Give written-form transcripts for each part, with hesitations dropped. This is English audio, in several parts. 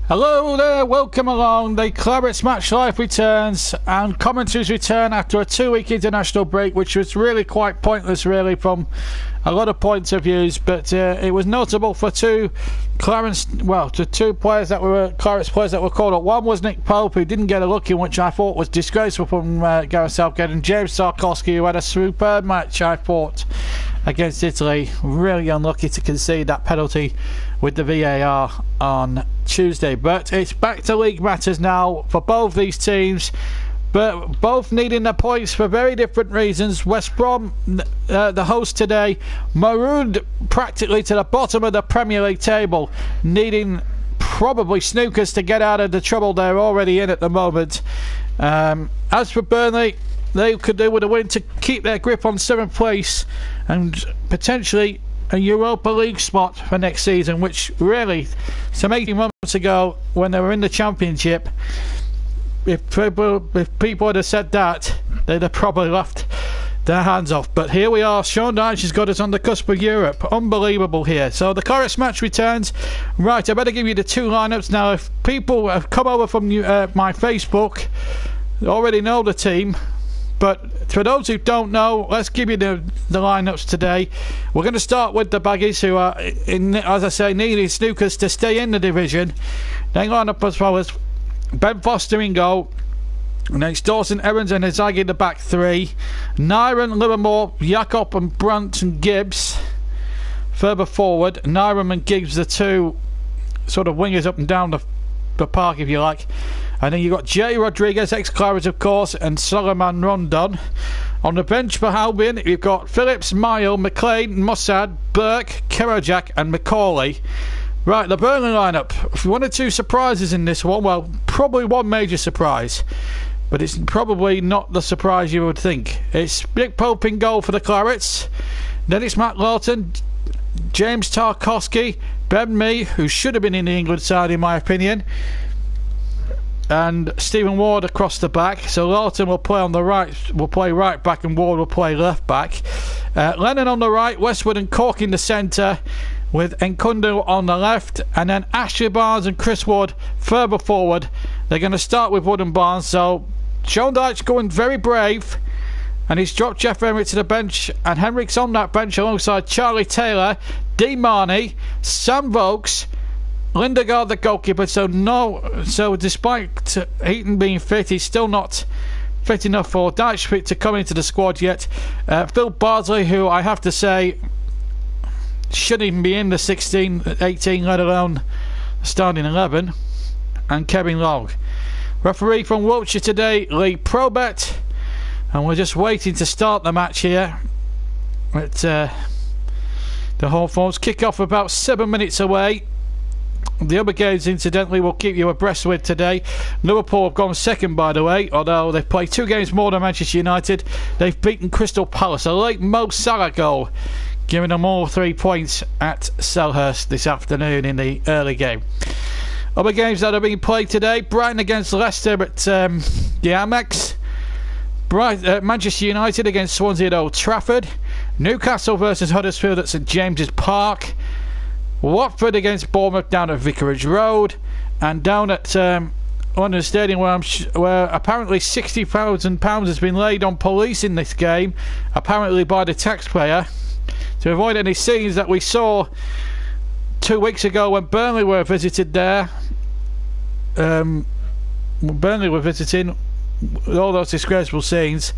Hello there, welcome along. The Clarets Match Live returns and commentaries return after a 2-week international break, which was really quite pointless really from a lot of points of views, but it was notable for two Clarets players that were called up. One was Nick Pope, who didn't get a look in, which I thought was disgraceful from Gareth Southgate, and James Tarkowski, who had a superb match, I thought, against Italy. Really unlucky to concede that penalty with the VAR on Tuesday. But it's back to league matters now for both these teams, but both needing the points for very different reasons. West Brom, the host today, marooned practically to the bottom of the Premier League table, needing probably snookers to get out of the trouble they're already in at the moment. As for Burnley, they could do with a win to keep their grip on 7th place and potentially a Europa League spot for next season, which really, some 18 months ago when they were in the Championship, if people had said that, they'd have probably left their hands off. But here we are, Sean Dyche has got us on the cusp of Europe. Unbelievable here. So the Clarets match returns. Right, I better give you the two lineups now. If people have come over from my Facebook, they already know the team. But for those who don't know, let's give you the lineups today. We're going to start with the Baggies, who are, as I say, needing snookers to stay in the division. They line up as well as Ben Foster in goal. And then it's Dawson, Evans and Inzaghi in the back three. Nyren, Livermore, Jakob and Brunt and Gibbs further forward. Nyren and Gibbs, the two sort of wingers up and down the park, if you like. And then you've got Jay Rodriguez, ex-Clarets of course, and Solomon Rondon. On the bench for Albion, you've got Phillips, Mayo, McLean, Mossad, Burke, Kerojak and Macaulay. Right, the Burnley lineup. One or two surprises in this one. Well, probably one major surprise, but it's probably not the surprise you would think. It's Nick Pope in goal for the Clarets. Then it's Matt Lawton, James Tarkowski, Ben Mee, who should have been in the England side in my opinion, and Stephen Ward across the back. So Lawton will play on the right, will play right back, and Ward will play left back. Lennon on the right, Westwood and Cork in the centre, with Nkundu on the left, and then Ashley Barnes and Chris Wood further forward. They're going to start with Wood and Barnes. So Sean Dyche going very brave, and he's dropped Jeff Henrick to the bench, and Henrick's on that bench alongside Charlie Taylor, Dean Marney, Sam Vokes, Lindegaard the goalkeeper. So despite Heaton being fit, he's still not fit enough for Dyche to come into the squad yet. Phil Bardsley, who I have to say shouldn't even be in the 16, 18, let alone starting 11, and Kevin Long. Referee from Wiltshire today, Lee Probet, and we're just waiting to start the match here at the Hawthorns. Kick off about 7 minutes away. The other games, incidentally, we'll keep you abreast with today. Liverpool have gone second, by the way, although they've played 2 games more than Manchester United. They've beaten Crystal Palace. A late Mo Salah goal, giving them all 3 points at Selhurst this afternoon in the early game. Other games that are being played today: Brighton against Leicester at the Amex. Manchester United against Swansea at Old Trafford. Newcastle versus Huddersfield at St James's Park. Watford against Bournemouth down at Vicarage Road, and down at London Stadium, where apparently £60,000 has been laid on police in this game, apparently by the taxpayer, to avoid any scenes that we saw 2 weeks ago when Burnley were visited there. Burnley were visiting, all those disgraceful scenes.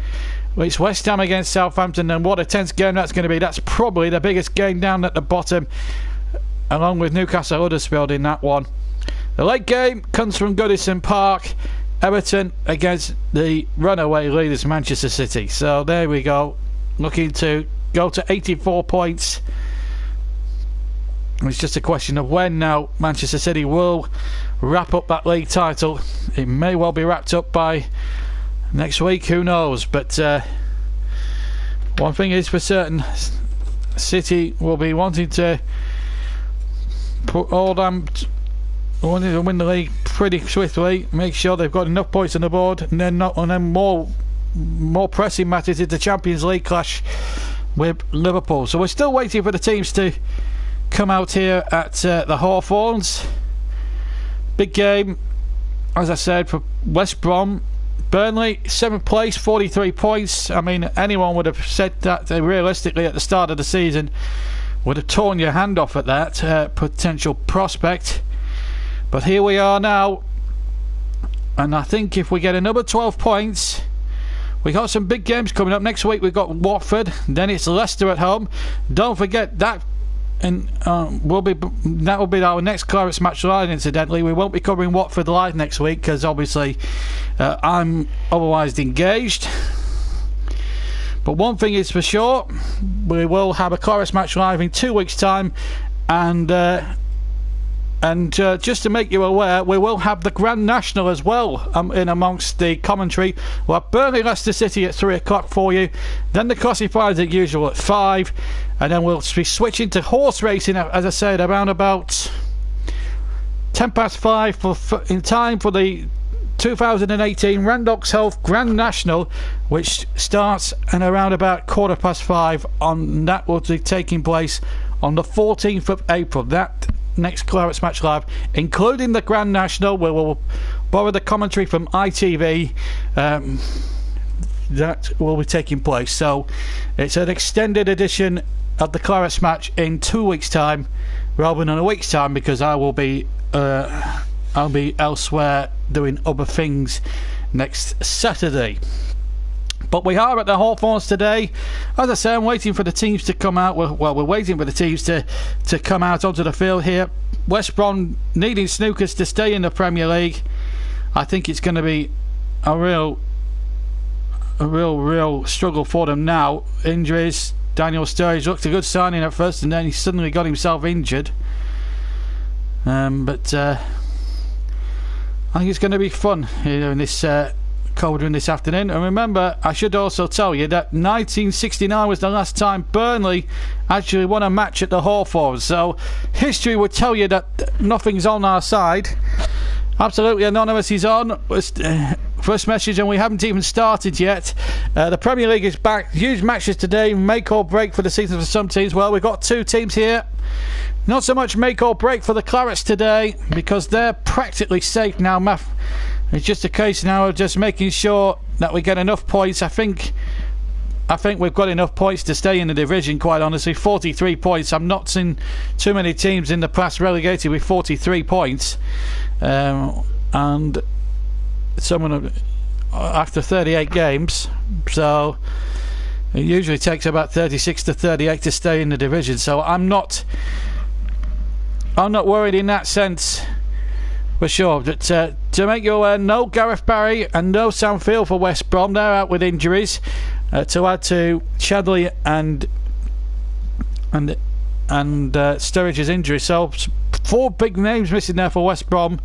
It's West Ham against Southampton, and what a tense game that's going to be. That's probably the biggest game down at the bottom, along with Newcastle Huddersfield in that one. The late game comes from Goodison Park, Everton against the runaway leaders Manchester City. So there we go, looking to go to 84 points. It's just a question of when now Manchester City will wrap up that league title. It may well be wrapped up by next week, who knows. But one thing is for certain, City will be wanting to wanting to win the league pretty swiftly, make sure they've got enough points on the board, and then more pressing matters is the Champions League clash with Liverpool. So we're still waiting for the teams to come out here at the Hawthorns. Big game, as I said, for West Brom. Burnley, 7th place, 43 points. I mean, anyone would have said that realistically at the start of the season would have torn your hand off at that potential prospect. But here we are now. And I think if we get another 12 points, we got some big games coming up. Next week we've got Watford, then it's Leicester at home. Don't forget that. And that will be our next Clarets match live, incidentally. We won't be covering Watford live next week because obviously I'm otherwise engaged. But one thing is for sure, we will have a Clarets match live in 2 weeks' time. And just to make you aware, we will have the Grand National as well in amongst the commentary. We'll have Burnley Leicester City at 3 o'clock for you. Then the classifiers as usual at 5. And then we'll be switching to horse racing, as I said, around about 10 past 5 in time for the 2018 Randox Health Grand National, which starts at around about 5:15 on that will be taking place on the 14th of April. That next Clarets Match Live, including the Grand National, where we'll borrow the commentary from ITV. That will be taking place. So it's an extended edition of the Clarets match in 2 weeks' time, rather than in a week's time, because I'll be elsewhere doing other things next Saturday. But we are at the Hawthorns today. As I say, I'm waiting for the teams to come out. Well, we're waiting for the teams to come out onto the field here. West Brom needing Snookers to stay in the Premier League. I think it's going to be a real struggle for them now. Injuries. Daniel Sturridge looked a good signing at first, and then he suddenly got himself injured. But I think it's going to be fun in this covering this afternoon. And remember, I should also tell you that 1969 was the last time Burnley actually won a match at the Hawthorns. So history would tell you that nothing's on our side. Absolutely Anonymous is on. First message, and we haven't even started yet. The Premier League is back. Huge matches today, make or break for the season for some teams. Well, we've got 2 teams here. Not so much make or break for the Clarets today, because they're practically safe now. It's just a case now of just making sure that we get enough points. I think we've got enough points to stay in the division, quite honestly. 43 points. I've not seen too many teams in the past relegated with 43 points. And someone after 38 games, so it usually takes about 36 to 38 to stay in the division. So I'm not worried in that sense, for sure. But to make you aware, no Gareth Barry and no Sam Field for West Brom. They're out with injuries. To add to Chadley and Sturridge's injury, so 4 big names missing there for West Brom.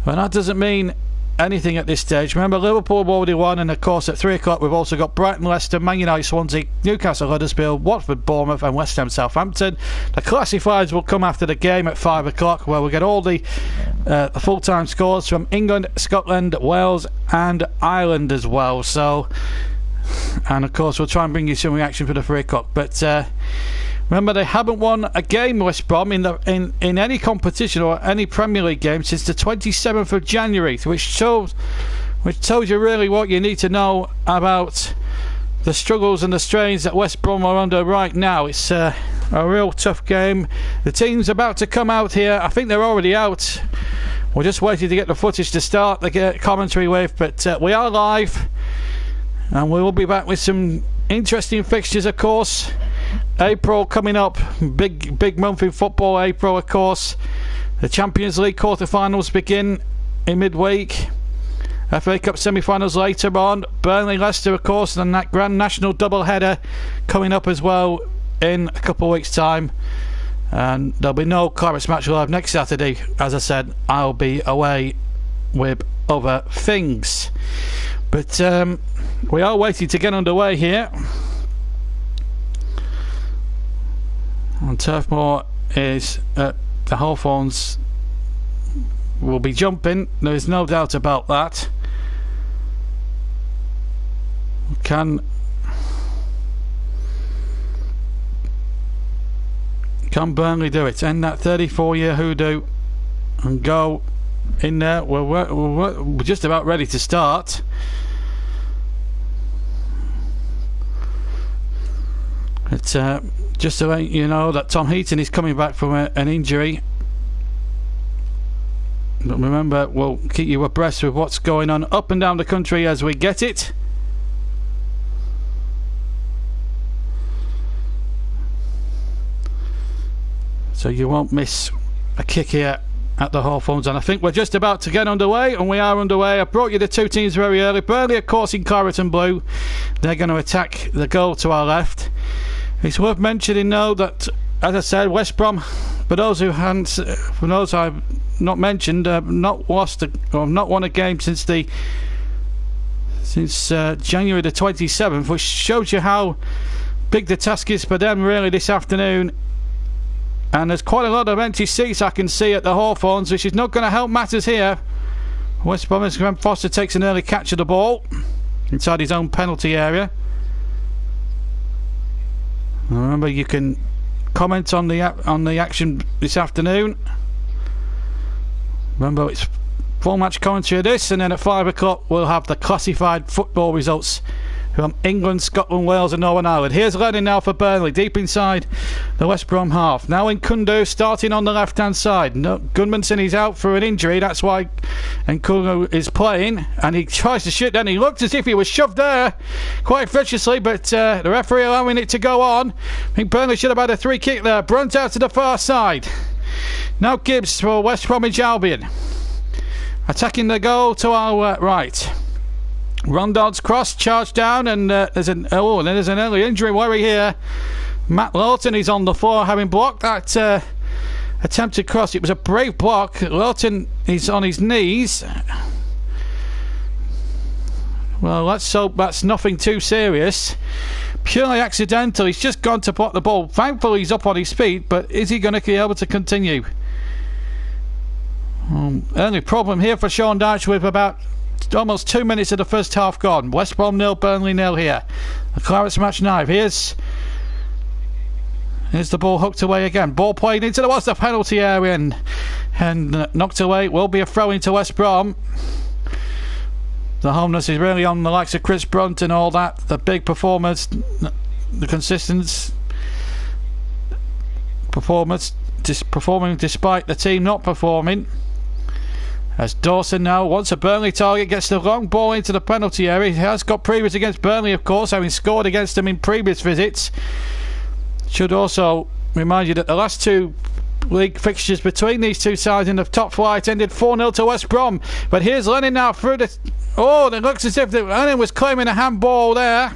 And that doesn't mean anything at this stage. Remember, Liverpool have already won, and of course at 3 o'clock we've also got Brighton, Leicester, Man United, Swansea, Newcastle, Huddersfield, Watford, Bournemouth and West Ham, Southampton. The classifieds will come after the game at 5 o'clock, where we'll get all the full-time scores from England, Scotland, Wales and Ireland as well. So, and of course we'll try and bring you some reaction for the 3 o'clock. But remember, they haven't won a game, West Brom, in any competition or any Premier League game since the 27th of January, which tells you really what you need to know about the struggles and the strains that West Brom are under right now. It's a real tough game. The team's about to come out here. I think they're already out. We're just waiting to get the footage to start the commentary with, but we are live, and we will be back with some interesting fixtures, of course. April coming up, big month in football. April, of course. The Champions League quarter-finals begin in midweek. FA Cup semi-finals later on. Burnley, Leicester, of course, and that Grand National double-header coming up as well in a couple of weeks' time. And there'll be no Clarets Match Live next Saturday. As I said, I'll be away with other things. But we are waiting to get underway here. And Turf Moor is at the Hawthorns will be jumping. There is no doubt about that. Can Burnley do it? End that 34-year hoodoo and go in there. We're just about ready to start. It's just to let you know that Tom Heaton is coming back from an injury. But remember, we'll keep you abreast with what's going on up and down the country as we get it. So you won't miss a kick here at the Hawthorns, and I think we're just about to get underway, and we are underway. I brought you the two teams very early. Burnley, of course, in claret and blue. They're going to attack the goal to our left. It's worth mentioning, though, that, as I said, West Brom, for those I've not mentioned, not won a game since January the 27th, which shows you how big the task is for them really this afternoon. And there's quite a lot of empty seats I can see at the Hawthorns, which is not going to help matters here. West Bromwich, Graham Foster takes an early catch of the ball inside his own penalty area. And remember, you can comment on the action this afternoon. Remember, it's full match commentary of this, and then at 5 o'clock we'll have the classified football results from England, Scotland, Wales and Northern Ireland. Here's Lennon now for Burnley, deep inside the West Brom half. Now in Kundu, starting on the left-hand side. No, Gunmanson is out for an injury, that's why Nkungu is playing, and he tries to shoot, then he looked as if he was shoved there quite viciously, but the referee allowing it to go on. I think Burnley should have had a free kick there. Brunt out to the far side. Now Gibbs for West Bromwich Albion. Attacking the goal to our right. Rondon's cross, charged down, and there's an early injury worry here. Matt Lawton is on the floor, having blocked that attempted cross. It was a brave block. Lawton is on his knees. Well, let's hope that's nothing too serious. Purely accidental. He's just gone to block the ball. Thankfully, he's up on his feet, but is he going to be able to continue? Only problem here for Sean Dyche with about almost 2 minutes of the first half gone. West Brom 0, Burnley 0 here. The Clarets match knife. Here's the ball hooked away again. Ball played into the penalty area and knocked away. Will be a throw into West Brom. The homeness is really on the likes of Chris Brunt and all that. The big performers, the consistent performance, performing despite the team not performing. As Dawson now wants a Burnley target, gets the long ball into the penalty area. He has got previous against Burnley, of course, having scored against them in previous visits. Should also remind you that the last two league fixtures between these two sides in the top flight ended 4-0 to West Brom. But here's Lennon now through the... Oh, it looks as if Lennon was claiming a handball there.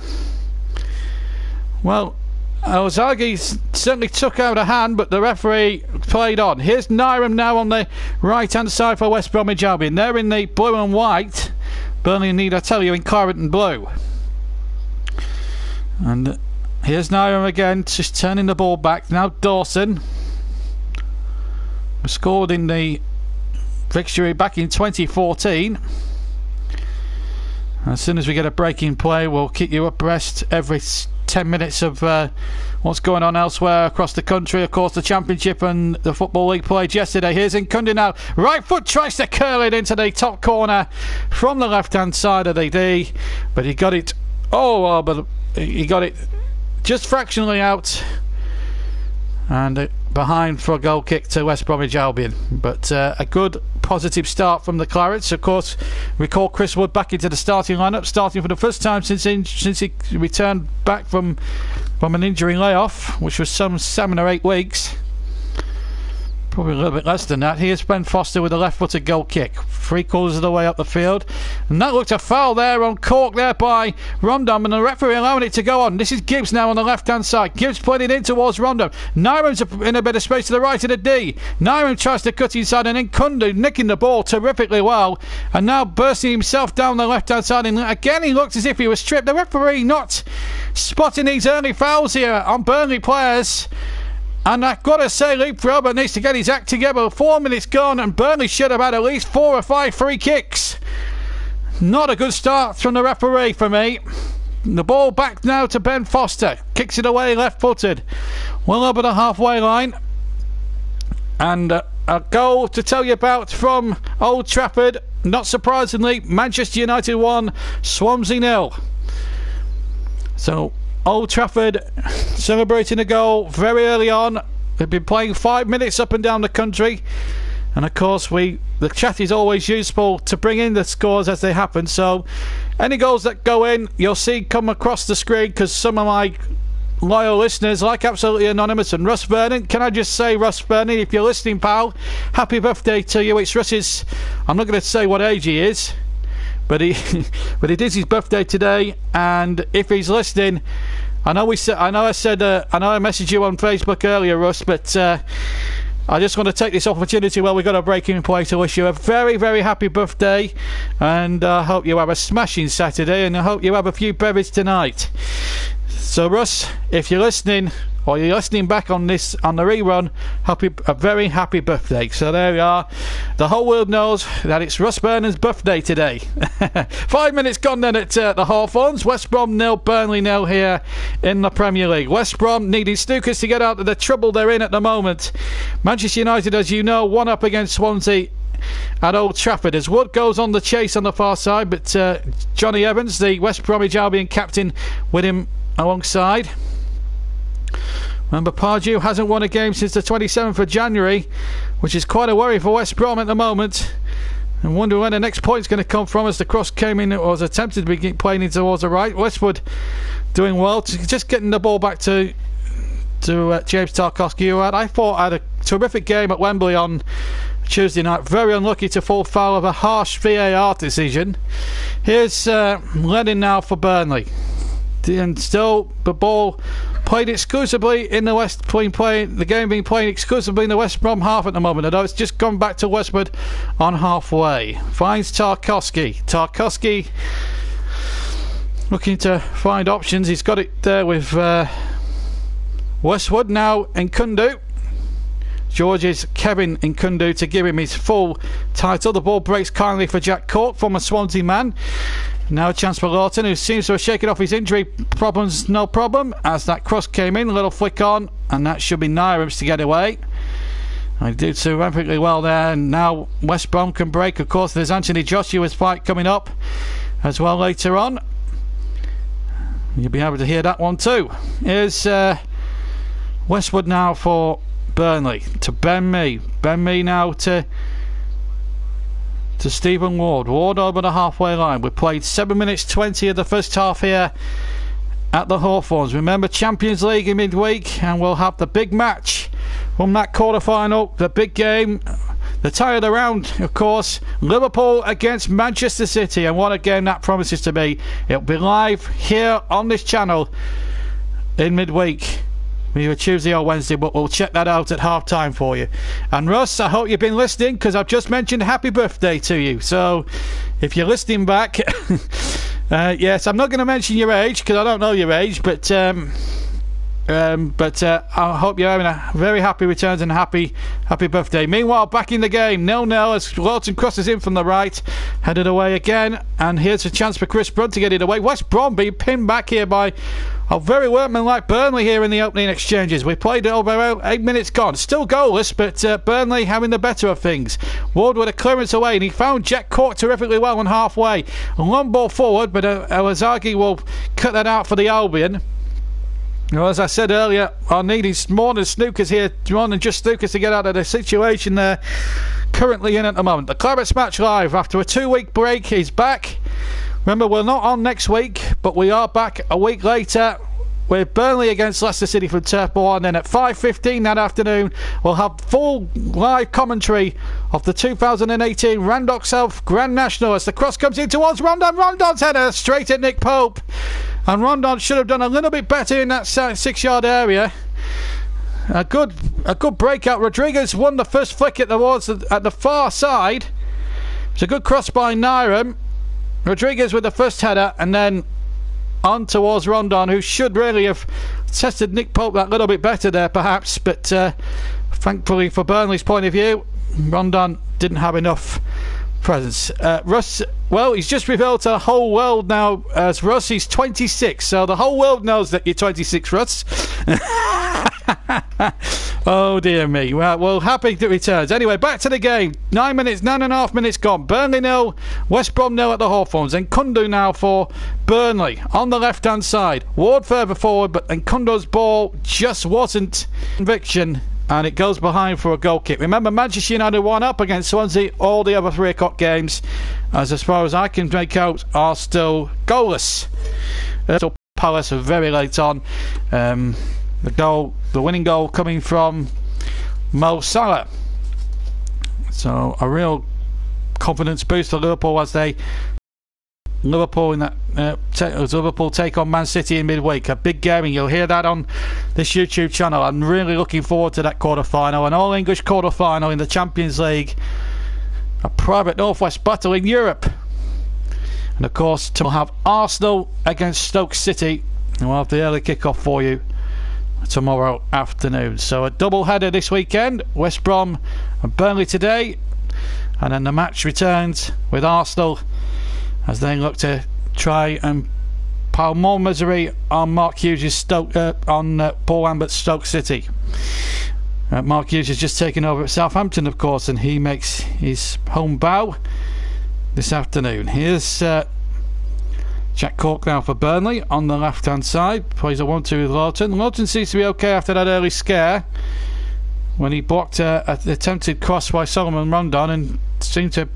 Well, Ozagi certainly took out a hand, but the referee played on. Here's Nyram now on the right-hand side for West Bromwich Albion. They're in the blue and white. Burnley need, I tell you, in claret and blue. And here's Nyram again, just turning the ball back. Now Dawson. Scored in the fixture back in 2014. As soon as we get a break in play, we'll keep you abreast every 10 minutes of what's going on elsewhere across the country. Of course, the Championship and the Football League played yesterday. Here's Nkundu now. Right foot tries to curl it into the top corner from the left-hand side of the D, but he got it. But he got it just fractionally out and behind for a goal kick to West Bromwich Albion. But a good positive start from the Clarets. Of course, recall Chris Wood back into the starting lineup, starting for the first time since he returned back from an injury layoff, which was some 7 or 8 weeks. Probably a little bit less than that. Here's Ben Foster with a left-footed goal kick. 3/4 of the way up the field. And that looked a foul there on Cork there by Rondon, and the referee allowing it to go on. This is Gibbs now on the left-hand side. Gibbs playing it in towards Rondon. Nyram's in a bit of space to the right of the D. Nyram tries to cut inside, and then Kundu nicking the ball terrifically well. And now bursting himself down the left-hand side. And again, he looked as if he was stripped. The referee not spotting these early fouls here on Burnley players. And I've got to say, Luke Robert needs to get his act together. 4 minutes gone, and Burnley should have had at least 4 or 5 free kicks. Not a good start from the referee for me. The ball back now to Ben Foster. Kicks it away left-footed. Well over the halfway line. And a goal to tell you about from Old Trafford. Not surprisingly, Manchester United 1, Swansea 0. So Old Trafford celebrating a goal very early on. They've been playing 5 minutes up and down the country, and of course the chat is always useful to bring in the scores as they happen. So any goals that go in, you'll see come across the screen, because some of my loyal listeners, like Absolutely Anonymous and Russ Vernon. Can I just say, Russ Vernon, if you're listening, pal, happy birthday to you. It's Russ's, I'm not going to say what age he is, but it is his birthday today. And if he's listening, I know I messaged you on Facebook earlier, Russ, but I just want to take this opportunity while we've got a break in play to wish you a very, very happy birthday, and I hope you have a smashing Saturday, and I hope you have a few berries tonight. So Russ, if you're listening, or you're listening back on the rerun, a very happy birthday. So there we are. The whole world knows that it's Russ Burnham's birthday today. 5 minutes gone then at the Hawthorns. West Brom 0, Burnley 0 here in the Premier League. West Brom needing Snookers to get out of the trouble they're in at the moment. Manchester United, as you know, 1 up against Swansea at Old Trafford as Wood goes on the chase on the far side, but Johnny Evans, the West Bromwich Albion captain, with him alongside. Remember, Pardew hasn't won a game since the 27th of January, which is quite a worry for West Brom at the moment. And wonder when the next point's going to come from, as the cross came in, or was attempted to be playing in towards the right. Westwood doing well, just getting the ball back to James Tarkowski, who I thought had a terrific game at Wembley on Tuesday night. Very unlucky to fall foul of a harsh VAR decision. Here's Lennon now for Burnley. And still the ball played exclusively in the West, the game being played exclusively in the West Brom half at the moment, although it's just gone back to Westwood on halfway. Finds Tarkowski looking to find options. He's got it there with Westwood now. Nkundu, George's Kevin Nkundu, to give him his full title. The ball breaks kindly for Jack Cork from a Swansea man. Now a chance for Lawton, who seems to have shaken off his injury problems, no problem, as that cross came in. A little flick on, and that should be Nyrams to get away. He did terrifically well there, and now West Brom can break. Of course, there's Anthony Joshua's fight coming up as well later on. You'll be able to hear that one too. Here's Westwood now for Burnley, to Ben Mee. Ben Mee now to Stephen Ward. Ward over the halfway line. We played 7 minutes 20 of the first half here at the Hawthorns. Remember, Champions League in midweek, and we'll have the big match from that quarter-final, the big game, the tie of the round, of course, Liverpool against Manchester City, and what a game that promises to be. It'll be live here on this channel in midweek, either Tuesday or Wednesday, but we'll check that out at half time for you. And Russ, I hope you've been listening, because I've just mentioned happy birthday to you. So if you're listening back, yes, I'm not going to mention your age, because I don't know your age, but I hope you're having a very happy returns and happy birthday. Meanwhile, back in the game, 0-0 as Lawton crosses in from the right, headed away again, and here's a chance for Chris Brunt to get it away. West Brom being pinned back here by a very workmanlike Burnley here in the opening exchanges. We played it over 8 minutes gone. Still goalless, but Burnley having the better of things. Ward with a clearance away, and he found Jack Cork terrifically well on halfway. A long ball forward, but Awazagi will cut that out for the Albion. Well, as I said earlier, I need more than Snookers here, more than just Snookers to get out of the situation they're currently in at the moment. The Clarets Match Live, after a 2-week break, is back. Remember, we're not on next week, but we are back a week later with Burnley against Leicester City from Turf Moor, and then at 5:15 that afternoon we'll have full live commentary of the 2018 Randox South Grand National as the cross comes in towards Rondon. Rondon's header straight at Nick Pope, and Rondon should have done a little bit better in that 6-yard area. A good breakout. Rodriguez won the first flick at the far side. It's a good cross by Nyram. Rodriguez with the first header, and then on towards Rondon, who should really have tested Nick Pope that little bit better there perhaps, but thankfully for Burnley's point of view, Rondon didn't have enough presence. Russ, well, he's just revealed to the whole world now as Russ, he's 26, so the whole world knows that you're 26, Russ. Oh dear me. Well, happy that returns. Anyway, back to the game. 9.5 minutes gone. Burnley 0, West Brom 0 at the Hawthorns. Nkundu now for Burnley on the left hand side. Ward further forward, but Nkundu's ball just wasn't conviction, and it goes behind for a goal kick. Remember, Manchester United won up against Swansea. All the other 3 o'clock games, as far as I can make out, are still goalless. Still Palace are very late on. The winning goal coming from Mo Salah. So a real confidence boost for Liverpool as Liverpool take on Man City in midweek. A big game, and you'll hear that on this YouTube channel. I'm really looking forward to that quarter-final, an all-English quarter-final in the Champions League, a private Northwest battle in Europe. And of course, we'll have Arsenal against Stoke City, and we'll have the early kick-off for you tomorrow afternoon. So a double header this weekend, West Brom and Burnley today, and then the match returns with Arsenal as they look to try and pile more misery on Mark Hughes' on Paul Lambert's Stoke City. Mark Hughes has just taken over at Southampton, of course, and he makes his home bow this afternoon. Here's Jack Cork now for Burnley on the left hand side, plays a 1-2 with Lawton. Lawton seems to be okay after that early scare when he blocked an attempted cross by Solomon Rondon and seemed to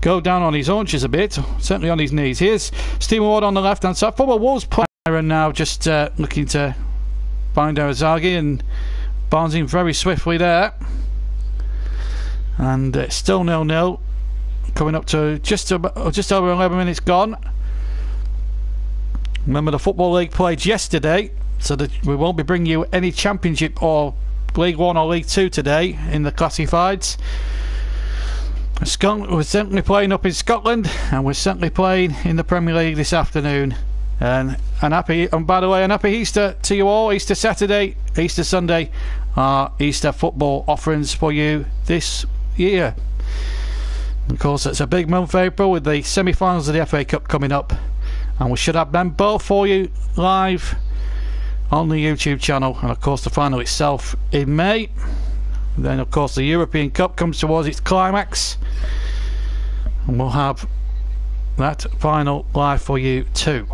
go down on his haunches a bit, certainly on his knees. Here's Stephen Ward on the left hand side. Former Wolves player, and now just looking to find Arazagi, and Barnes in very swiftly there, and it's still 0-0, coming up to just over 11 minutes gone. Remember, the Football League played yesterday, so that we won't be bringing you any Championship or League 1 or League 2 today in the classifieds. We're certainly playing up in Scotland, and we're certainly playing in the Premier League this afternoon. And by the way, an happy Easter to you all. Easter Saturday, Easter Sunday are Easter football offerings for you this year. Of course, it's a big month, April, with the semi-finals of the FA Cup coming up, and we should have them both for you live on the YouTube channel, and of course the final itself in May. Then of course the European Cup comes towards its climax, and we'll have that final live for you too.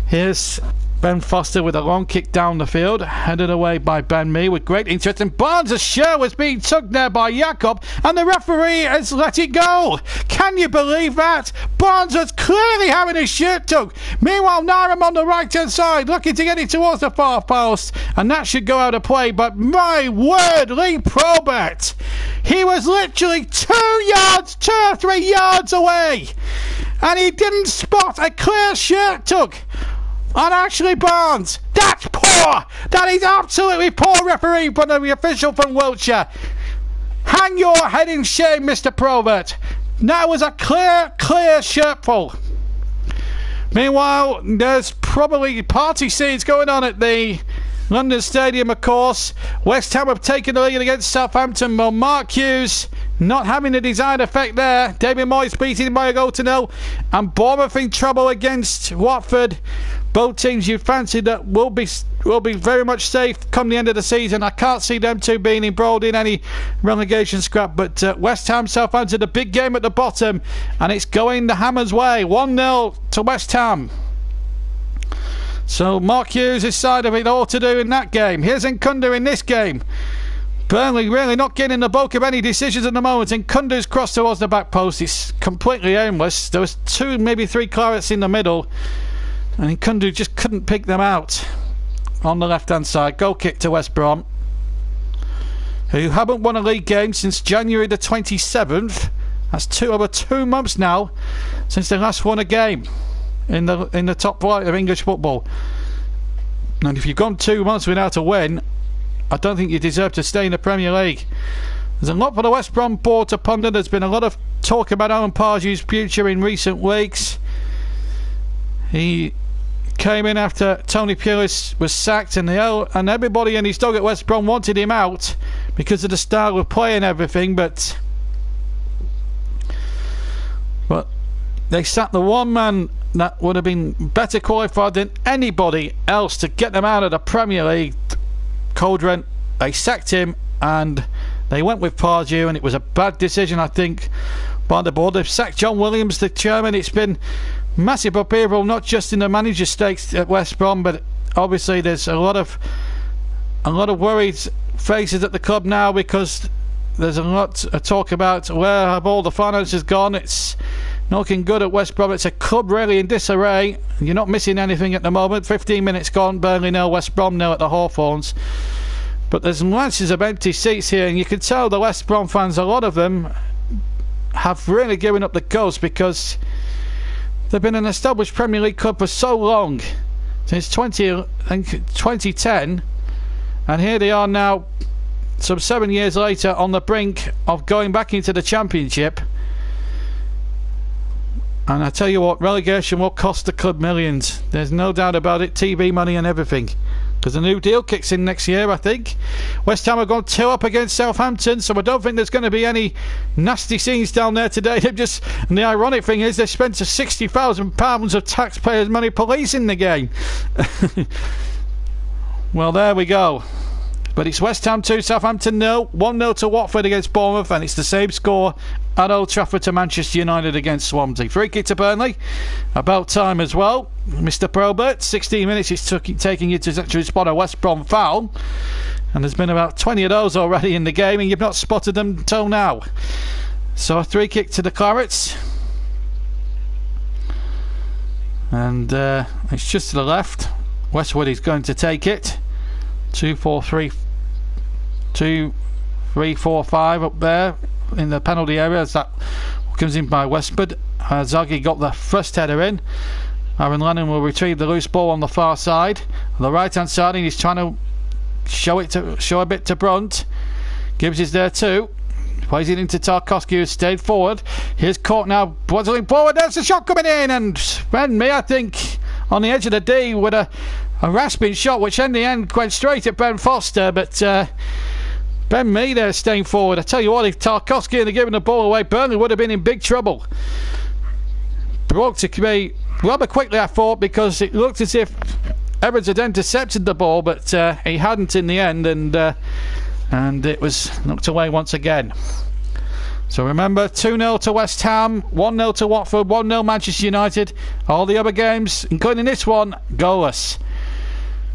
Here's Ben Foster with a long kick down the field, headed away by Ben Mee with great interest, and Barnes' shirt was being tugged there by Jakob, and the referee has let it go. Can you believe that? Barnes was clearly having his shirt tugged. Meanwhile, Naram on the right hand side looking to get it towards the far post, and that should go out of play. But my word, Lee Probert, he was literally 2 or 3 yards away, and he didn't spot a clear shirt tug on Ashley Barnes. That's poor. That is absolutely poor refereeing from the official from Wiltshire. Hang your head in shame, Mr. Probert. That was a clear shirtful. Meanwhile, there's probably party scenes going on at the London Stadium, of course. West Ham have taken the lead against Southampton. Well, Mark Hughes not having the desired effect there. David Moyes beating him by a 0-0. And Bournemouth in trouble against Watford. Both teams you fancied that will be very much safe come the end of the season. I can't see them two being embroiled in any relegation scrap. But West Ham, Southampton, a big game at the bottom, and it's going the Hammers' way. 1-0 to West Ham. So Mark Hughes' side of it all to do in that game. Here's Nkundu in this game. Burnley really not getting the bulk of any decisions at the moment. Nkundu's cross towards the back post. It's completely aimless. There was 2, maybe 3 Clarets in the middle, and Nkundu just couldn't pick them out on the left hand side. Goal kick to West Brom, who haven't won a league game since January the 27th. That's over 2 months now since they last won a game in the top flight of English football. And if you've gone 2 months without a win, I don't think you deserve to stay in the Premier League. There's a lot for the West Brom board to ponder. There's been a lot of talk about Alan Pardew's future in recent weeks. He came in after Tony Pulis was sacked, and everybody and his dog at West Brom wanted him out because of the style of play and everything, but they sacked the one man that would have been better qualified than anybody else to get them out of the Premier League cauldron. They sacked him, and they went with Pardew, and it was a bad decision, I think, by the board. They've sacked John Williams, the chairman. It's been massive upheaval, not just in the manager stakes at West Brom, but obviously there's a lot of worried faces at the club now, because there's a lot of talk about where have all the finances gone. It's not looking good at West Brom. It's a club really in disarray. You're not missing anything at the moment. 15 minutes gone, Burnley 0, West Brom 0 at the Hawthorns. But there's masses of empty seats here, and you can tell the West Brom fans, a lot of them, have really given up the ghost, because they've been an established Premier League club for so long, since 2010, and here they are now, some 7 years later, on the brink of going back into the Championship. And I tell you what, relegation will cost the club millions. There's no doubt about it. TV money and everything, because the new deal kicks in next year, I think. West Ham have gone 2-up against Southampton, so I don't think there's going to be any nasty scenes down there today. And the ironic thing is, they spent £60,000 of taxpayers' money policing the game. Well, there we go. But it's West Ham 2, Southampton 0, 1-0 to Watford against Bournemouth, and it's the same score at Old Trafford to Manchester United against Swansea. Free kick to Burnley, about time as well. Mr. Probert, 16 minutes it's taking you to actually spot a West Brom foul, and there's been about 20 of those already in the game, and you've not spotted them until now. So a free kick to the Clarets, and it's just to the left. Westwood is going to take it. 2-4-3-4-5 up there in the penalty area, as that comes in by Westwood. Zaghi got the first header in. Aaron Lennon will retrieve the loose ball on the far side, on the right hand side, and he's trying to show a bit to Brunt. Gibbs is there too. Plays it into Tarkowski, who's stayed forward. Here's Court now, waddling forward. There's a shot coming in, and Ben, I think, on the edge of the D with a rasping shot, which in the end went straight at Ben Foster, but Ben Mee there staying forward. I tell you what, if Tarkowski had given the ball away, Burnley would have been in big trouble. Broke to me rather quickly, I thought, because it looked as if Evans had intercepted the ball, but he hadn't in the end, and it was knocked away once again. So remember, 2-0 to West Ham, 1-0 to Watford, 1-0 Manchester United. All the other games, including this one, goalless.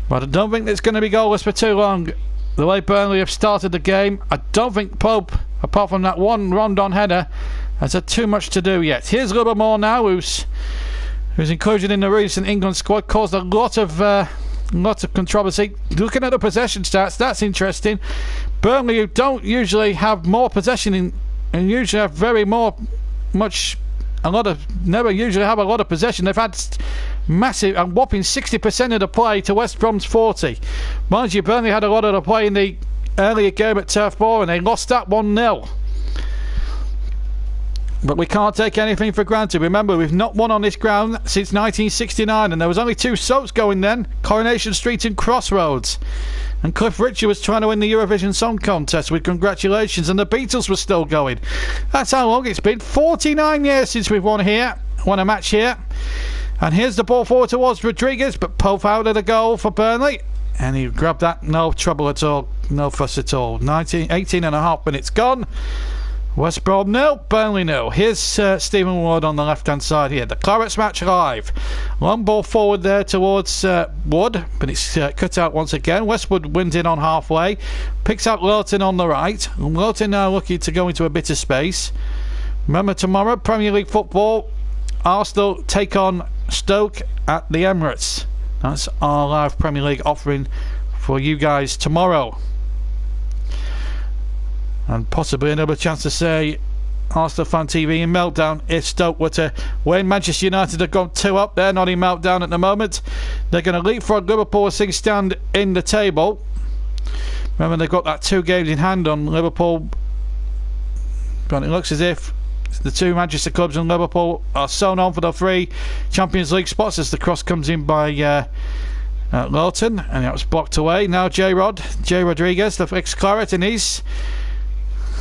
But I don't think it's going to be goalless for too long. The way Burnley have started the game, I don't think Pope, apart from that one Rondon header, has had too much to do yet. Here's Livermore now, who's included in the recent England squad, caused a lot of controversy. Looking at the possession stats, that's interesting. Burnley, who don't usually have more possession and usually have never usually have a lot of possession. They've had massive and whopping 60% of the play to West Brom's 40. Mind you, Burnley had a lot of the play in the earlier game at Turf Moor, and they lost that 1-0. But we can't take anything for granted. Remember, we've not won on this ground since 1969, and there was only two soaps going then, Coronation Street and Crossroads. And Cliff Richard was trying to win the Eurovision Song Contest with Congratulations, and the Beatles were still going. That's how long it's been. 49 years since we've won a match here. And here's the ball forward towards Rodriguez, but Pope out of the goal for Burnley. And he grabbed that, no trouble at all, no fuss at all. 18 and a half minutes gone. West Brom 0, Burnley 0. Here's Stephen Ward on the left hand side here. The Clarets match live. Long ball forward there towards Wood, but it's cut out once again. Westwood wins in on halfway, picks out Lurton on the right. Lurton now looking to go into a bit of space. Remember, tomorrow, Premier League football, Arsenal take on Stoke at the Emirates. That's our live Premier League offering for you guys tomorrow. And possibly another chance to say Arsenal Fan TV in meltdown if Stoke were to win. Manchester United have gone 2-up. They're not in meltdown at the moment. They're going to leapfrog Liverpool as things stand in the table. Remember, they've got that 2 games in hand on Liverpool, but it looks as if the two Manchester clubs and Liverpool are sewn on for the 3 Champions League spots as the cross comes in by Lawton, and that was blocked away. Now Jay Rodriguez, the ex-Claret, and he's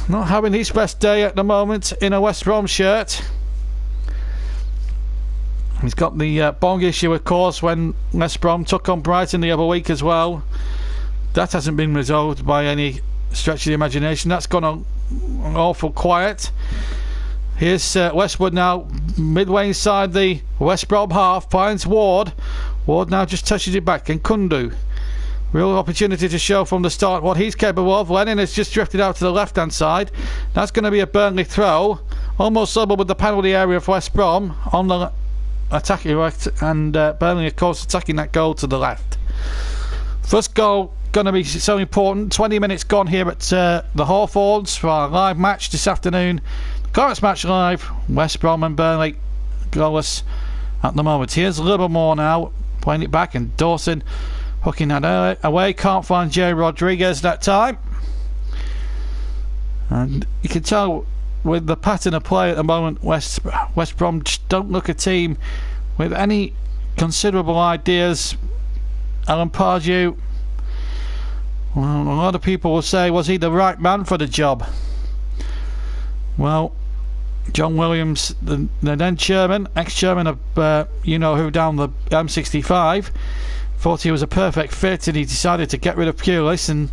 not having his best day at the moment in a West Brom shirt. He's got the bong issue, of course, when West Brom took on Brighton the other week as well. That hasn't been resolved by any stretch of the imagination. That's gone on awful quiet. Here's Westwood now, midway inside the West Brom half, finds Ward. Ward now just touches it back, and Kundu. Real opportunity to show from the start what he's capable of. Lennon has just drifted out to the left-hand side. That's going to be a Burnley throw. Almost level with the penalty area of West Brom on the attacking right, and Burnley, of course, attacking that goal to the left. First goal going to be so important. 20 minutes gone here at the Hawthorns for our live match this afternoon. Clarets match live. West Brom and Burnley goalless at the moment. Here's Livermore now playing it back, and Dawson hooking that away. Can't find Jay Rodriguez that time, and you can tell with the pattern of play at the moment, West Brom just don't look a team with any considerable ideas. Alan Pardew, well, a lot of people will say, was he the right man for the job? Well, John Williams, the then chairman, ex-chairman of you-know-who down the M65, thought he was a perfect fit, and he decided to get rid of Pulis, and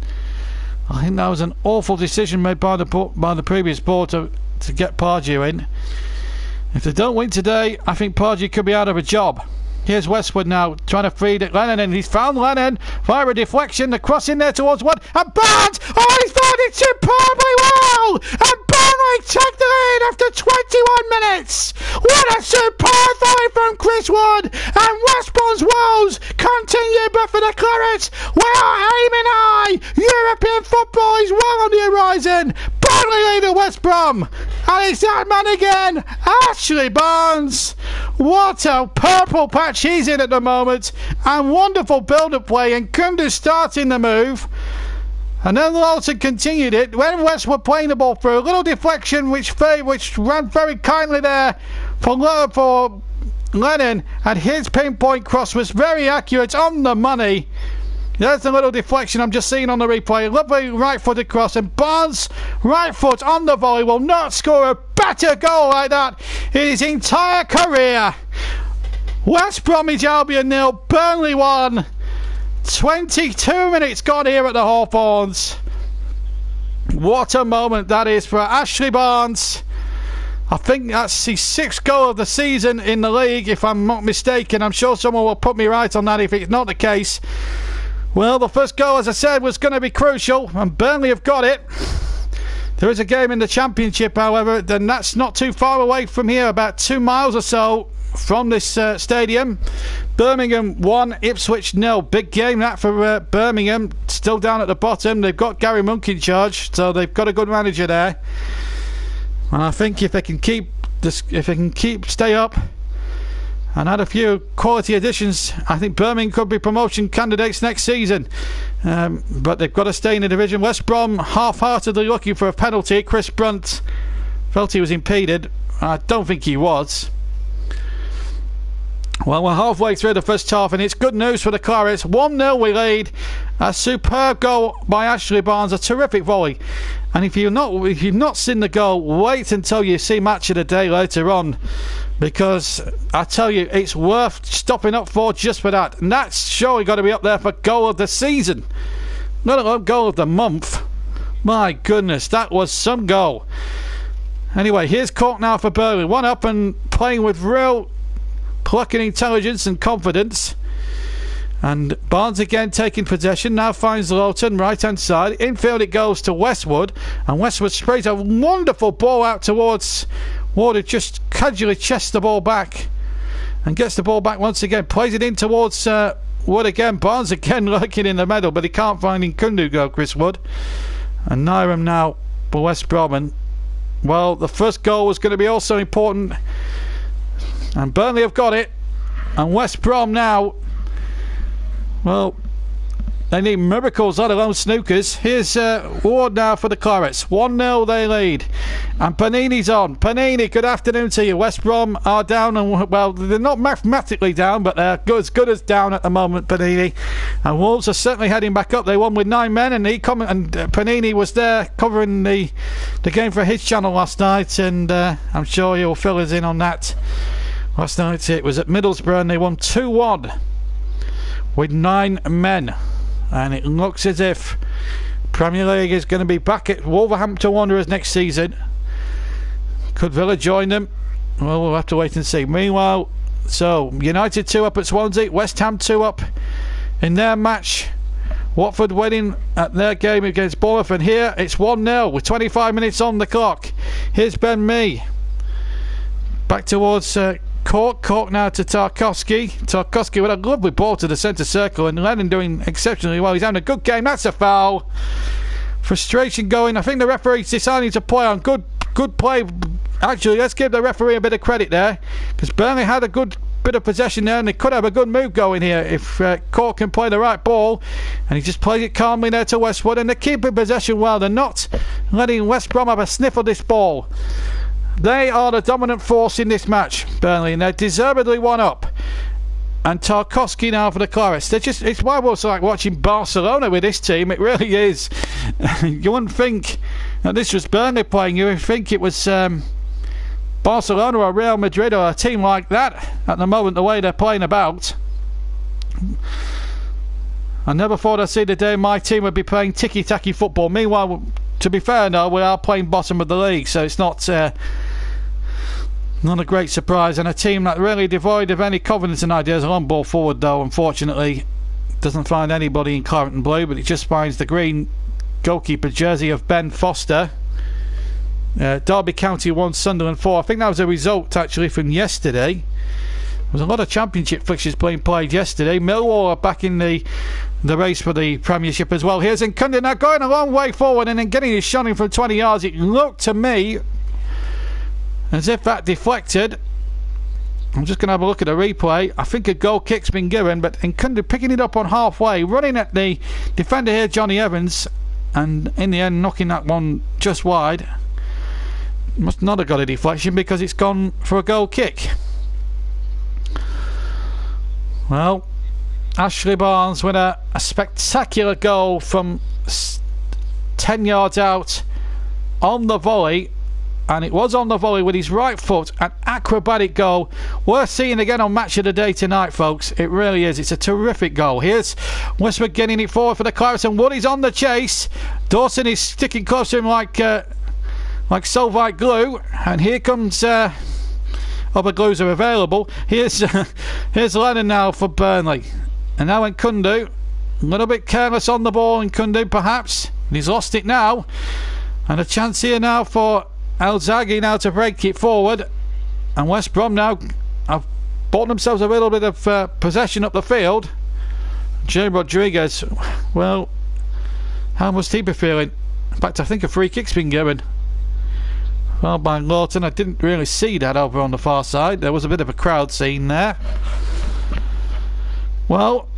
I think that was an awful decision made by the previous board to get Pardew in. If they don't win today, I think Pardew could be out of a job. Here's Westwood now, trying to feed it. Lennon, and he's found Lennon via a deflection. The cross in there towards one. And Barnes! Oh, he's found it superbly well! And Burnley take the lead after 21 minutes! What a superb volley from Chris Wood! And West Brom's woes continue, but for the Clarets, we are aiming high! European football is well on the horizon! Burnley lead at West Brom! And it's that man again, Ashley Barnes! What a purple patch he's in at the moment, and wonderful build-up play, and Kundu starting the move, and then Lawson continued it when West were playing the ball through. A little deflection which ran very kindly there for Lennon, and his pinpoint cross was very accurate, on the money. There's the little deflection I'm just seeing on the replay. Lovely right-footed cross, and Barnes' right foot on the volley will not score a better goal like that in his entire career. West Bromwich Albion 0, Burnley 1. 22 minutes gone here at the Hawthorns. What a moment that is for Ashley Barnes. I think that's his 6th goal of the season in the league, if I'm not mistaken. I'm sure someone will put me right on that if it's not the case. Well, the first goal, as I said, was going to be crucial, and Burnley have got it. There is a game in the Championship, however, and that's not too far away from here, about 2 miles or so from this stadium. Birmingham 1, Ipswich 0. Big game that for Birmingham, still down at the bottom. They've got Gary Monk in charge, so they've got a good manager there. And I think if they can stay up and add a few quality additions, I think Birmingham could be promotion candidates next season. But they've got to stay in the division. West Brom half-heartedly looking for a penalty. Chris Brunt felt he was impeded. I don't think he was. Well, we're halfway through the first half, and it's good news for the Clarets. 1-0 we lead. A superb goal by Ashley Barnes, a terrific volley. And if you've not seen the goal, wait until you see Match of the Day later on, because I tell you, it's worth stopping up for just for that. And that's surely got to be up there for goal of the season, let alone goal of the month. My goodness, that was some goal. Anyway, here's Cork now for Burnley. 1 up and playing with real pluck and intelligence and confidence. And Barnes again taking possession, now finds Lowton, right hand side. Infield it goes to Westwood, and Westwood sprays a wonderful ball out towards Ward, who just casually chests the ball back and gets the ball back once again, plays it in towards Wood again. Barnes again lurking in the middle, but he can't find Nkundu go, Chris Wood. And Nyram now for West Brom. And well, the first goal was going to be also important, and Burnley have got it. And West Brom now, well, they need miracles, let alone snookers. Here's Ward now for the Clarets. 1-0 they lead. And Panini's on. Panini, good afternoon to you. West Brom are down, and well, they're not mathematically down, but they're as good as down at the moment, Panini. And Wolves are certainly heading back up. They won with 9 men, and Panini was there covering the game for his channel last night, and I'm sure he'll fill us in on that. Last night it was at Middlesbrough, and they won 2-1 with 9 men. And it looks as if Premier League is going to be back at Wolverhampton Wanderers next season. Could Villa join them? Well, we'll have to wait and see. Meanwhile, so United 2 up at Swansea, West Ham 2 up in their match. Watford winning at their game against Bournemouth, and here it's 1-0 with 25 minutes on the clock. Here's Ben Mee. Back towards Cork. Cork now to Tarkowski. Tarkowski with a lovely ball to the centre circle, and Lennon doing exceptionally well. He's having a good game. That's a foul. Frustration going. I think the referee's deciding to play on. Good play. Actually, let's give the referee a bit of credit there, because Burnley had a good bit of possession there, and they could have a good move going here if Cork can play the right ball. And he just plays it calmly there to Westwood, and they're keeping possession well. They're not letting West Brom have a sniff of this ball. They are the dominant force in this match, Burnley, and they're deservedly one up. And Tarkowski now for the Clarets. It's why we're like watching Barcelona with this team. It really is. You wouldn't think that this was Burnley playing. You would think it was Barcelona or Real Madrid or a team like that at the moment, the way they're playing about. I never thought I'd see the day my team would be playing ticky-tacky football. Meanwhile, to be fair now, we are playing bottom of the league, so it's not a great surprise. And a team that really devoid of any confidence and ideas. A long ball forward, though, unfortunately, doesn't find anybody in claret and blue, but it just finds the green goalkeeper jersey of Ben Foster. Derby County 1, Sunderland 4. I think that was a result actually from yesterday. There was a lot of championship fixtures being played yesterday. Millwall are back in the race for the Premiership as well. Here's Nkunde now going a long way forward and then getting his shot in from 20 yards. It looked to me as if that deflected. I'm just going to have a look at the replay. I think a goal kick's been given, but Nkunde picking it up on halfway, running at the defender here, Johnny Evans, and in the end knocking that one just wide. Must not have got a deflection because it's gone for a goal kick. Well, Ashley Barnes with a spectacular goal from 10 yards out on the volley, and it was on the volley with his right foot. An acrobatic goal worth seeing again on Match of the Day tonight, folks. It really is. It's a terrific goal. Here's Westwood getting it forward for the Clarets, and Woody's on the chase. Dawson is sticking close to him like Solvite glue, and here comes other glues are available. Here's Lennon now for Burnley, and now Nkunde, a little bit careless on the ball. Nkunde perhaps, and he's lost it now, and a chance here now for El Zaghi now to break it forward, and West Brom now have bought themselves a little bit of possession up the field. Jay Rodriguez, well, how must he be feeling? In fact, I think a free kick's been given. Well, by Lawton. I didn't really see that over on the far side. There was a bit of a crowd scene there. Well,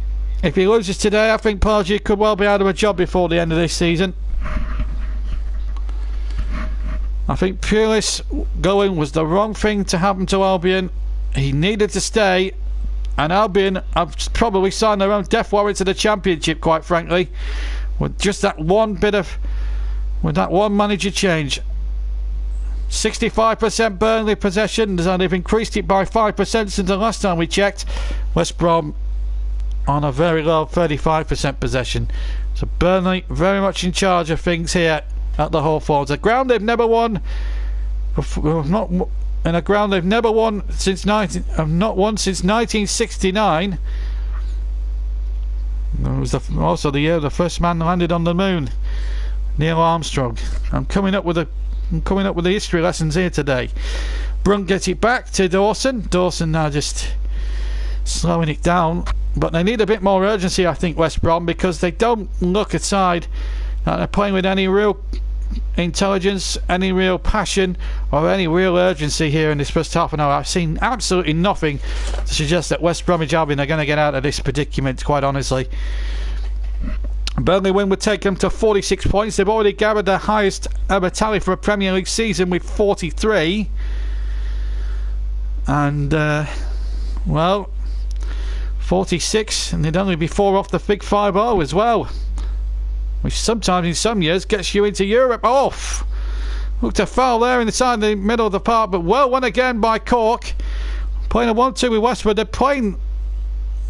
if he loses today, I think Pardew could well be out of a job before the end of this season. I think Pulis going was the wrong thing to happen to Albion. He needed to stay, and Albion have probably signed their own death warrant to the Championship, quite frankly, with just that one manager change. 65% Burnley possession, and they've increased it by 5% since the last time we checked. West Brom on a very low 35% possession. So Burnley very much in charge of things here at the Hawthorns. A ground they've never won, in a ground they've never won since 1969. It was also the year the first man landed on the moon, Neil Armstrong. I'm coming up with the history lessons here today. Brunt gets it back to Dawson. Dawson now just slowing it down, but they need a bit more urgency, I think, West Brom, because they don't look a side that they're playing with any real intelligence, any real passion, or any real urgency here in this first half an hour. I've seen absolutely nothing to suggest that West Bromwich Albion are going to get out of this predicament, quite honestly. Burnley win would take them to 46 points. They've already gathered their highest ever tally for a Premier League season with 43. And, well, 46, and they'd only be 4 off the Big 5-0 as well, which sometimes in some years gets you into Europe. Off! Looked a foul there inside the middle of the park, but well won again by Cork. Playing a 1-2 with Westwood. They're playing...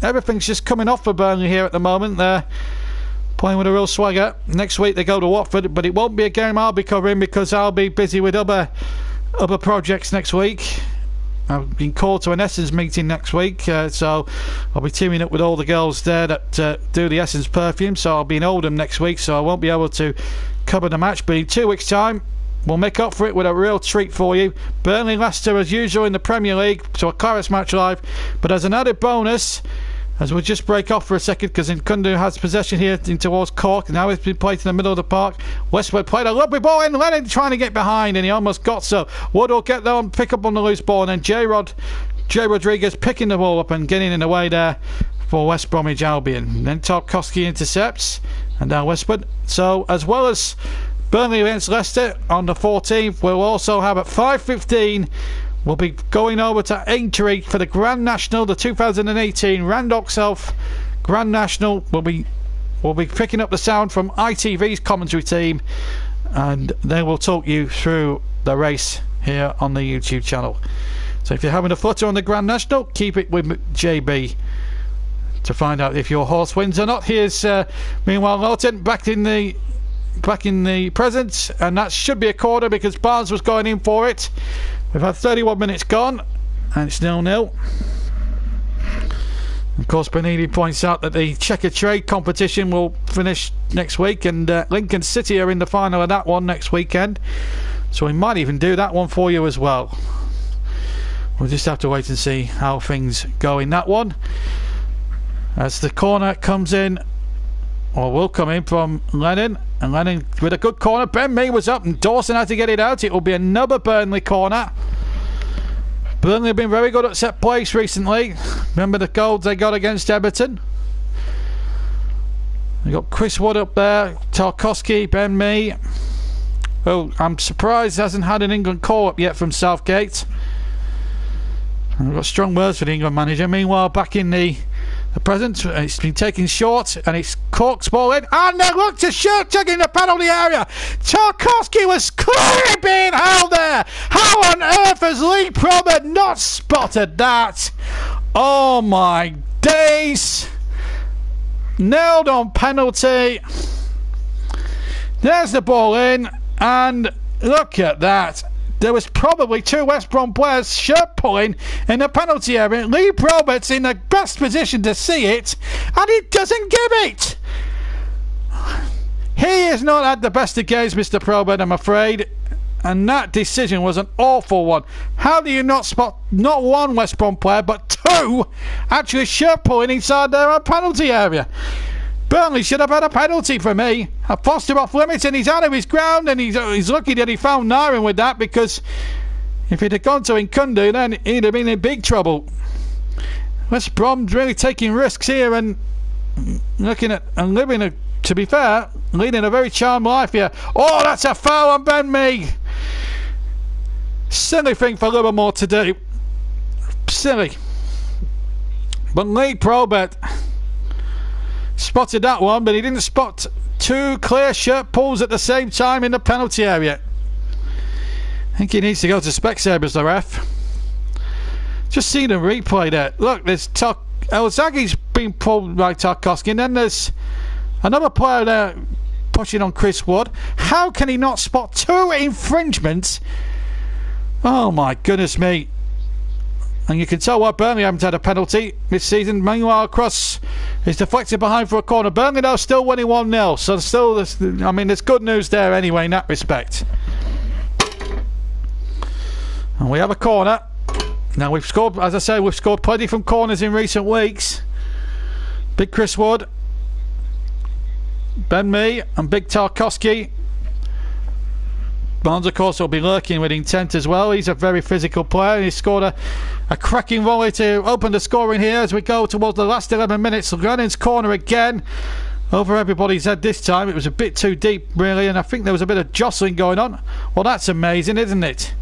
Everything's just coming off for Burnley here at the moment. They're playing with a real swagger. Next week they go to Watford, but it won't be a game I'll be covering because I'll be busy with other projects next week. I've been called to an Essence meeting next week, so I'll be teaming up with all the girls there that do the Essence perfume, so I'll be in Oldham next week, so I won't be able to cover the match, but in 2 weeks' time we'll make up for it with a real treat for you. Burnley Leicester as usual in the Premier League, so a Clarets match live, but as an added bonus, as we'll just break off for a second because Nkundu has possession here in towards Cork. Now it's been played in the middle of the park. Westwood played a lovely ball in. Lennon trying to get behind and he almost got so. Wood will get there and pick up on the loose ball, and then J Rodriguez picking the ball up and getting in the way there for West Bromwich Albion. Then Tarkowski intercepts and now Westwood. So as well as Burnley against Leicester on the 14th, we'll also have at 5:15 we'll be going over to Aintree for the Grand National, the 2018 Randox Health Grand National. We'll be picking up the sound from ITV's commentary team, and they will talk you through the race here on the YouTube channel. So if you're having a flutter on the Grand National, keep it with JB to find out if your horse wins or not. Here's meanwhile Lawton back in the present, and that should be a corner because Barnes was going in for it. We've had 31 minutes gone and it's 0-0. Of course, Benini points out that the Checker Trade competition will finish next week, and Lincoln City are in the final of that one next weekend, so we might even do that one for you as well. We'll just have to wait and see how things go in that one. As the corner comes in, or will come in from Lennon, and Lennon with a good corner. Ben Mee was up and Dawson had to get it out. It will be another Burnley corner. Burnley have been very good at set plays recently. Remember the goals they got against Everton? They got Chris Wood up there, Tarkowski, Ben Mee. Oh, I'm surprised he hasn't had an England call up yet from Southgate. I've got strong words for the England manager. Meanwhile, back in the present, it's been taken short and it's Cork's ball in, and they look to shoot in the penalty area. Tarkowski was clearly being held there. How on earth has Lee Probert not spotted that? Oh my days. Nailed on penalty. There's the ball in, and look at that. There was probably two West Brom players shirt pulling in the penalty area. Lee Probert's in the best position to see it, and he doesn't give it. He has not had the best of games, Mr. Probert, I'm afraid. And that decision was an awful one. How do you not spot not one West Brom player, but two actually shirt pulling inside their own penalty area? Burnley should have had a penalty for me. Foster off limits and he's out of his ground, and he's lucky that he found Nairn with that, because if he'd have gone to Nkundu then he'd have been in big trouble. West Brom's really taking risks here and looking at and living to be fair, leading a very charmed life here. Oh, that's a foul on Ben Mee. Silly thing for Livermore to do. Silly. But Lee Probert spotted that one, but he didn't spot two clear shirt pulls at the same time in the penalty area. I think he needs to go to Specsavers, the ref. Just see the replay there. Look, there's El Zaghi's been pulled by Tarkowski, and then there's another player there pushing on Chris Wood. How can he not spot two infringements? Oh my goodness me. And you can tell why Burnley haven't had a penalty this season. Meanwhile, cross is deflected behind for a corner. Burnley though still winning 1-0. So still, I mean, there's good news there anyway in that respect. And we have a corner. Now we've scored, as I say, we've scored plenty from corners in recent weeks. Big Chris Wood, Ben Mee and Big Tarkowski. Barnes, of course, will be lurking with intent as well. He's a very physical player. He scored a cracking volley to open the scoring here as we go towards the last 11 minutes. Lennon's corner again over everybody's head this time. It was a bit too deep, really, and I think there was a bit of jostling going on. Well, that's amazing, isn't it?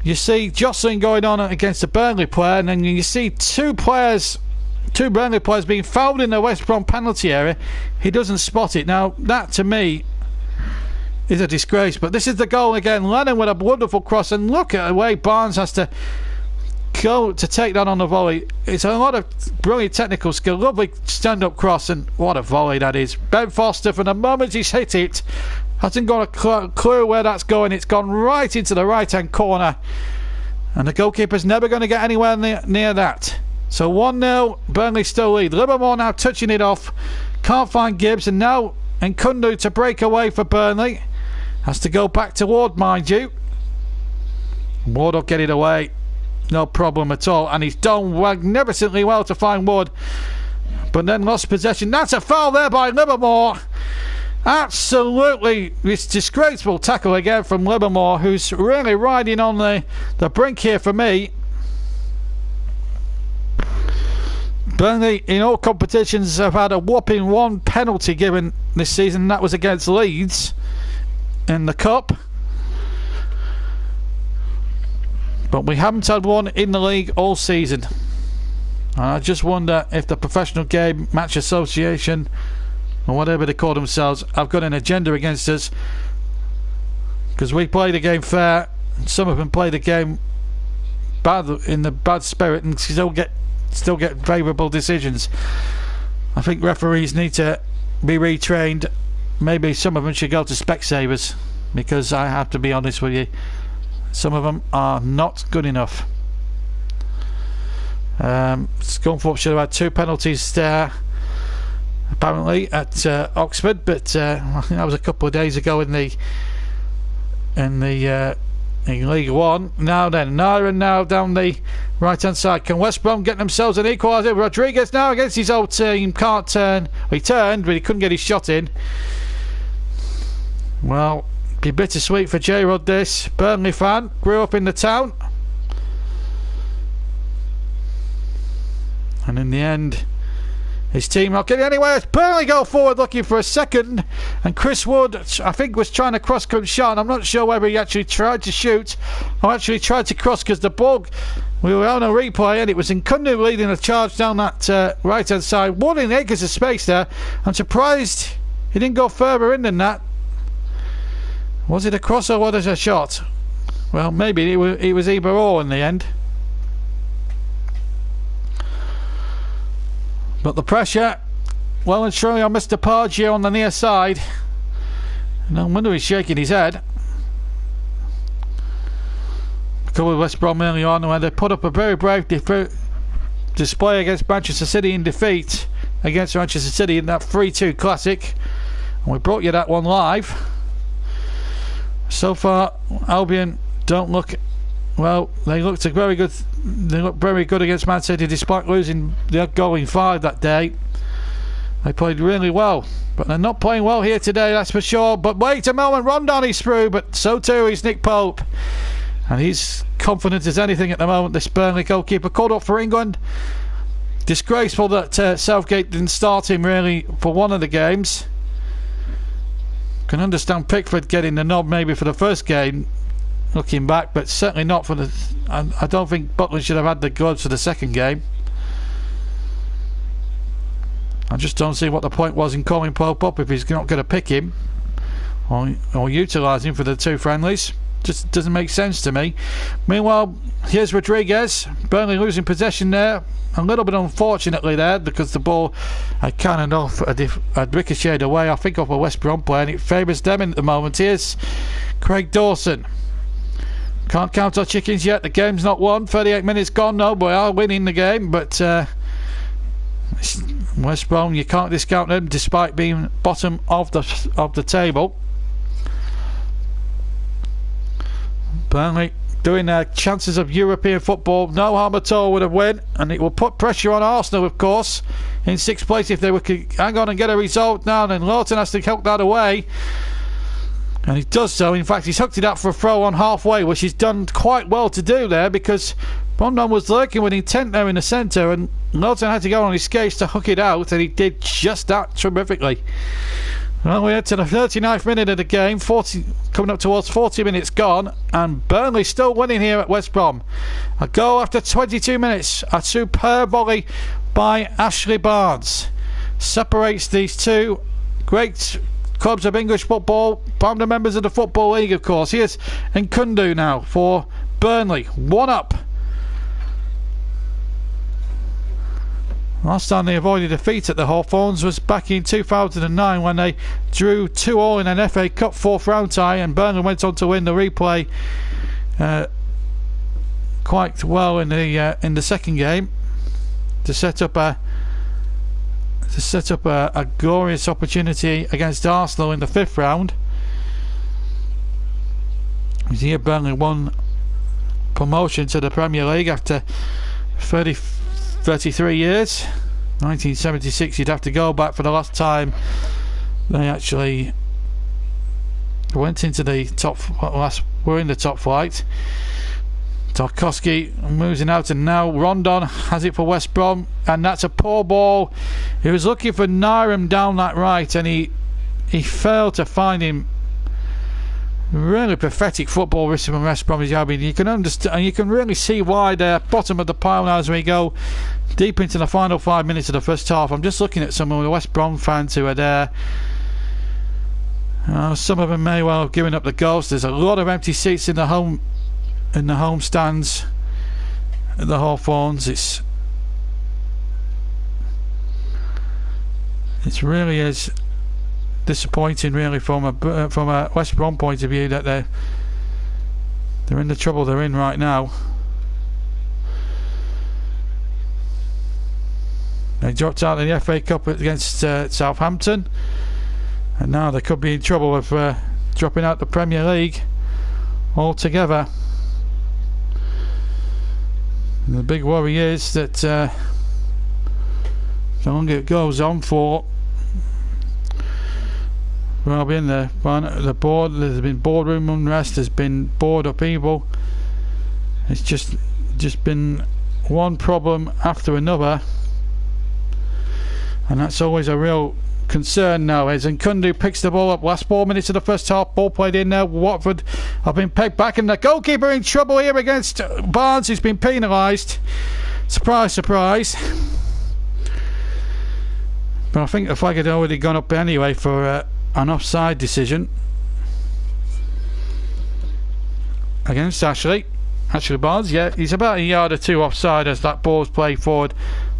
You see jostling going on against a Burnley player, and then you see two Burnley players being fouled in the West Brom penalty area. He doesn't spot it. Now, that to me is a disgrace, but this is the goal again. Lennon with a wonderful cross, and look at the way Barnes has to go to take that on the volley. It's a lot of brilliant technical skill. Lovely stand-up cross, and what a volley that is. Ben Foster, from the moment he's hit it, hasn't got a clue where that's going. It's gone right into the right-hand corner, and the goalkeeper's never going to get anywhere near that. So 1-0, Burnley still lead. Livermore now touching it off. Can't find Gibbs, and now Nkundu to break away for Burnley. Has to go back to Ward, mind you. Ward will get it away. No problem at all. And he's done magnificently well to find Wood. But then lost possession. That's a foul there by Livermore. Absolutely, it's disgraceful tackle again from Livermore, who's really riding on the brink here for me. Burnley in all competitions have had a whopping 1 penalty given this season, and that was against Leeds in the Cup. But we haven't had one in the league all season. And I just wonder if the Professional Game Match Association, or whatever they call themselves, have got an agenda against us. Because we play the game fair, and some of them play the game bad, in the bad spirit, and still get favourable decisions. I think referees need to be retrained. Maybe some of them should go to Specsavers, because I have to be honest with you, some of them are not good enough. Scunthorpe should have had 2 penalties there, apparently, at Oxford, but I think that was a couple of days ago in League One. Now then, Naira now down the right hand side. Can West Brom get themselves an equaliser? Rodriguez now against his old team, can't turn. He turned, but he couldn't get his shot in. Well, be bittersweet for J-Rod, this Burnley fan, grew up in the town, and in the end his team not getting anywhere. It's Burnley go forward looking for a second, and Chris Wood, I think, was trying to cross-cut shot, and I'm not sure whether he actually tried to shoot or actually tried to cross, because the ball, we were on a replay, and it was Nkundu leading a charge down that right hand side. Wood in acres of space there. I'm surprised he didn't go further in than that. Was it a cross or was it a shot? Well, maybe it was either or in the end. But the pressure, well and truly on Mr. Pardew on the near side. No wonder he's shaking his head. A couple of West Brom early on, where they put up a very brave display against Manchester City in defeat against Manchester City in that 3-2 classic. And we brought you that one live. So far, Albion don't look well. They looked very good. They looked very good against Man City, despite losing the goal in 5 that day. They played really well, but they're not playing well here today, that's for sure. But wait a moment, Rondon is through, but so too is Nick Pope, and he's confident as anything at the moment. This Burnley goalkeeper called up for England. Disgraceful that Southgate didn't start him really for one of the games. Can understand Pickford getting the nod maybe for the first game, looking back, but certainly not for the. I don't think Butland should have had the gloves for the second game. I just don't see what the point was in calling Pope up if he's not going to pick him or utilise him for the 2 friendlies. Just doesn't make sense to me. Meanwhile, here's Rodriguez. Burnley losing possession there. A little bit unfortunately there, because the ball had cannoned off, had ricocheted away, I think, off a West Brom player, and it favours them at the moment. Here's Craig Dawson. Can't count our chickens yet. The game's not won. 38 minutes gone. No, we are winning the game, but West Brom, you can't discount them despite being bottom of the table. Burnley doing their chances of European football, no harm at all with a win, and it will put pressure on Arsenal, of course, in 6th place if they were to hang on and get a result now. Then Lawton has to hook that away, and he does so. In fact, he's hooked it up for a throw on halfway, which he's done quite well to do there, because Rondon was lurking with intent there in the centre, and Lawton had to go on his skates to hook it out, and he did just that terrifically. Well, we're to the 39th minute of the game, coming up towards 40 minutes gone, and Burnley still winning here at West Brom. A goal after 22 minutes, a superb volley by Ashley Barnes separates these 2 great clubs of English football, founder members of the Football League, of course. Here's Nkundu now for Burnley, 1 up. Last time they avoided defeat at the Hawthorns was back in 2009 when they drew 2-2 in an FA Cup 4th round tie, and Burnley went on to win the replay quite well in the second game to set up a glorious opportunity against Arsenal in the 5th round. Here Burnley won promotion to the Premier League after 33 years. 1976, you'd have to go back for the last time they actually went into the were in the top flight. Tarkowski moves it out, and now Rondon has it for West Brom, and that's a poor ball. He was looking for Nyram down that right, and he failed to find him. Really pathetic football written from West Bromwich Albion. You can understand, you can really see why they're bottom of the pile now as we go deep into the final 5 minutes of the first half. I'm just looking at some of the West Brom fans who are there. Some of them may well have given up the ghost. There's a lot of empty seats in the home stands at the Hawthorns. It really is disappointing, really, from a West Brom point of view, that they're in the trouble they're in right now. They dropped out in the FA Cup against Southampton, and now they could be in trouble of dropping out the Premier League altogether. And the big worry is that the longer it goes on for Albion, the board, there's been boardroom unrest, there's been board upheaval. It's just been one problem after another, and that's always a real concern now. As Nkundu picks the ball up, last 4 minutes of the first half, ball played in there. Watford have been pegged back, and the goalkeeper in trouble here against Barnes, who's been penalised. Surprise, surprise. But I think the flag had already gone up anyway for an offside decision against Ashley Barnes. Yeah, he's about a yard or two offside as that ball's played forward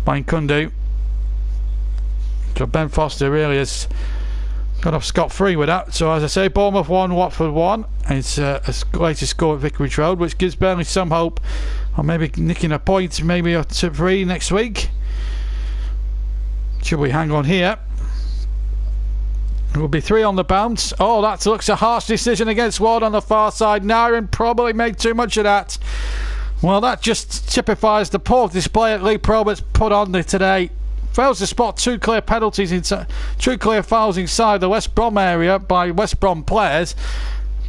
by Nkundu. So Ben Foster really has got off scot-free with that. So as I say, Bournemouth 1, Watford 1. It's a latest score at Vicarage Road, which gives Burnley some hope of maybe nicking a point, maybe or 3 next week. Should we hang on here? It will be 3 on the bounce. Oh, that looks a harsh decision against Ward on the far side. Nyren probably made too much of that. Well, that just typifies the poor display that Lee Probert's put on there today. Fails to spot 2 clear penalties, 2 clear fouls inside the West Brom area by West Brom players,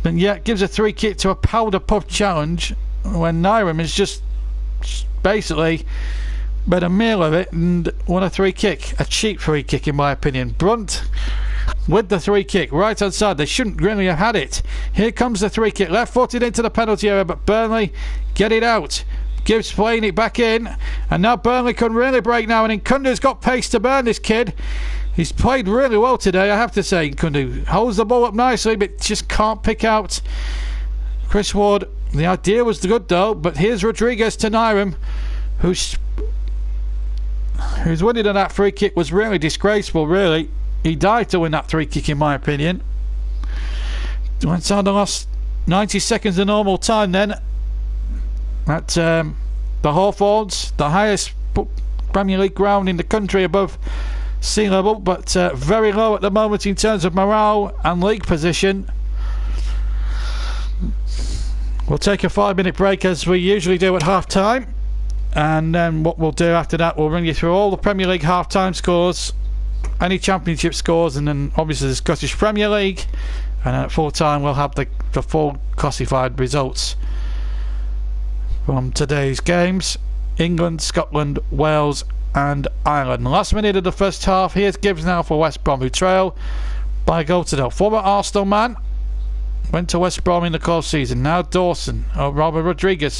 and yet gives a 3 kick to a powder puff challenge when Nyren is just basically made a meal of it and won a 3 kick. A cheap 3 kick in my opinion. Brunt with the 3 kick right hand side. They shouldn't really have had it. Here comes the 3 kick, left footed into the penalty area, but Burnley get it out. Gibbs playing it back in, and now Burnley can really break now, and Nkundu's got pace to burn, this kid. He's played really well today, I have to say. Nkundu holds the ball up nicely, but just can't pick out Chris Ward. The idea was good though, but here's Rodriguez to Nyren, who's winning, and that 3 kick was really disgraceful, really. He died to win that 3 kick in my opinion. Went on the last 90 seconds of normal time then at the Hawthorns, the highest Premier League ground in the country above sea level, but very low at the moment in terms of morale and league position. We'll take a 5-minute break as we usually do at half time, and then what we'll do after that, we'll run you through all the Premier League half time scores, any championship scores, and then obviously the Scottish Premier League, and then at full time we'll have the full classified results from today's games: England, Scotland, Wales and Ireland. Last minute of the first half. Here's Gibbs now for West Brom, who trail by a goal to nil. Former Arsenal man, went to West Brom in the course season. Now Rodriguez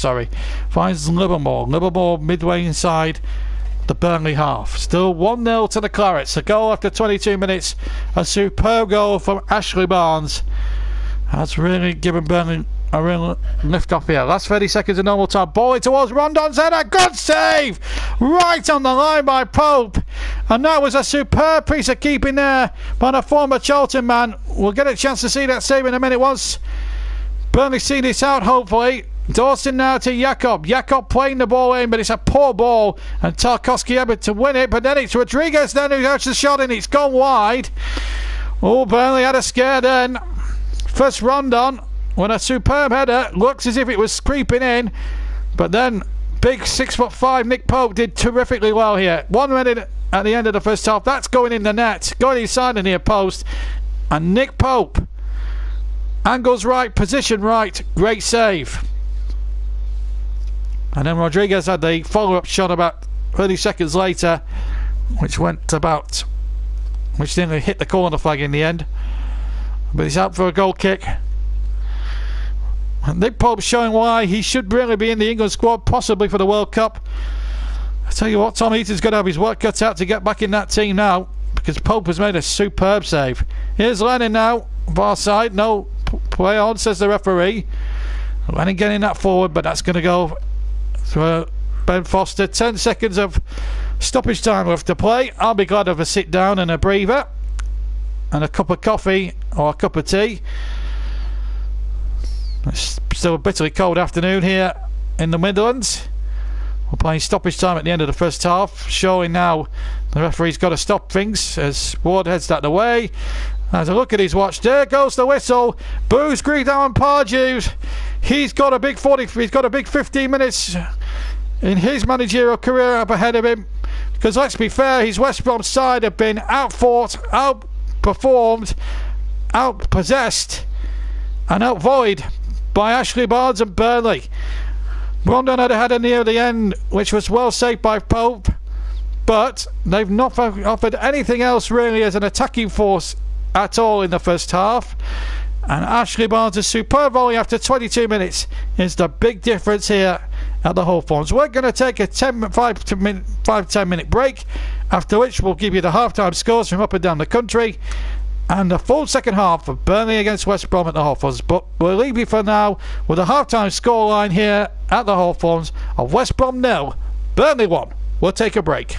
finds Livermore midway inside the Burnley half. Still 1-0 to the Clarets. A goal after 22 minutes. A superb goal from Ashley Barnes has really given Burnley a real lift off here. Last 30 seconds of normal time. Ball in towards Rondon's header. Good save! Right on the line by Pope. And that was a superb piece of keeping there by the former Charlton man. We'll get a chance to see that save in a minute once Burnley see this out, hopefully. Dawson now to Jakob. Jakob playing the ball in, but it's a poor ball. And Tarkowski able to win it, but then it's Rodriguez then who has the shot and it's gone wide. Oh, Burnley had a scare then. First Rondon when a superb header. Looks as if it was creeping in. But then big 6'5" Nick Pope did terrifically well here. 1 minute at the end of the first half. That's going in the net. Going inside the near post. And Nick Pope. Angles right, position right. Great save. And then Rodriguez had the follow-up shot about 30 seconds later, which didn't hit the corner flag in the end. But he's out for a goal kick. And Nick Pope showing why he should really be in the England squad, possibly for the World Cup. I tell you what, Tom Heaton's going to have his work cut out to get back in that team now, because Pope has made a superb save. Here's Lennon now, far side. No, play on, says the referee. Lennon getting that forward, but that's going to go through Ben Foster. 10 seconds of stoppage time left to play. I'll be glad of a sit down and a breather and a cup of coffee or a cup of tea. It's still a bitterly cold afternoon here in the Midlands. We're playing stoppage time at the end of the first half, showing now the referee's got to stop things as Ward heads that away. As a look at his watch, there goes the whistle. Boos Greendown and Pardew. He's got a big 15 minutes in his managerial career up ahead of him. Because let's be fair, his West Brom side have been outfought, outperformed, outpossessed, and outvoted by Ashley Barnes and Burnley. Rondon had a header near the end, which was well saved by Pope, but they've not offered anything else really as an attacking force at all in the first half. And Ashley Barnes' superb volley after 22 minutes is the big difference here at the Hawthorns. We're going to take a 5-10 minute break, after which we'll give you the half-time scores from up and down the country and the full second half of Burnley against West Brom at the Hawthorns. But we'll leave you for now with a half-time scoreline here at the Hawthorns of West Brom 0, Burnley 1. We'll take a break.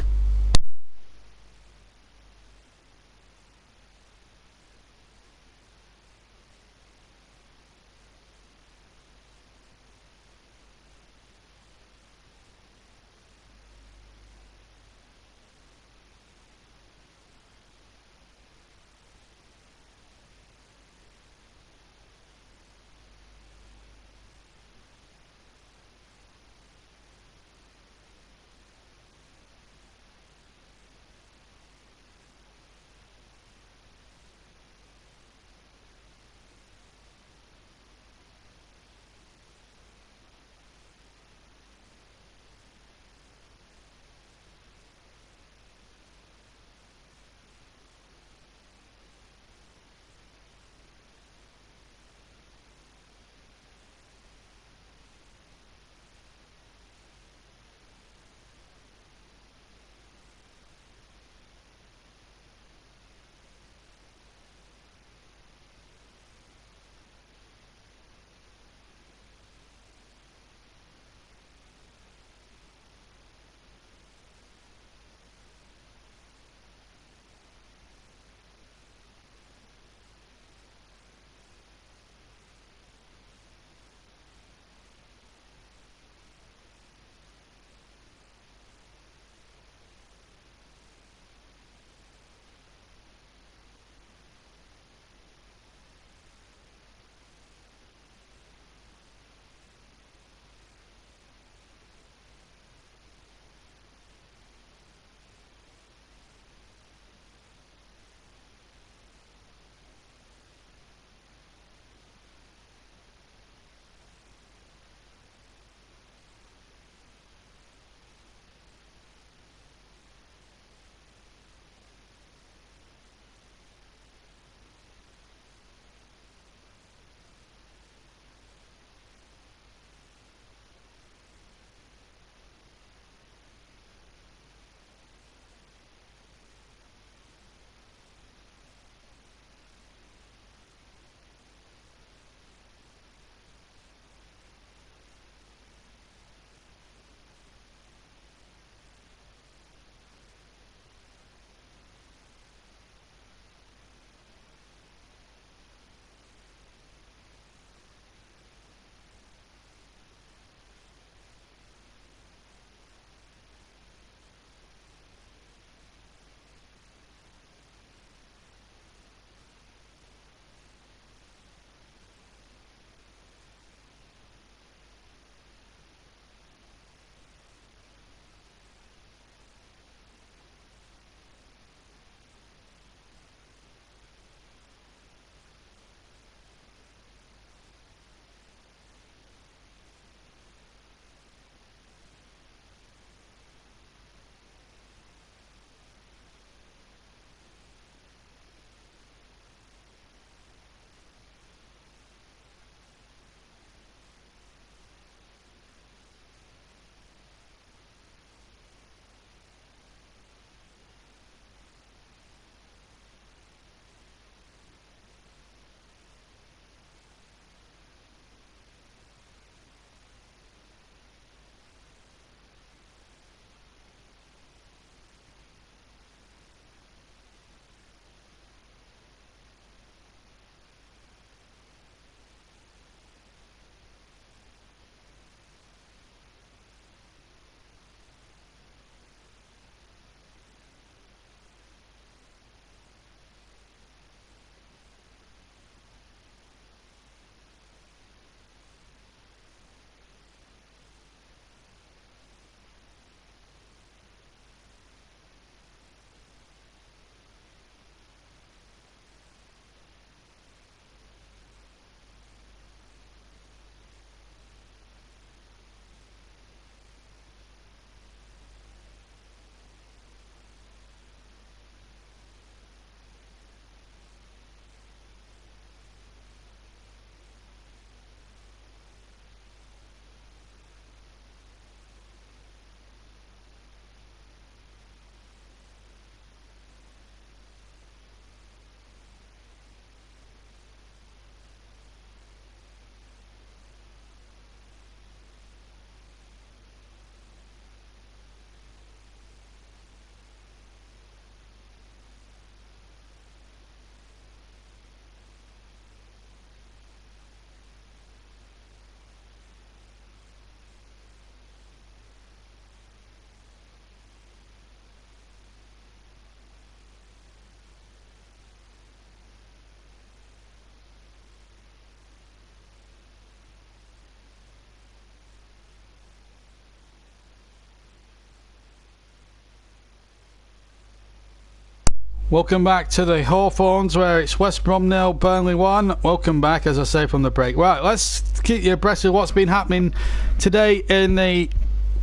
Welcome back to the Hawthorns, where it's West Brom 0, Burnley 1. Welcome back, as I say, from the break. Right, let's keep you abreast of what's been happening today in the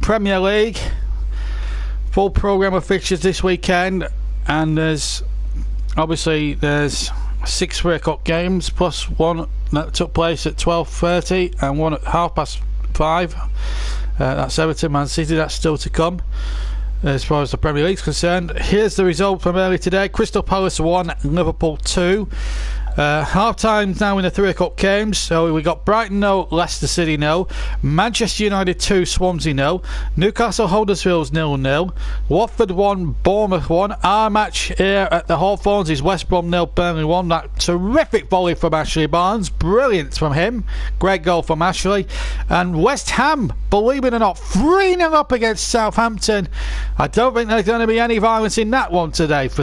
Premier League. Full programme of fixtures this weekend, and there's 6 3 o'clock games, plus one that took place at 12:30 and one at 5:30. That's Everton, Man City, that's still to come. As far as the Premier League is concerned, here's the result from early today. Crystal Palace 1, Liverpool 2. Half time now in the 3 o'clock games. So we got Brighton 0, Leicester City 0, Manchester United 2, Swansea 0, Newcastle Huddersfield 0-0, Watford 1, Bournemouth 1. Our match here at the Hawthorns is West Brom 0, Burnley 1. That terrific volley from Ashley Barnes, brilliant from him, great goal from Ashley. And West Ham, believe it or not, 3-0 up against Southampton. I don't think there's going to be any violence in that one today for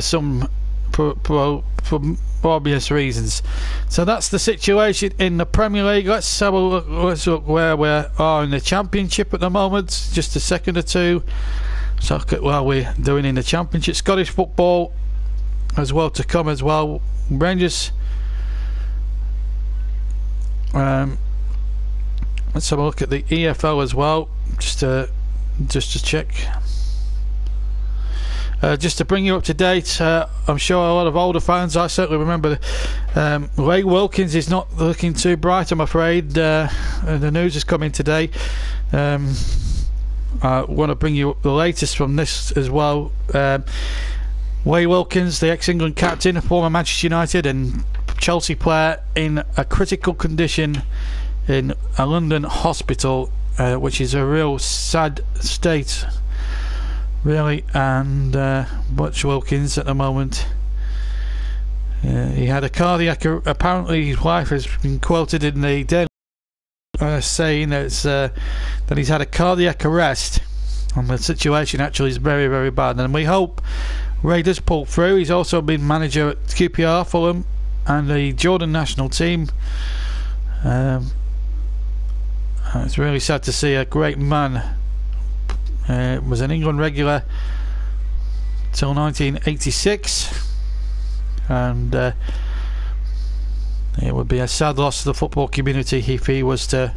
obvious reasons. So that's the situation in the Premier League. Let's have a look. Let's look where we are in the Championship at the moment. Just a second or two. So look at what we're doing in the Championship. Scottish football as well to come as well. Rangers. Let's have a look at the EFL as well. Just to check. Just to bring you up to date, I'm sure a lot of older fans, I certainly remember, Ray Wilkins is not looking too bright, I'm afraid. The news is coming today. I want to bring you up the latest from this as well. Ray Wilkins, the ex-England captain, a former Manchester United and Chelsea player, in a critical condition in a London hospital, which is a real sad state, really. And Butch Wilkins at the moment, he had a cardiac, apparently his wife has been quoted in the Daily saying that he's had a cardiac arrest, and the situation actually is very, very bad. And we hope Ray does pull through. He's also been manager at QPR, Fulham, and the Jordan national team. It's really sad to see a great man. Was an England regular till 1986, and it would be a sad loss to the football community if he was to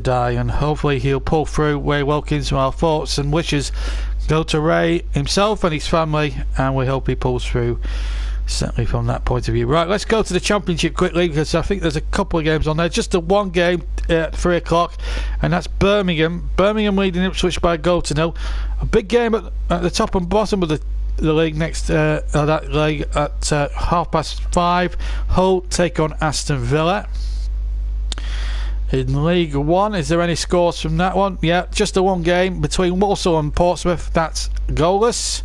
die. And hopefully he'll pull through. Ray Wilkins, our thoughts and wishes go to Ray himself and his family, and we hope he pulls through, certainly from that point of view. Right, let's go to the Championship quickly, because I think there's a couple of games on there. Just the one game at 3 o'clock, and that's Birmingham leading Ipswich by a goal to nil. A big game at the top and bottom of the league next, that league at 5:30. Hull take on Aston Villa. In League 1, is there any scores from that one? Yeah, just the one game between Walsall and Portsmouth. That's goalless.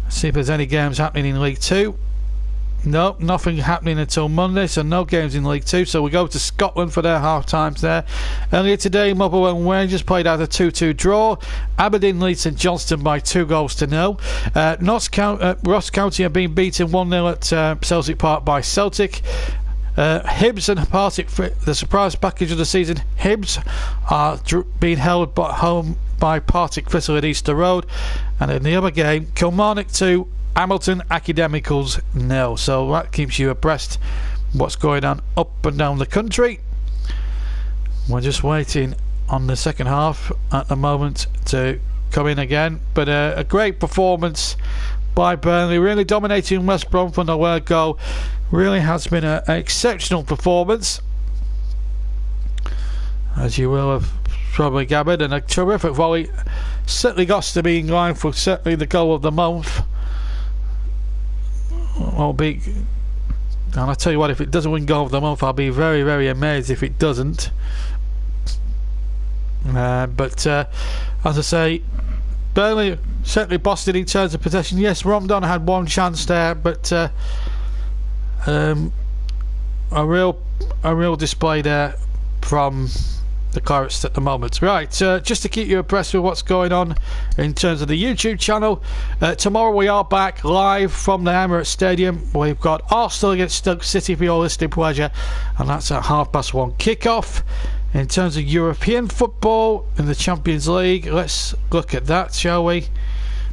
Let's see if there's any games happening in League 2. No, nothing happening until Monday, so no games in League 2. So we go to Scotland for their half times there. Earlier today, Motherwell and Rangers played out a 2-2 draw. Aberdeen leads St Johnstone by 2-0. Ross County have been beaten 1-0 at Celtic Park by Celtic. Hibs and Partick, the surprise package of the season. Hibs are being held home by Partick Thistle at Easter Road. And in the other game, Kilmarnock 2, Hamilton Academicals 0. So that keeps you abreast what's going on up and down the country. We're just waiting on the second half at the moment to come in again. But a great performance by Burnley, really dominating West Brom from the word go. Really has been an exceptional performance, as you will have probably gathered, and a terrific volley. Certainly got to be in line for certainly the goal of the month. And I tell you what, if it doesn't win goal of the month, I'll be very, very amazed if it doesn't. But as I say, Burnley certainly bossed it in terms of possession. Yes, Romdon had one chance there, but a real display there from the Clarets at the moment. Right, just to keep you abreast with what's going on in terms of the YouTube channel, tomorrow we are back live from the Emirates Stadium. We've got Arsenal against Stoke City for your listening pleasure, and that's at 1:30 kickoff. In terms of European football in the Champions League, let's look at that, shall we?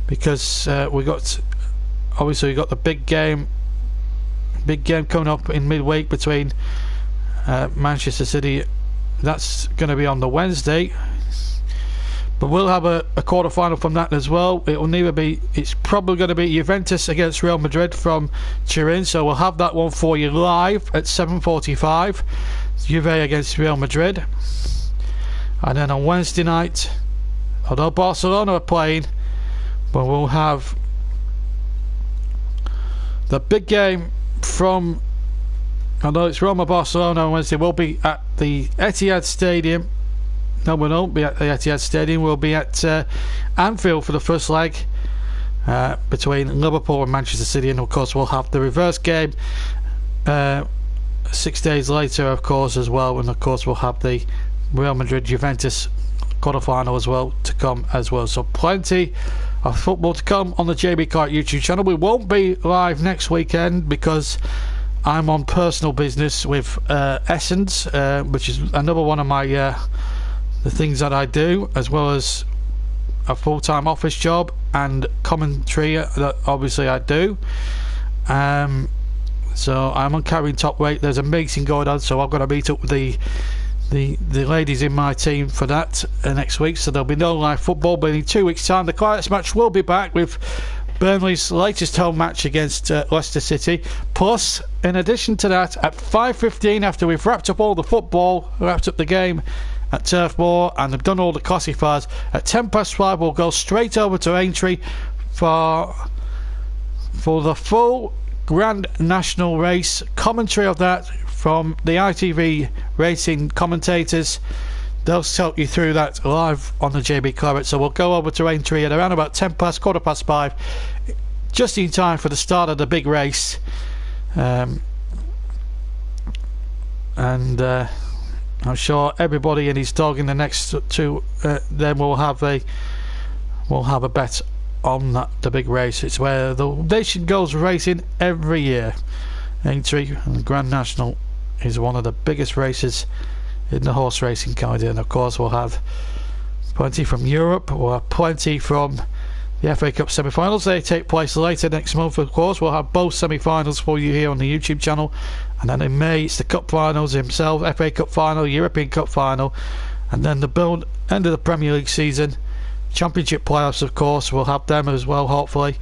because we got the big game coming up in midweek between Manchester City. That's going to be on the Wednesday, but we'll have a quarter final from that as well. It's probably going to be Juventus against Real Madrid from Turin, so we'll have that one for you live at 7:45. Juve against Real Madrid. And then on Wednesday night, although Barcelona are playing, but we'll have the big game from, although it's Roma-Barcelona on Wednesday, will be at the Etihad Stadium. No, we won't be at the Etihad Stadium. We'll be at Anfield for the first leg between Liverpool and Manchester City. And of course we'll have the reverse game 6 days later, of course, as well. And of course we'll have the Real Madrid-Juventus quarter-final as well to come as well. So plenty of football to come on the JB Clark YouTube channel. We won't be live next weekend because I'm on personal business with Essence, which is another one of my the things that I do, as well as a full-time office job and commentary that obviously I do. So I'm on carrying top weight. There's a meeting going on, so I've got to meet up with the ladies in my team for that next week. So there'll be no live football, but in 2 weeks' time the Clarets match will be back with Burnley's latest home match against Leicester City. Plus, in addition to that, at 5:15, after we've wrapped up all the football, wrapped up the game at Turf Moor and have done all the classifiers, at 5:10 we'll go straight over to Aintree for the full Grand National race commentary of that from the ITV racing commentators. They'll help you through that live on the JB Clarets. So we'll go over to Aintree at around about 5:10, just in time for the start of the big race. And I'm sure everybody and his dog in the next two then will have a bet on the big race. It's where the nation goes racing every year. Aintree and the Grand National is one of the biggest races in the horse racing calendar, and of course we'll have plenty from Europe. We'll have plenty from the FA Cup semi-finals. They take place later next month, of course. We'll have both semi-finals for you here on the YouTube channel, and then in May it's the Cup finals himself, FA Cup final, European Cup final, and then the end of the Premier League season, Championship playoffs, of course. We'll have them as well, hopefully.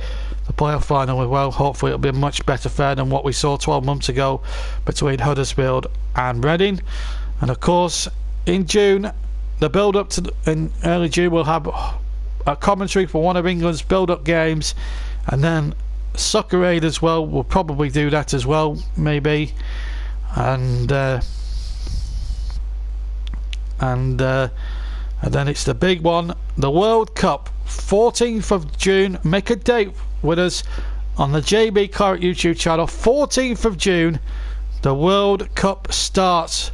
The playoff final as well. Hopefully it'll be a much better fair than what we saw 12 months ago between Huddersfield and Reading. And of course in June, the build up to in early June, we'll have a commentary for one of England's build up games, and then Soccer Aid as well. We'll probably do that as well, maybe. And then it's the big one, the World Cup, 14th of June. Make a date with us on the JB Claret YouTube channel. 14th of June, the World Cup starts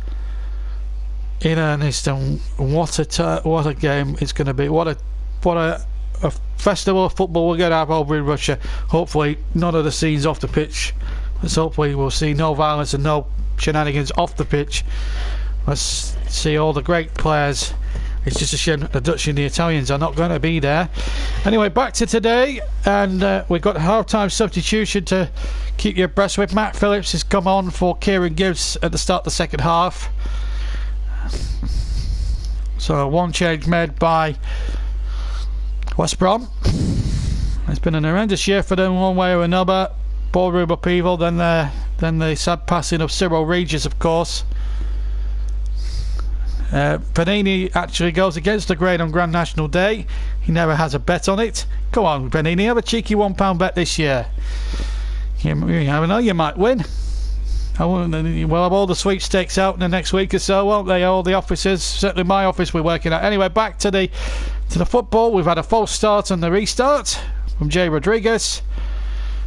in earnest, and what a game it's going to be. What a festival of football we're going to have over in Russia. Hopefully none of the scenes off the pitch. Hopefully we'll see no violence and no shenanigans off the pitch. Let's see all the great players. It's just a shame that the Dutch and the Italians are not going to be there. Anyway, back to today, and we've got a half-time substitution to keep you abreast with. Matt Phillips has come on for Kieran Gibbs at the start of the second half. So one change made by West Brom. It's been an horrendous year for them one way or another. Ballroom upheaval, then the sad passing of Cyril Regis, of course. Panini actually goes against the grain on Grand National Day. He never has a bet on it. Come on, Panini, have a cheeky £1 bet this year. I know you might win. We'll have all the sweepstakes out in the next week or so, won't they? All the offices, certainly my office, we're working at. Anyway, back to the football. We've had a false start and the restart from Jay Rodriguez.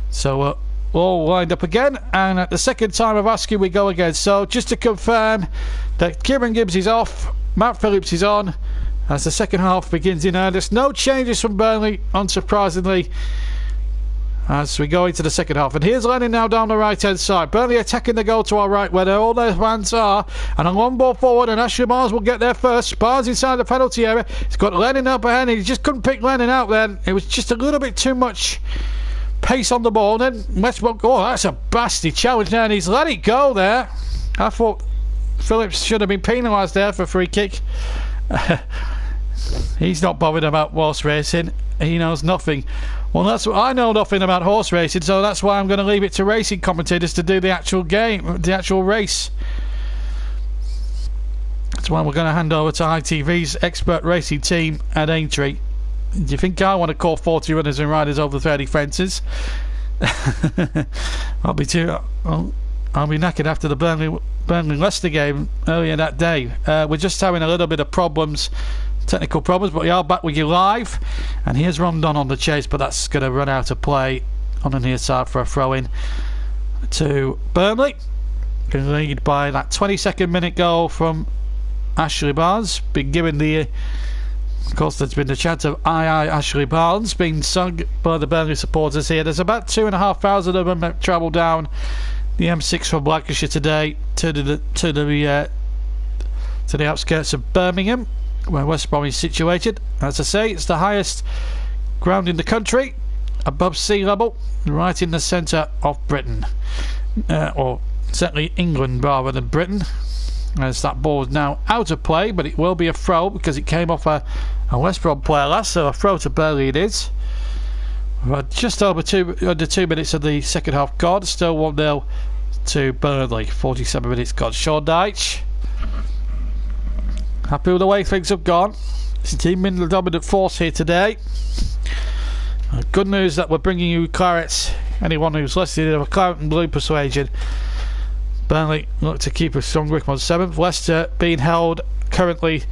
So we're all lined up again, and at the second time of asking, we go again. So just to confirm that Kieran Gibbs is off, Matt Phillips is on as the second half begins in earnest. No changes from Burnley, unsurprisingly. as we go into the second half. And here's Lennon now down the right hand side. Burnley attacking the goal to our right where all their fans are, and a long ball forward, and Ashley Barnes will get there first. Barnes inside the penalty area. He's got Lennon up ahead, and he just couldn't pick Lennon out then. It was just a little bit too much pace on the ball. Then Westbrook, oh, that's a bastard challenge there, and he's let it go there. I thought Phillips should have been penalised there for a free kick. He's not bothered about horse racing. He knows nothing. Well, that's what I know, nothing about horse racing, so that's why I'm going to leave it to racing commentators to do the actual game, the actual race. That's why we're going to hand over to ITV's expert racing team at Aintree. Do you think I want to call 40 runners and riders over 30 fences? I'll be knackered after the Burnley Leicester game earlier that day. We're just having a little bit of problems, technical problems, but we are back with you live. And here's Rondon on the chase, but that's going to run out of play on the near side for a throw-in to Burnley. Going to lead by that 22nd minute goal from Ashley Barnes. Been given the... Of course, there's been the chant of "Aye, aye, Ashley Barnes" being sung by the Burnley supporters here. There's about 2,500 of them that travel down the M6 from Lancashire today to the outskirts of Birmingham, where West Brom is situated. As I say, it's the highest ground in the country, above sea level, right in the centre of Britain, or certainly England rather than Britain. As that ball is now out of play, but it will be a throw because it came off a West Brom player last, so a throw to Burnley it is. We're just under 2 minutes of the second half gone, still 1-0 to Burnley. 47 minutes gone. Sean Dyche, happy with the way things have gone. His team been the dominant force here today. Good news that we're bringing you Clarets. Anyone who's listed of a Claret and Blue persuasion. Burnley look to keep a strong grip on 7th. Leicester being held currently,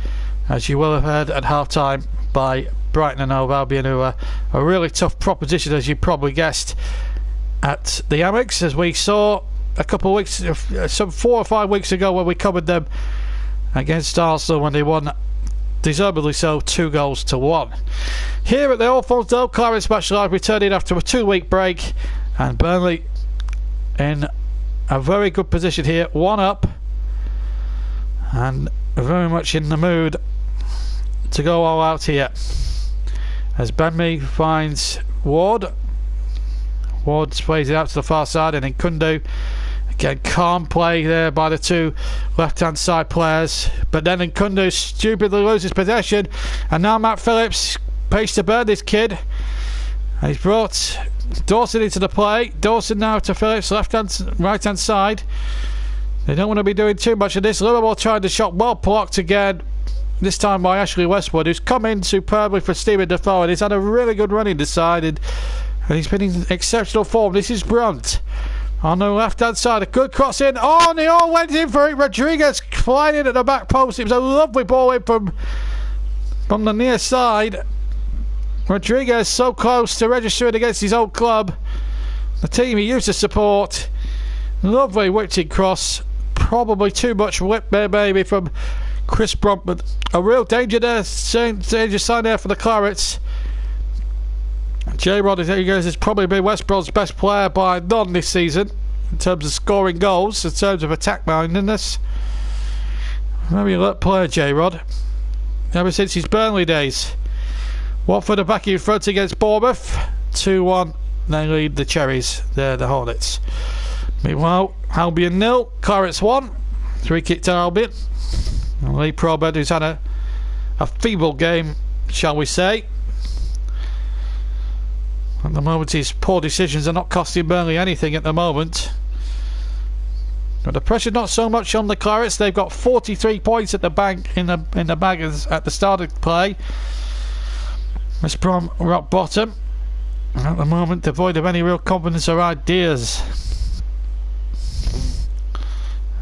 as you will have heard, at half time by Brighton and Hove Albion, who are a really tough proposition, as you probably guessed, at the Amex, as we saw a couple of weeks, some 4 or 5 weeks ago, when we covered them against Arsenal when they won, deservedly so, 2-1. Here at the Old Fontaine Clarets Match Live, returning after a 2-week break, and Burnley in a very good position here, 1 up, and very much in the mood to go all out here. As Burnley finds Ward plays it out to the far side, and then Kundu again, calm play there by the two left hand side players, but then Kundu stupidly loses possession, and now Matt Phillips pays to burn this kid, and he's brought Dawson into the play. Dawson now to Phillips, right hand side. They don't want to be doing too much of this. Liverpool trying to shot, well blocked again, this time by Ashley Westwood, who's come in superbly for Stephen Defoe, and he's had a really good run in the side, and he's been in exceptional form. This is Brunt on the left hand side, a good cross in. Oh, and they all went in for it. Rodriguez flying in at the back post. It was a lovely ball in from the near side. Rodriguez so close to registering against his old club, the team he used to support. Lovely whipped cross, probably too much whip there maybe from Chris Brunt, but a real danger there, danger sign there for the Clarets. J. Rodriguez has probably been West Brom's best player by none this season in terms of scoring goals, in terms of attack mindedness. Very alert player, J. Rod, ever since his Burnley days. Watford are back in front against Bournemouth, 2-1. They lead the Cherries, they're the Hornets. Meanwhile, Albion 0, Clarets 1. 3 kick to Albion. Lee Probert, who's had a feeble game, shall we say. At the moment, his poor decisions are not costing Burnley anything at the moment. But the pressure not so much on the Clarets. They've got 43 points at the bank in the bag at the start of play. West Brom rock bottom, and at the moment devoid of any real confidence or ideas.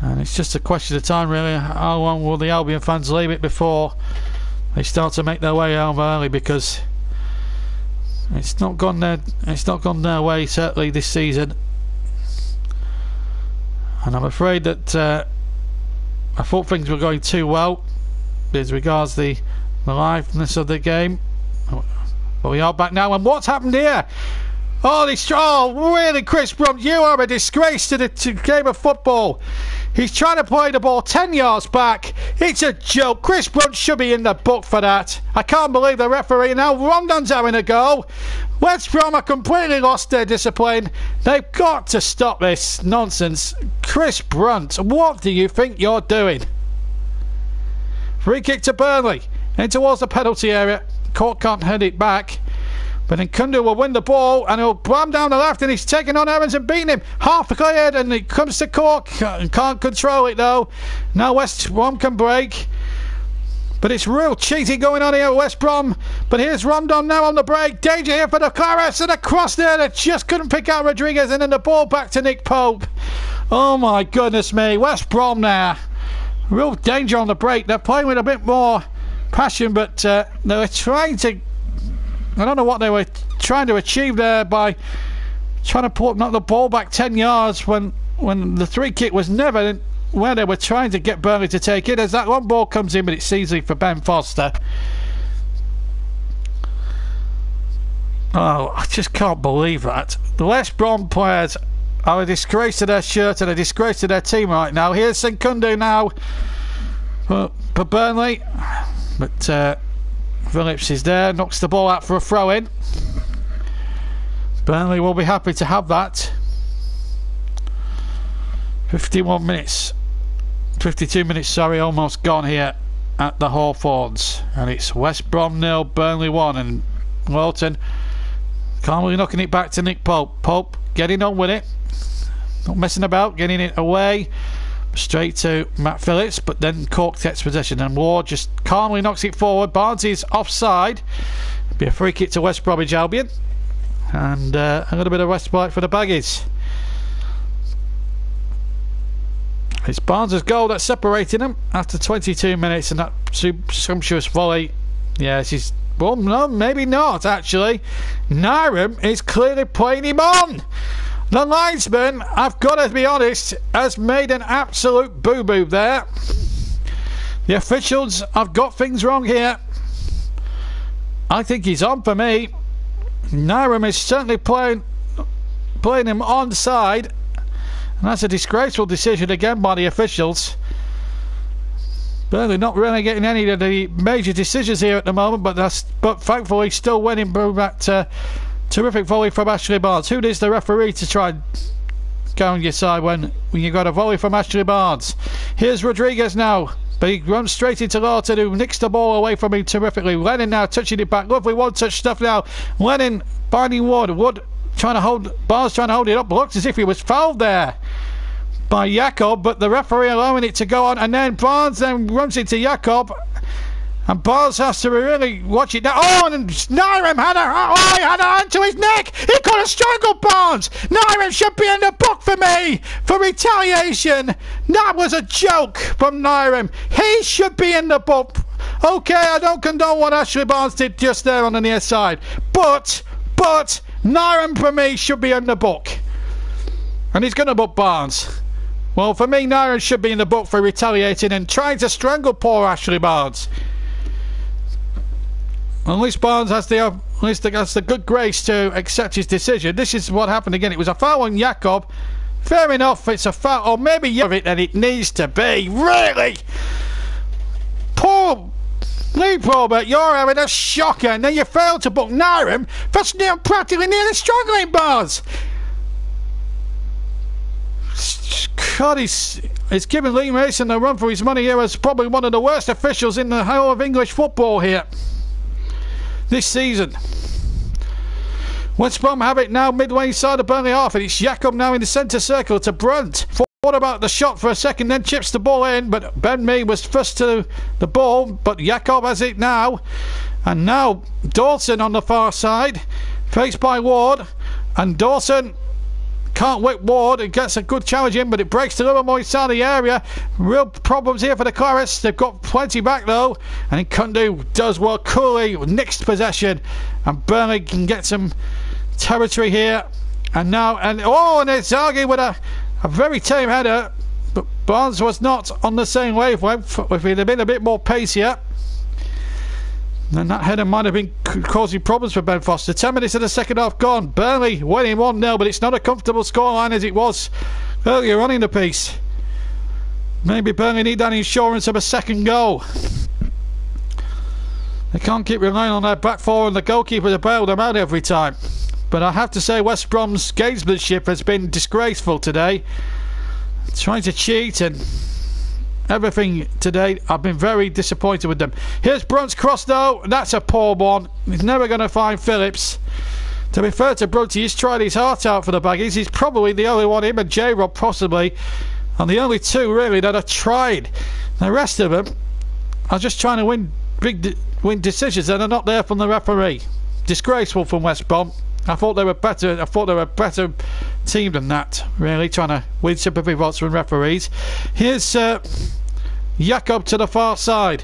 And it's just a question of time, really. How long will the Albion fans leave it before they start to make their way home early? Because it's not gone their way, certainly this season. And I'm afraid that I thought things were going too well as regards the liveness of the game. But we are back now, and what's happened here? Oh, really, Chris Brunt, you are a disgrace to the game of football. He's trying to play the ball 10 yards back. It's a joke. Chris Brunt should be in the book for that. I can't believe the referee. Now Rondon's having a go. West Brom have completely lost their discipline. They've got to stop this nonsense. Chris Brunt, what do you think you're doing? Free kick to Burnley. In towards the penalty area. Cork can't head it back. But then Kundu will win the ball and he'll blam down the left and he's taking on Evans and beating him. Half cleared and it comes to Cork. Can't control it though. Now West Brom can break. But it's real cheating going on here at West Brom. But here's Rondon now on the break. Danger here for the Clarets and a cross there that just couldn't pick out Rodriguez. And then the ball back to Nick Pope. Oh my goodness me. West Brom there. Real danger on the break. They're playing with a bit more passion, but they were trying to... I don't know what they were trying to achieve there by trying to knock the ball back 10 yards when the free kick was never where they were trying to get Burnley to take it. As that long ball comes in, but it's easy for Ben Foster. Oh, I just can't believe that. The West Brom players are a disgrace to their shirt and a disgrace to their team right now. Here's Kundu now for Burnley. But... Phillips is there, knocks the ball out for a throw-in. Burnley will be happy to have that. 51 minutes. 52 minutes, sorry, almost gone here at the Hawthorns. And it's West Brom 0, Burnley 1. And Walton calmly knocking it back to Nick Pope. Pope getting on with it. Not messing about, getting it away. Straight to Matt Phillips, but then Cork takes possession and Ward just calmly knocks it forward. Barnes is offside. It'll be a free kick to West Bromwich Albion, and a little bit of respite for the Baggies. It's Barnes' goal that's separating them after 22 minutes, and that sumptuous volley. Yes, he's... Well, no, maybe not actually. Nyram is clearly playing him on. The linesman, I've got to be honest, has made an absolute boo-boo there. The officials have got things wrong here. I think he's on for me. Nyram is certainly playing him onside. And that's a disgraceful decision again by the officials. Burnley not really getting any of the major decisions here at the moment, but thankfully still winning through that... terrific volley from Ashley Barnes. Who is the referee to try and go on your side when you got a volley from Ashley Barnes? Here's Rodriguez now. But he runs straight into Lawton, who nicks the ball away from him terrifically. Lennon now touching it back. Lovely one-touch stuff now. Lennon finding Wood. Wood trying to hold... Barnes trying to hold it up. Looks as if he was fouled there by Jakob, but the referee allowing it to go on. And then Barnes then runs into Jakob. And Barnes has to really watch it now. Oh, and Nyram had a hand to his neck. He could have strangled Barnes. Nyram should be in the book for me for retaliation. That was a joke from Nyram. He should be in the book. Okay, I don't condone what Ashley Barnes did just there on the near side. But Nyram for me should be in the book. And he's going to book Barnes. Well, for me, Nyram should be in the book for retaliating and trying to strangle poor Ashley Barnes. At least Barnes has the good grace to accept his decision. This is what happened again. It was a foul on Jakob. Fair enough, it's a foul. Or maybe you have it than it needs to be. Really? Poor Lee Probert, you're having a shocker. And then you failed to book Nyram for practically nearly struggling Barnes. God, it's giving Lee Mason a run for his money here as probably one of the worst officials in the whole of English football here this season. West Brom have it now midway inside the Burnley half, and it's Jakob now in the centre circle to Brunt. Thought about the shot for a second, then chips the ball in, but Ben Mee was first to the ball, but Jakob has it now. And now Dawson on the far side, faced by Ward, and Dawson can't whip Ward. It gets a good challenge in, but it breaks a little more inside the area. Real problems here for the Clarets. They've got plenty back though, and Kundu does well. Cooley nicks possession, and Burnley can get some territory here. And now, and it's Zaghi with a very tame header, but Barnes was not on the same wavelength. If he'd have been a bit more pacier, And that header might have been causing problems for Ben Foster. 10 minutes of the second half gone. Burnley winning 1-0, but it's not a comfortable scoreline as it was earlier on in the piece. Maybe Burnley need that insurance of a second goal. They can't keep relying on their back four and the goalkeeper to bail them out every time. But I have to say West Brom's gamesmanship has been disgraceful today. Trying to cheat and everything today. I've been very disappointed with them. Here's Brunt's cross though. That's a poor one. He's never going to find Phillips. To be fair to Brunt, he's tried his heart out for the Baggies. He's probably the only one, him and J-Rob possibly, and the only two really that have tried. The rest of them are just trying to win decisions and are not there from the referee. Disgraceful from West Brom. I thought they were better. I thought they were a better team than that. Really trying to win sympathy votes from referees. Here's Jakob to the far side.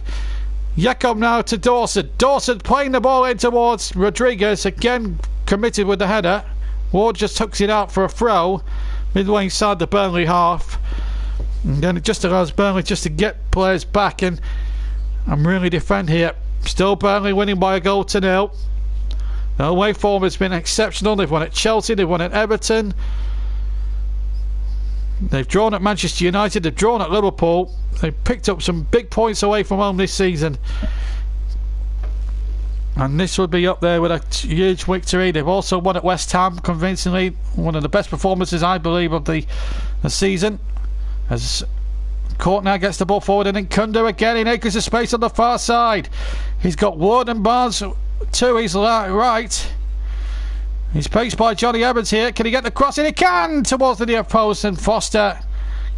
Jakob now to Dawson. Dawson playing the ball in towards Rodriguez. Again committed with the header. Ward just hooks it out for a throw midway inside the Burnley half. And then it just allows Burnley just to get players back and really defend here. Still Burnley winning by 1-0. The away form has been exceptional. They've won at Chelsea, they've won at Everton, they've drawn at Manchester United, they've drawn at Liverpool. They've picked up some big points away from home this season, and this would be up there with a huge victory. They've also won at West Ham convincingly, one of the best performances I believe of the season, as Court now gets the ball forward and then Kundu again in acres of space on the far side. He's got Wood and Barnes to his right. He's paced by Johnny Evans here. Can he get the cross in? He can! Towards the near post, and Foster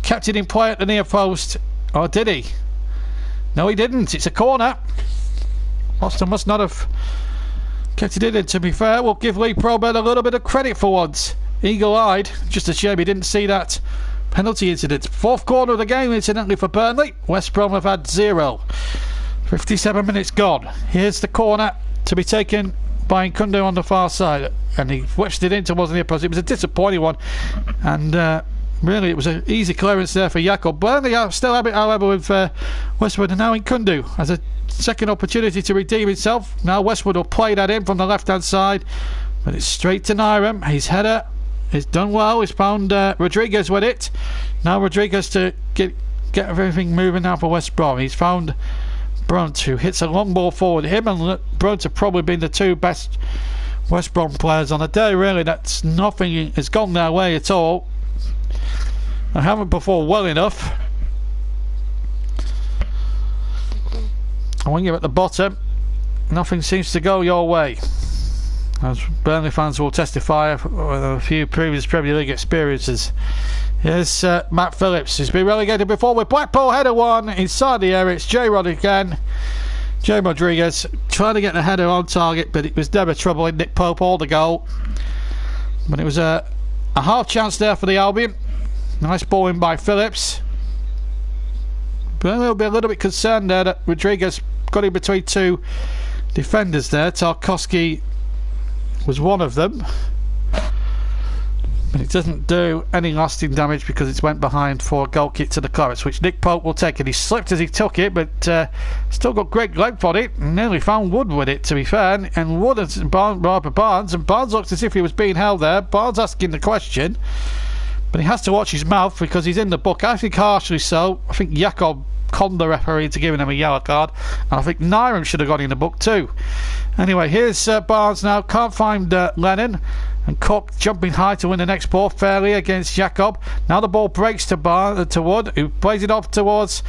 kept it in play at the near post. Or did he? No, he didn't. It's a corner. Foster must not have kept it in. And to be fair, we'll give Lee Probert a little bit of credit for once. Eagle-eyed. Just a shame he didn't see that penalty incident. Fourth corner of the game, incidentally, for Burnley. West Brom have had 0. 57 minutes gone. Here's the corner to be taken by Kundu on the far side, and he whipped it in towards the near post. It was a disappointing one, and really it was an easy clearance there for Jakob. Burnley still have it, however, with Westwood, and now in Kundu has a second opportunity to redeem himself. Now Westwood will play that in from the left hand side, but it's straight to Nyram. His header is done well. He's found Rodriguez with it. Now Rodriguez to get everything moving now for West Brom. He's found Brunt, who hits a long ball forward. Him and Brunt have probably been the two best West Brom players on the day. Really, that's nothing has gone their way at all. They haven't performed well enough. And when you're at the bottom, nothing seems to go your way, as Burnley fans will testify with a few previous Premier League experiences. Here's Matt Phillips, who's been relegated before with Blackpool. Header one inside the area. It's J-Rod again. J. Rodriguez trying to get the header on target, but it was never troubling Nick Pope or the goal. But it was a half chance there for the Albion. Nice ball in by Phillips. But they'll be a little bit concerned there that Rodriguez got in between two defenders there. Tarkowski was one of them. But it doesn't do any lasting damage because it's went behind for a goal kick to the Clarets, which Nick Pope will take. And he slipped as he took it, but still got great length on it. And nearly found Wood with it, to be fair. And Wood and Barnes, and Barnes looked as if he was being held there. Barnes asking the question, but he has to watch his mouth because he's in the book. I think harshly so. I think Jakob conned the referee into giving him a yellow card, and I think Nyram should have got in the book too. Anyway, here's Barnes now. Can't find Lennon. And Cook jumping high to win the next ball fairly against Jakob. Now the ball breaks to Wood, who plays it off towards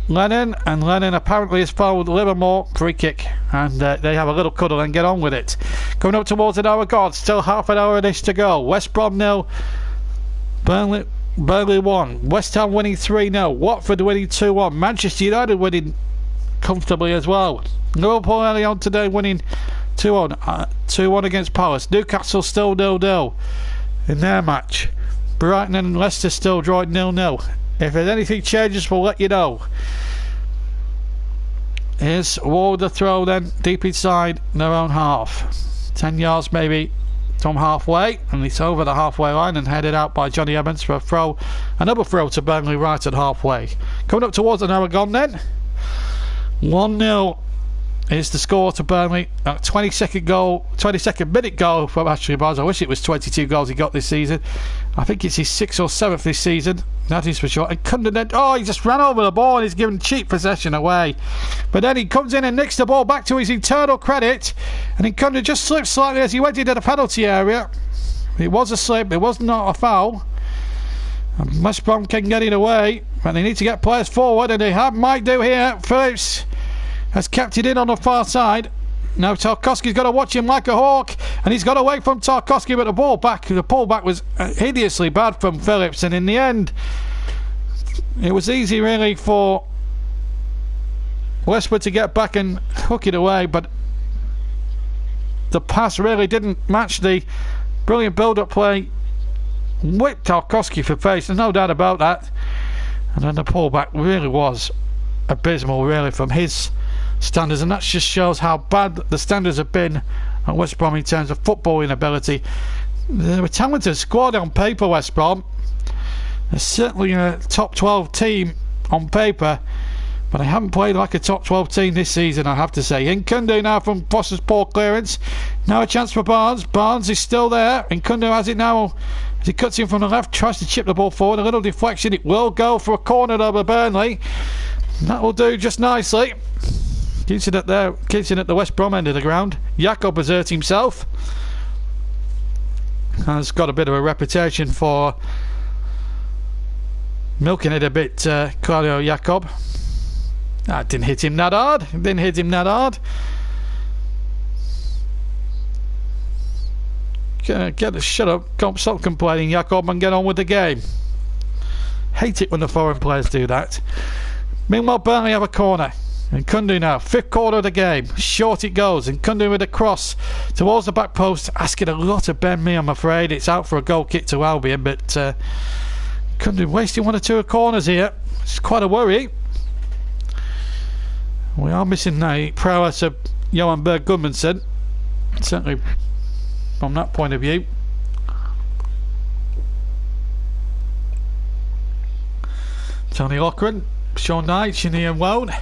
Lennon, and Lennon apparently has fouled Livermore. Free kick, and they have a little cuddle and get on with it. Coming up towards an hour gone, still half an hour ish to go. West Brom 0, Burnley 1. West Ham winning 3-0. Watford winning 2-1. Manchester United winning comfortably as well. Liverpool early on today winning 2-1 against Palace. Newcastle still 0-0 in their match. Brighton and Leicester still drawing 0-0. If there's anything changes, we'll let you know. Here's Ward the throw then, deep inside their own half. 10 yards maybe from halfway, and it's over the halfway line and headed out by Johnny Evans for a throw. Another throw to Burnley right at halfway. Coming up towards an hour gone then. 1-0 Here's the score to Burnley. 22nd minute goal from Ashley Barnes. I wish it was 22 goals he got this season. I think it's his 6th or 7th this season. That is for sure. And Cunningham, he just ran over the ball and he's given cheap possession away. But then he comes in and nicks the ball back to his internal credit. And then Cunningham just slipped slightly as he went into the penalty area. It was a slip. It was not a foul. And West Brom can get it away. But they need to get players forward. And they might do here. Phillips has kept it in on the far side. Now Tarkowski's got to watch him like a hawk, and he's got away from Tarkowski, but the pullback was hideously bad from Phillips, and in the end it was easy really for Westwood to get back and hook it away, but the pass really didn't match the brilliant build-up play. Whipped Tarkowski for pace, there's no doubt about that, and then the pullback really was abysmal really from his standards, and that just shows how bad the standards have been at West Brom in terms of footballing ability. They're a talented squad on paper, West Brom. They're certainly a top 12 team on paper, but they haven't played like a top 12 team this season, I have to say. Nkundu now from Foster's poor clearance. Now a chance for Barnes. Barnes is still there. Nkundu has it now as he cuts in from the left, tries to chip the ball forward. A little deflection. It will go for a corner over Burnley. That will do just nicely. Keeps it at the West Brom end of the ground. Jakob has hurt himself. Has got a bit of a reputation for milking it a bit, Claudio Jakob. That didn't hit him that hard. Shut up, stop complaining, Jakob, and get on with the game. Hate it when the foreign players do that. Meanwhile, Burnley have a corner. And Nkundu now, 5th quarter of the game. Short it goes. And Nkundu with a cross towards the back post. Asking a lot of Ben Mee, I'm afraid. It's out for a goal kick to Albion. But Nkundu wasting 1 or 2 corners here. It's quite a worry. We are missing the prowess of Johan Berg Gudmundsson. Certainly from that point of view. Tony Loughran, Sean Dyche and Ian Woan.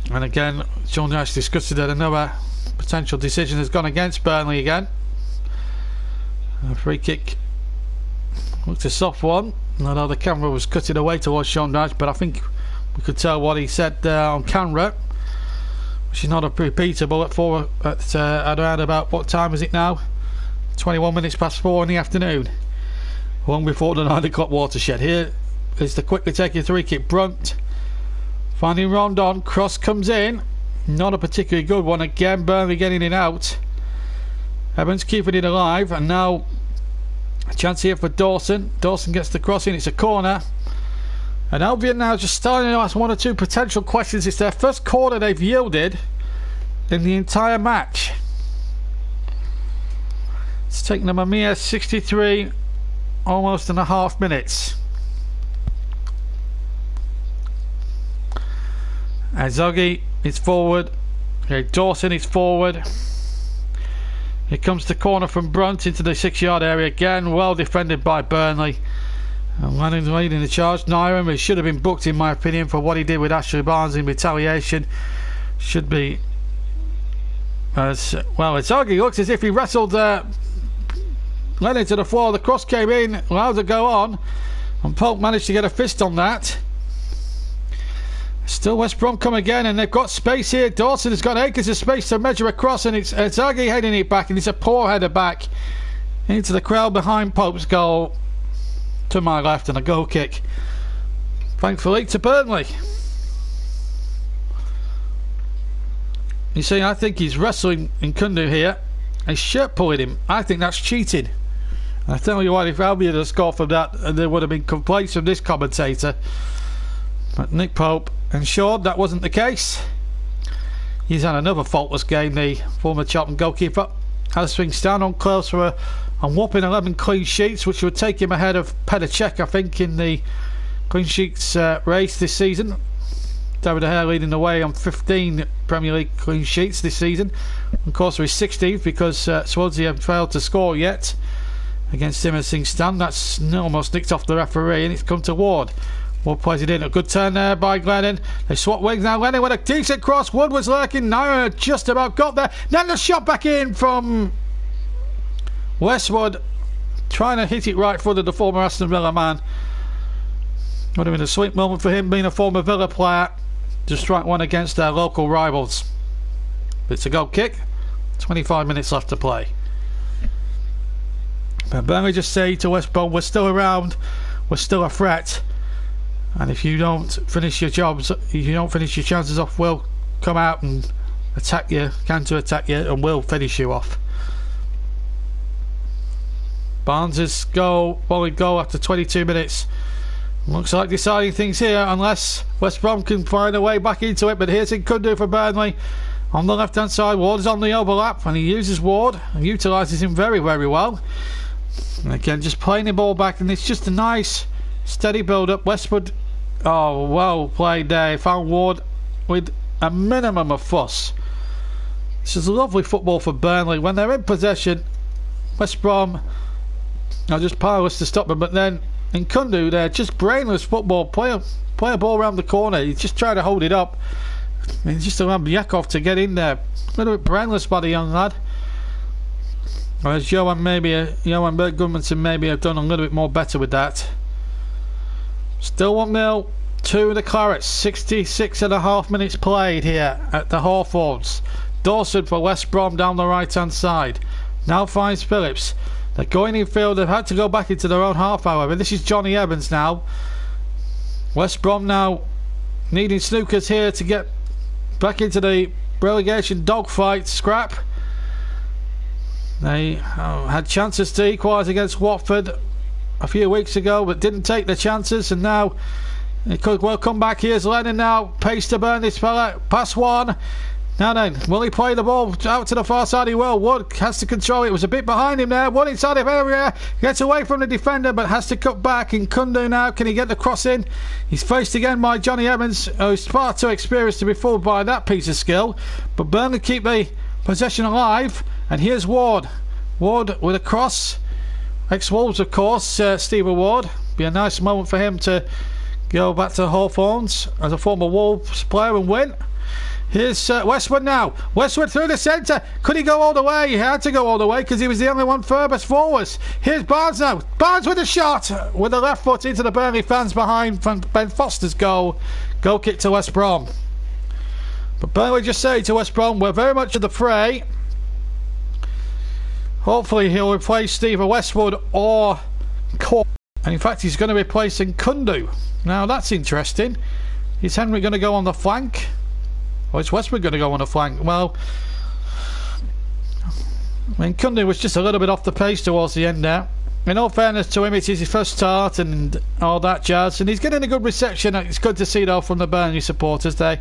And again, Sean Dyche discussed that another potential decision has gone against Burnley again. A free kick looked a soft one. I know the camera was cutting away towards Sean Dyche, but I think we could tell what he said on camera, which is not repeatable at around about, what time is it now? 21 minutes past 4 in the afternoon, long before the 9 o'clock watershed. Here is the quickly taking 3 kick. Brunt finding Rondon, cross comes in, not a particularly good one. Again, Burnley getting it out. Evans keeping it alive, and now a chance here for Dawson. Dawson gets the cross in, it's a corner. And Albion now just starting to ask 1 or 2 potential questions. It's their first corner they've yielded in the entire match. It's taken them a mere 63 almost and a half minutes. Azoghi is forward. Okay, Dawson is forward. Here comes the corner from Brunt into the 6-yard area again. Well defended by Burnley. And Lanning's leading the charge. Nyram, who should have been booked in my opinion for what he did with Ashley Barnes in retaliation, should be as well. Azoghi looks as if he wrestled Lennon to the floor. The cross came in, allowed to go on, and Pope managed to get a fist on that. Still West Brom come again, and they've got space here. Dawson has got acres of space to measure across, and it's Azoghi heading it back, and it's a poor header back into the crowd behind Pope's goal to my left, and a goal kick, thankfully, to Burnley. You see, I think he's wrestling Nkundu here. He's shirt pulling him. I think that's cheating. And I tell you what, if Albion had scored from that, there would have been complaints from this commentator. But Nick Pope ensured that wasn't the case. He's had another faultless game, the former Cheltenham goalkeeper. Has things stand on close for a whopping 11 clean sheets, which would take him ahead of Petr Cech, I think, in the clean sheets race this season. David De Gea leading the way on 15 Premier League clean sheets this season. Of course, he's 16th because Swansea have failed to score yet against him as things stand. That's almost nicked off the referee, and it's come to Ward. Wood plays it in. A good turn there by Glennon. They swap wings now. Glennon with a decent cross. Wood was lurking. Now just about got there. Then the shot back in from Westwood. Trying to hit it right footed, the former Aston Villa man. Would have been a sweet moment for him, being a former Villa player, to strike one against their local rivals. But it's a goal kick. 25 minutes left to play. But Burnley just say to West Brom, we're still around. We're still a threat. And if you don't finish your jobs, if you don't finish your chances off, we'll come out and attack you, counter-attack you, and we'll finish you off. Barnes' goal, volley goal after 22 minutes. Looks like deciding things here, unless West Brom can find a way back into it. But here's Nkundu for Burnley. On the left-hand side, Ward is on the overlap, and he uses Ward and utilises him very, very well. And again, just playing the ball back, and it's just a nice, steady build-up. Westwood, oh, well played there. Found Ward with a minimum of fuss. This is lovely football for Burnley. When they're in possession, West Brom are just powerless to stop them, but then Nkundu there, just brainless football. Play a ball around the corner. He's just trying to hold it up. I mean, just allowed Yakov to get in there. A little bit brainless by the young lad. Whereas Johan Berg-Gudmundsson maybe have done a little bit more better with that. Still 1-0 to the Clarets. 66.5 minutes played here at the Hawthorns. Dawson for West Brom down the right hand side. Now finds Phillips. They're going infield. They've had to go back into their own half, however. This is Johnny Evans now. West Brom now needing snookers here to get back into the relegation dogfight scrap. They had chances to equalise against Watford a few weeks ago, but didn't take the chances, and now it could well come back. Here's Lennon now. Pace to burn this fella. Pass one. Now then, will he play the ball out to the far side? He will. Wood has to control it. It was a bit behind him there. Wood inside of area. Gets away from the defender, but has to cut back. And Nkundu now, can he get the cross in? He's faced again by Johnny Evans, who's far too experienced to be fooled by that piece of skill. But Burnley keep the possession alive. And here's Ward. Ward with a cross. Ex-Wolves, of course, Stephen Ward. Be a nice moment for him to go back to Hawthorns as a former Wolves player and win. Here's Westwood now. Westwood through the centre. Could he go all the way? He had to go all the way because he was the only one furthest forwards. Here's Barnes now. Barnes with a shot with the left foot into the Burnley fans behind from Ben Foster's goal. Goal kick to West Brom. But Burnley just say to West Brom, we're very much in the fray. Hopefully he'll replace Stephen Westwood or Cork. And in fact he's going to replace Nkundu. Now that's interesting. Is Henry going to go on the flank? Or is Westwood going to go on the flank? Well, I mean, Nkundu was just a little bit off the pace towards the end there. In all fairness to him, it is his first start and all that jazz. And he's getting a good reception. It's good to see, though, from the Burnley supporters. They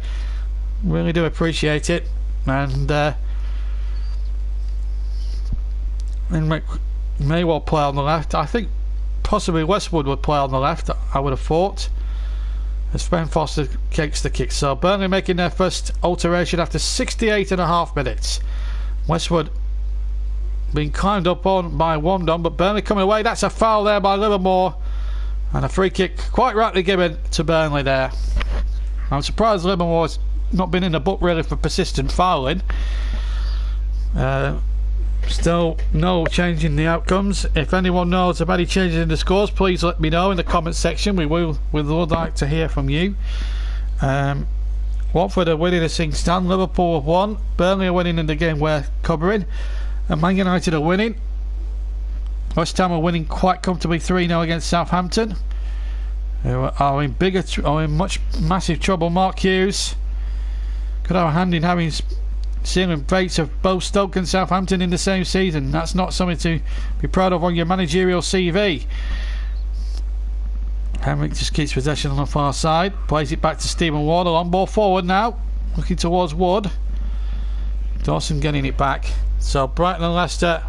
really do appreciate it. And may well play on the left. I think possibly Westwood would play on the left, I would have thought, as Ben Foster kicks the kick. So Burnley making their first alteration after 68.5 minutes. Westwood being climbed up on by Wandon, but Burnley coming away. That's a foul there by Livermore, and a free kick quite rightly given to Burnley there. I'm surprised Livermore's not been in the book really for persistent fouling. Still no change in the outcomes. If anyone knows of any changes in the scores, please let me know in the comment section. We would like to hear from you. Watford are winning a sing-stand. Liverpool have won. Burnley are winning in the game we're covering, and Man United are winning. West Ham are winning quite comfortably 3-0 against Southampton, who are in massive trouble. Mark Hughes could have a hand in having sealing fates of both Stoke and Southampton in the same season. That's not something to be proud of on your managerial CV. Henrik just keeps possession on the far side, plays it back to Stephen Ward. On ball forward now, looking towards Wood. Dawson getting it back. So Brighton and Leicester.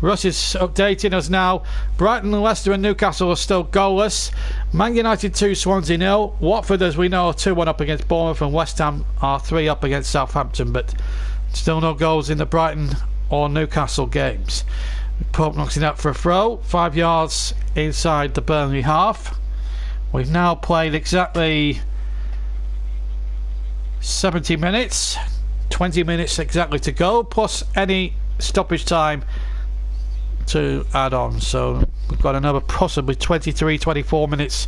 Russ is updating us now. Brighton and Leicester and Newcastle are still goalless. Man United 2, Swansea 0. Watford, as we know, are 2-1 up against Bournemouth, and West Ham are 3 up against Southampton, but still no goals in the Brighton or Newcastle games. Pope knocks it out for a throw, 5 yards inside the Burnley half. We've now played exactly 70 minutes, 20 minutes exactly to go, plus any stoppage time to add on. So we've got another possibly 23-24 minutes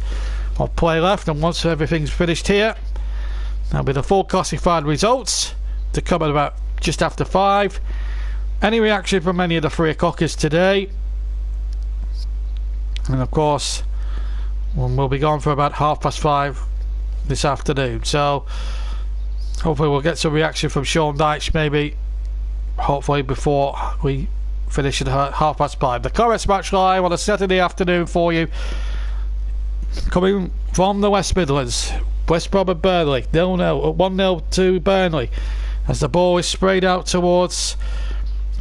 of play left, and once everything's finished here, that'll be the full classified results to come at about just after 5. Any reaction from any of the 3 o'clockers today, and of course we'll be gone for about 5:30 this afternoon. So hopefully we'll get some reaction from Sean Dyche, maybe hopefully before we finish at 5:30. The Clarets match live on a Saturday afternoon for you, coming from the West Midlands. West Brom and Burnley 0-0, 1-0 to Burnley, as the ball is sprayed out towards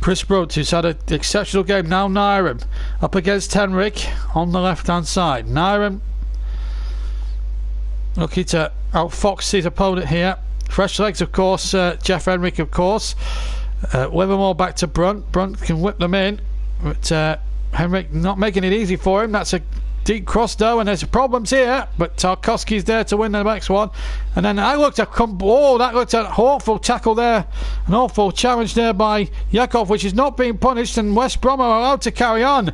Chris Brunt, who's had an exceptional game. Now Nyram up against Henrik on the left hand side. Nyram looking to outfox his opponent here. Fresh legs, of course, Jeff Henrik, of course. Livermore back to Brunt. Brunt can whip them in, but Henrik not making it easy for him. That's a deep cross though, and there's problems here, but Tarkowski's there to win the next one. And then that looked at an awful tackle there, an awful challenge there by Yakov, which is not being punished, and West Brom are allowed to carry on.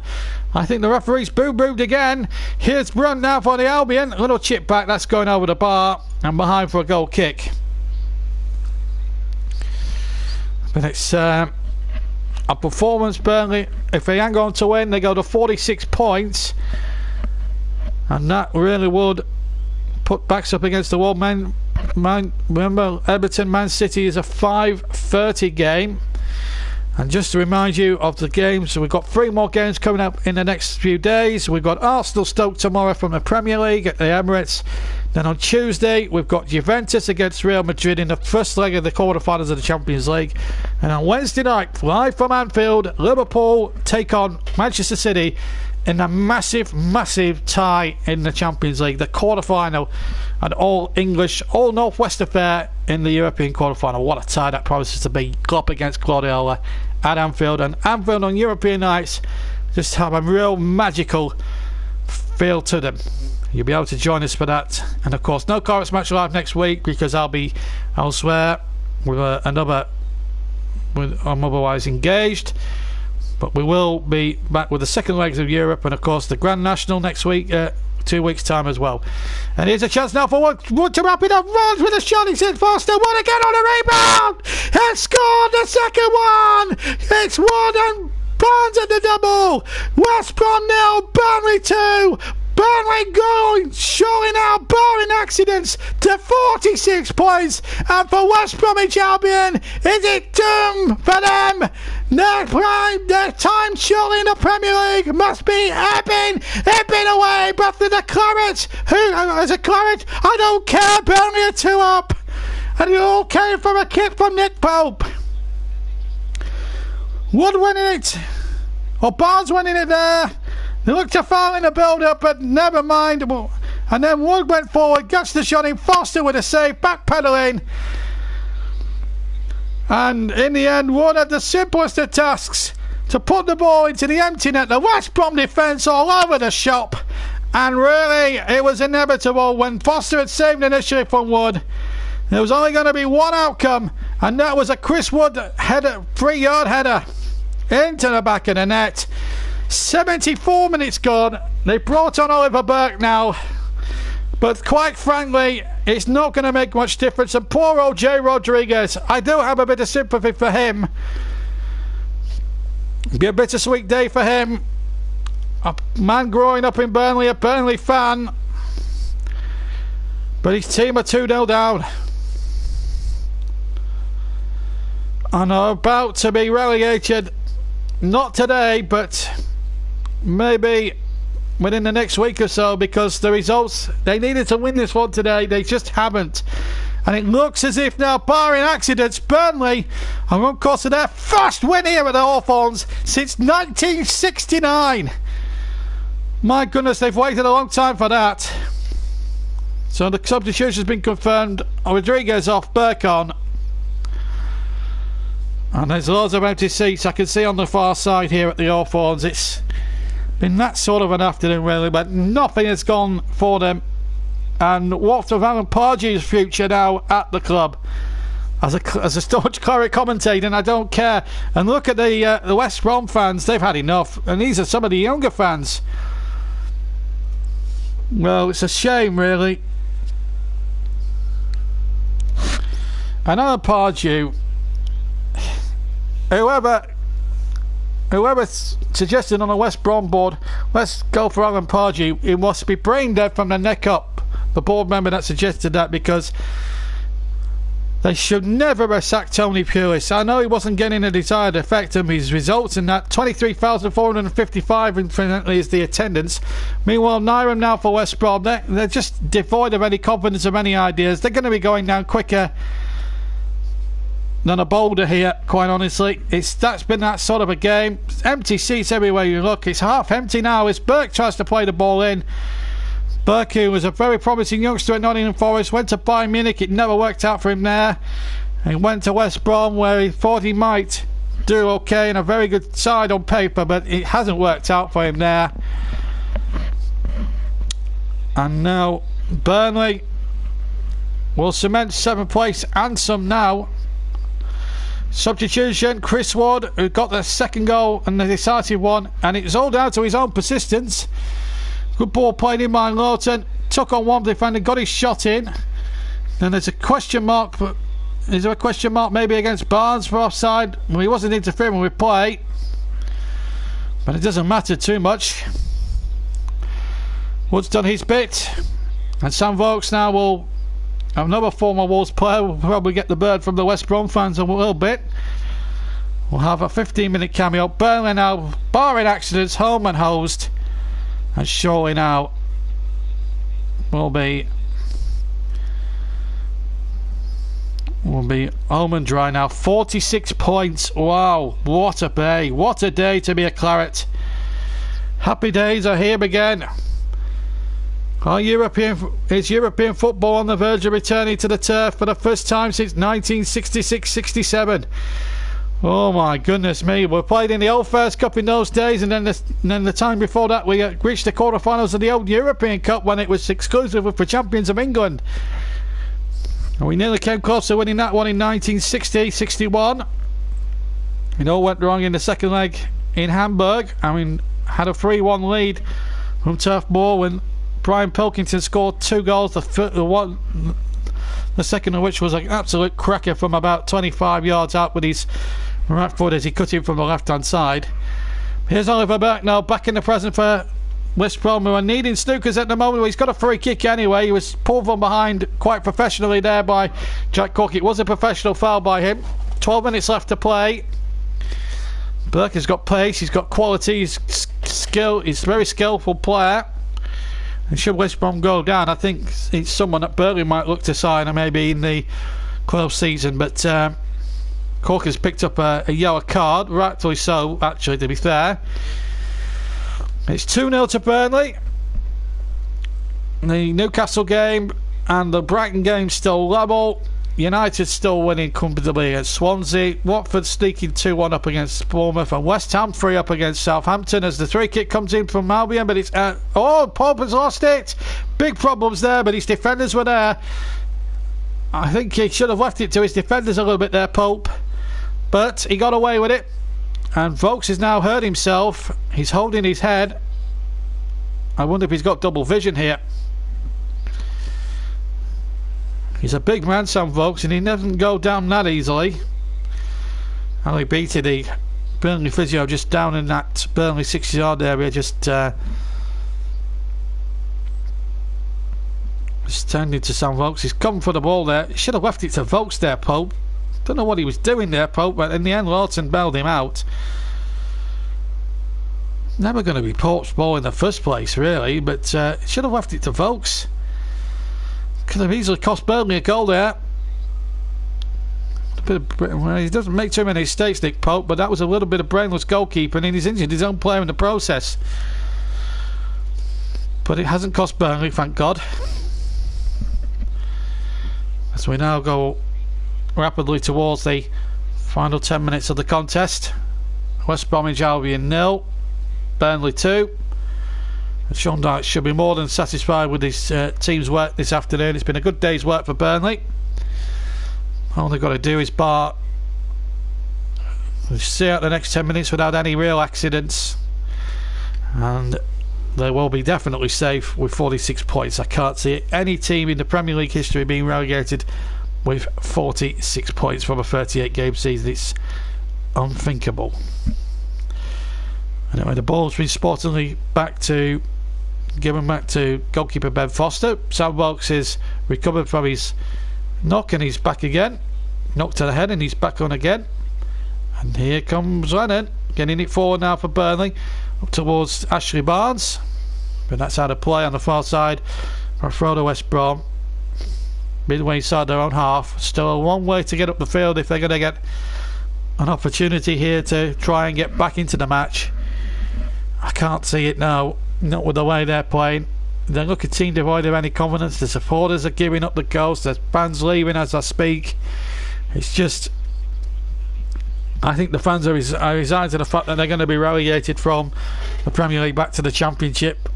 I think the referee's booed again. Here's Brunt now for the Albion. A little chip back, that's going over the bar and behind for a goal kick. But it's a performance. Burnley, if they hang on to win, they go to 46 points. And that really would put backs up against the wall. Remember, Everton Man City is a 5:30 game. And just to remind you of the games, we've got 3 more games coming up in the next few days. We've got Arsenal Stoke tomorrow from the Premier League at the Emirates. Then on Tuesday we've got Juventus against Real Madrid in the first leg of the quarterfinals of the Champions League. And on Wednesday night, live from Anfield, Liverpool take on Manchester City in a massive tie in the Champions League, the quarterfinal, an all English, all Northwest affair in the European quarterfinal. What a tie that promises to be. Klopp against Guardiola at Anfield, and Anfield on European nights just have a real magical feel to them. You'll be able to join us for that. And of course, no Clarets match live next week because I'll be elsewhere with I'm otherwise engaged. But we will be back with the second legs of Europe, and of course the Grand National next week, 2 weeks time as well. And here's a chance now for Wood to wrap it up. Runs with a shot, he's in Foster. Wood again on a rebound, and scored the second one. It's Wood and Barnes at the double. West Brom 0, Burnley 2. Burnley going, surely now, barring accidents, to 46 points. And for West Bromwich Albion, is it doom for them? Their time surely in the Premier League must be ebbing away. But for the Clarets, who as a Claret, I don't care, Burnley are 2 up. And it all came from a kick from Nick Pope. Wood winning it, or Barnes winning it there. They looked to foul in the build-up, but never mind. And then Wood went forward, gets the shot in. Foster with a save, backpedaling. And in the end, Wood had the simplest of tasks to put the ball into the empty net. The West Brom defence all over the shop. And really, it was inevitable when Foster had saved initially from Wood. There was only going to be one outcome, and that was a Chris Wood header, 3-yard header into the back of the net. 74 minutes gone. They brought on Oliver Burke now, but quite frankly it's not going to make much difference. And poor old Jay Rodriguez, I do have a bit of sympathy for him. It'll be a bittersweet day for him, a man growing up in Burnley, a Burnley fan, but his team are 2-0 down and are about to be relegated. Not today, but maybe within the next week or so, because the results, they needed to win this one today, they just haven't. And it looks as if now, barring accidents, Burnley are on course to their first win here at the Hawthorns since 1969. My goodness, they've waited a long time for that. So the substitution has been confirmed. Rodriguez off, Burke on. And there's loads of empty seats I can see on the far side here at the Hawthorns. It's been that sort of an afternoon really, but nothing has gone for them And what of Alan Pardew's future now at the club as a staunch Claret commentator? And I don't care. And look at the West Brom fans; they've had enough. And these are some of the younger fans. Well, it's a shame, really. And Alan Pardew, whoever suggested on the West Brom board, let's go for Alan Pardew, he must be brain dead from the neck up. The board member that suggested that, because they should never have sacked Tony Pulis. I know he wasn't getting the desired effect of his results, and that 23,455 infinitely is the attendance. Meanwhile, Nyram now for West Brom, they're just devoid of any confidence, of any ideas. They're going to be going down quicker than a boulder here, quite honestly. That's been that sort of a game. Empty seats everywhere you look. It's half empty now as Burke tries to play the ball in. Burke, who was a very promising youngster at Nottingham Forest, went to Bayern Munich. It never worked out for him there. He went to West Brom, where he thought he might do okay in a very good side on paper, but it hasn't worked out for him there. And now Burnley will cement 7th place and some now. Substitution, Chris Ward, who got the second goal and the decisive one, and it's all down to his own persistence. Good ball played in by Lawton, took on one defender, got his shot in. Then there's a question mark. Is there a question mark maybe against Barnes for offside? Well, he wasn't interfering with play, but it doesn't matter too much. Wood's done his bit, and Sam Vokes now will, another former Wolves player, will probably get the bird from the West Brom fans a little bit. We'll have a 15-minute cameo. Burnley now, barring accidents, home and hosed. And surely now will be home and dry now. 46 points. Wow, what a day. What a day to be a Claret. Happy days are here again. Is European football on the verge of returning to the turf for the first time since 1966-67? Oh my goodness me. We played in the Old First Cup in those days, and then the time before that we reached the quarterfinals of the old European Cup when it was exclusive for champions of England. And we nearly came close to winning that one in 1960-61. It all went wrong in the second leg in Hamburg. I mean, had a 3-1 lead from Turf Moor when Brian Pilkington scored 2 goals, the second of which was an absolute cracker from about 25 yards out with his right foot as he cut in from the left hand side. Here's Oliver Burke now back in the present for West Brom, who are needing snookers at the moment. He's got a free kick anyway. He was pulled from behind quite professionally there by Jack Cook. It was a professional foul by him. 12 minutes left to play. Burke has got pace, he's got quality, he's skill, he's a very skillful player. And should West Brom go down, I think it's someone that Burnley might look to sign, maybe in the close season. But Cork has picked up a yellow card, rightfully so, actually, to be fair. It's 2-0 to Burnley. The Newcastle game and the Brighton game still level. United still winning comfortably against Swansea. Watford sneaking 2-1 up against Bournemouth, and West Ham 3 up against Southampton as the free kick comes in from Albion, but it's Pope has lost it. Big problems there, but his defenders were there. I think he should have left it to his defenders a little bit there, Pope, but he got away with it. And Vokes has now hurt himself. He's holding his head. I wonder if he's got double vision here. He's a big man, Sam Vokes, and he doesn't go down that easily. Ali Beattie, the Burnley physio, just down in that Burnley 6-yard area, just standing to Sam Vokes. He's come for the ball there. He should have left it to Vokes there, Pope. Don't know what he was doing there, Pope, but in the end Lawton bailed him out. Never going to be Pope's ball in the first place, really, but should have left it to Vokes. Could have easily cost Burnley a goal there. Well, he doesn't make too many mistakes, Nick Pope, but that was a little bit of brainless goalkeeping, and he's injured his own player in the process. But it hasn't cost Burnley, thank God. As we now go rapidly towards the final 10 minutes of the contest. West Bromwich Albion 0, Burnley 2. Sean Dyche should be more than satisfied with his team's work this afternoon. It's been a good day's work for Burnley. All they've got to do is bar. See out the next 10 minutes without any real accidents, and they will be definitely safe with 46 points. I can't see any team in the Premier League history being relegated with 46 points from a 38 game season. It's unthinkable. Anyway, the ball's been sportingly given back to goalkeeper Ben Foster. Sam Wilkes is recovered from his knock and he's back again. Knock to the head and he's back on again. And here comes Lennon, getting it forward now for Burnley, up towards Ashley Barnes. But that's out of play on the far side for Frodo West Brom. Midway inside their own half. Still a long way to get up the field if they're going to get an opportunity here to try and get back into the match. I can't see it now, not with the way they're playing. They look a team devoid of any confidence. The supporters are giving up the ghost. There's fans leaving as I speak. It's just, I think the fans are resigned to the fact that they're going to be relegated from the Premier League back to the Championship.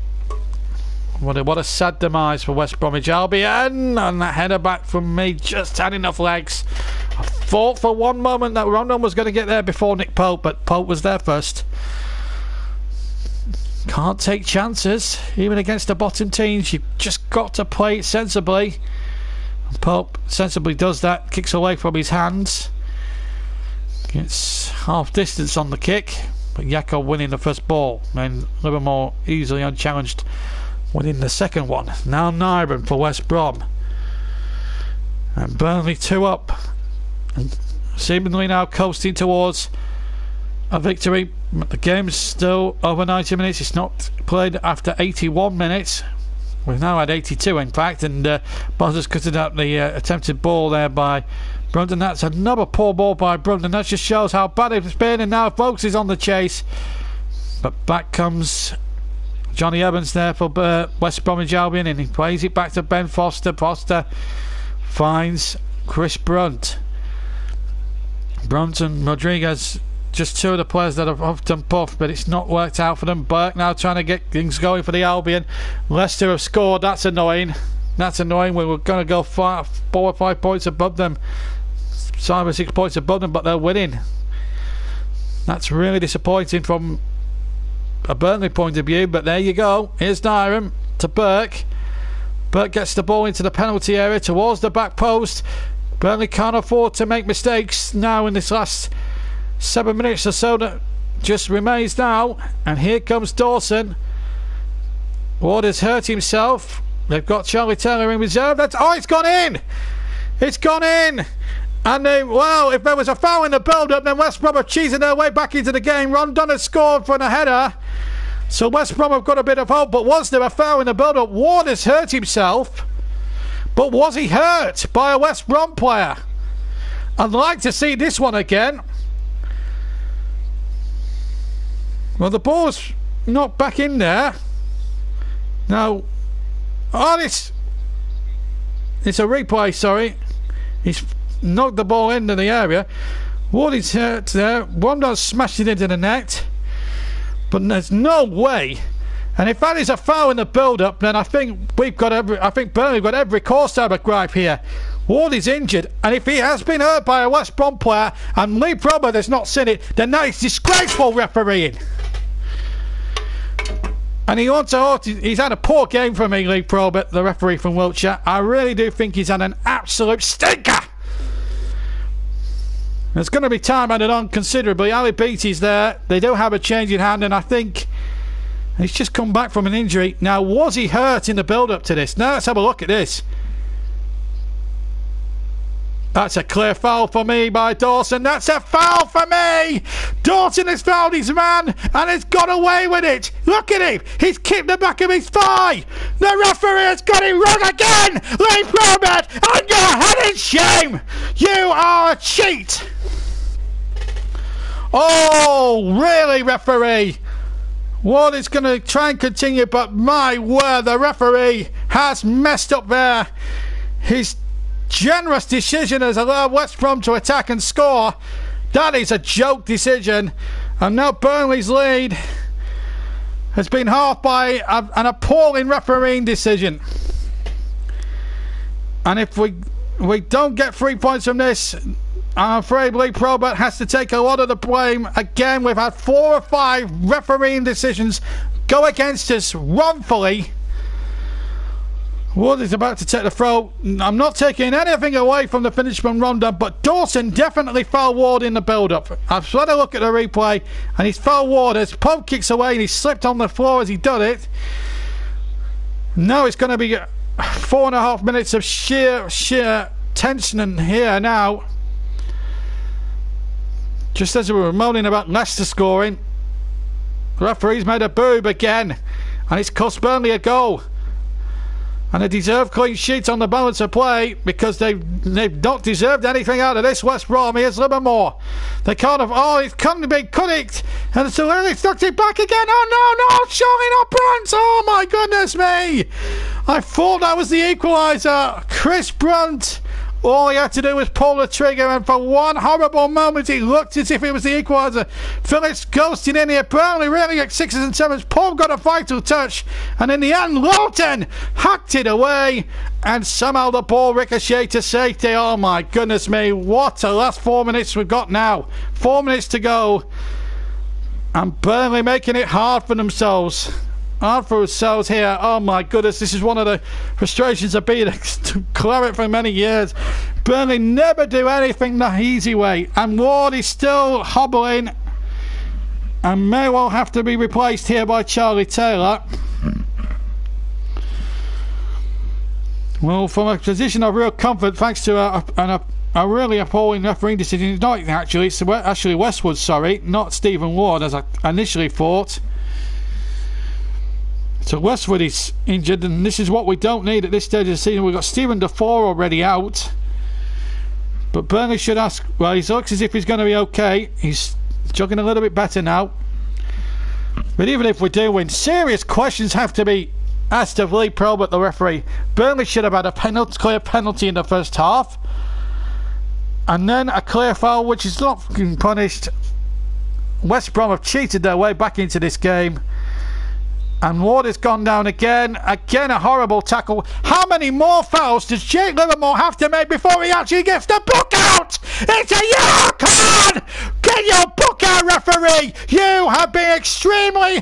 What a sad demise for West Bromwich Albion. And that header back from me just had enough legs. I thought for one moment that Rondon was going to get there before Nick Pope, but Pope was there first. Can't take chances, even against the bottom teams. You've just got to play it sensibly. And Pope sensibly does that, kicks away from his hands. Gets half distance on the kick, but Jakob winning the first ball. And Livermore easily unchallenged winning the second one. Now Nyren for West Brom. And Burnley 2 up. And seemingly now coasting towards a victory. The game's still over 90 minutes. It's not played after 81 minutes. We've now had 82 in fact, and Buzzers cutting out the attempted ball there by Brunton. That's another poor ball by Brunton. That just shows how bad it's been, and now Folks is on the chase. But back comes Johnny Evans there for West Bromwich Albion, and he plays it back to Ben Foster. Foster finds Chris Brunt. Brunt and Rodriguez, just two of the players that have often puffed, but it's not worked out for them. Burke now trying to get things going for the Albion. Leicester have scored. That's annoying. That's annoying. We were going to go 4 or 5 points above them, 5 or 6 points above them, but they're winning. That's really disappointing from a Burnley point of view, but there you go. Here's Nyren to Burke. Burke gets the ball into the penalty area towards the back post. Burnley can't afford to make mistakes now in this last 7 minutes or so that just remains now. And here comes Dawson. Ward has hurt himself. They've got Charlie Taylor in reserve. It's gone in! It's gone in! And well, if there was a foul in the build-up, then West Brom are cheesing their way back into the game. Rondon has scored for a header, so West Brom have got a bit of hope. But was there a foul in the build-up? Ward has hurt himself, but was he hurt by a West Brom player? I'd like to see this one again. Well, the ball's not back in there. Now, it's a replay, sorry. He's knocked the ball into the area. Ward is hurt there. Rondon smashed it into the net. But there's no way. And if that is a foul in the build-up, then I think Burnley got every cause to have a gripe here. Ward is injured, and if he has been hurt by a West Brom player and Lee Probert has not seen it, then that is disgraceful refereeing. And he's had a poor game for me, Lee Probert, the referee from Wiltshire. I really do think he's had an absolute stinker. There's going to be time added on considerably. Ali Beattie's there. They do have a change in hand, and I think he's just come back from an injury. Now, was he hurt in the build-up to this? Now, let's have a look at this. That's a clear foul for me by Dawson. That's a foul for me! Dawson has fouled his man and has got away with it. Look at him. He's kicked the back of his thigh. The referee has got it wrong again. Lee Probert, on your head in shame. You are a cheat. Oh, really, referee? Ward is going to try and continue, but my word, the referee has messed up there. His generous decision has allowed West Brom to attack and score. That is a joke decision. And now Burnley's lead has been halved by an appalling refereeing decision. And if we don't get 3 points from this, I'm afraid Lee Probert has to take a lot of the blame. Again, we've had 4 or 5 refereeing decisions go against us wrongfully. Wood is about to take the throw. I'm not taking anything away from the finish from Rondon, but Dawson definitely fouled Ward in the build-up. I've had a look at the replay, and he's fouled Ward as Pope kicks away and he slipped on the floor as he did it. Now it's going to be 4.5 minutes of sheer tension here now. Just as we were moaning about Leicester scoring, the referee's made a boob again, and it's cost Burnley a goal. And a deserved clean sheet on the balance of play, because they've not deserved anything out of this West Brom. Here's Livermore. They can't have... Oh, it couldn't be correct. And so it's knocked it back again. Oh, no, surely not Brunt. Oh, my goodness me. I thought that was the equaliser. Chris Brunt... All he had to do was pull the trigger, and for one horrible moment it looked as if it was the equaliser. Phillips ghosting in here. Burnley really at 6s and 7s. Paul got a vital touch, and in the end Lawton hacked it away, and somehow the ball ricocheted to safety. Oh my goodness me, what a last 4 minutes we've got now. 4 minutes to go, and Burnley making it hard for themselves. Hard for ourselves here. Oh my goodness, this is one of the frustrations of being a Claret for many years. Burnley never do anything the easy way, and Ward is still hobbling and may well have to be replaced here by Charlie Taylor. Well, from a position of real comfort, thanks to a really appalling refereeing decision. It's not actually, it's actually Westwood, sorry, not Stephen Ward as I initially thought. So Westwood is injured, and this is what we don't need at this stage of the season. We've got Stephen Defoe already out, but Burnley should ask. Well, he looks as if he's going to be okay. He's jogging a little bit better now. But even if we do win, serious questions have to be asked of Lee Probert, the referee. Burnley should have had a clear penalty in the first half, and then a clear foul, which is not punished. West Brom have cheated their way back into this game. And Ward has gone down again. Again, a horrible tackle. How many more fouls does Jake Livermore have to make before he actually gets the book out? It's a yellow card! Get your book out, referee! You have been extremely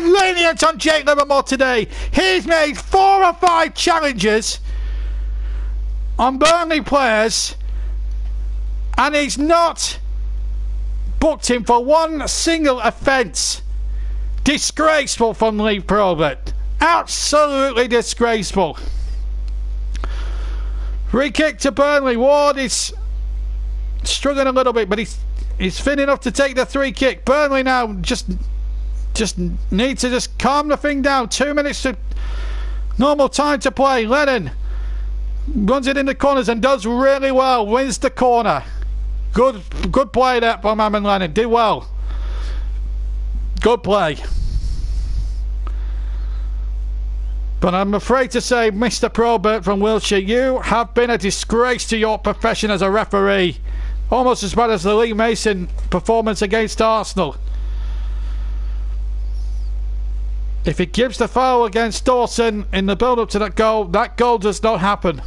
lenient on Jake Livermore today. He's made 4 or 5 challenges on Burnley players, and he's not booked him for one single offence. Disgraceful from Lee Probert. Absolutely disgraceful. Free kick to Burnley. Ward is struggling a little bit, but he's fit enough to take the free kick. Burnley now just need to just calm the thing down. 2 minutes to normal time to play. Lennon runs it in the corners and does really well. Wins the corner. Good play there from Amon Lennon. Did well. Good play. But I'm afraid to say, Mr. Probert from Wiltshire, you have been a disgrace to your profession as a referee. Almost as bad as the Lee Mason performance against Arsenal. If he gives the foul against Dawson in the build-up to that goal does not happen.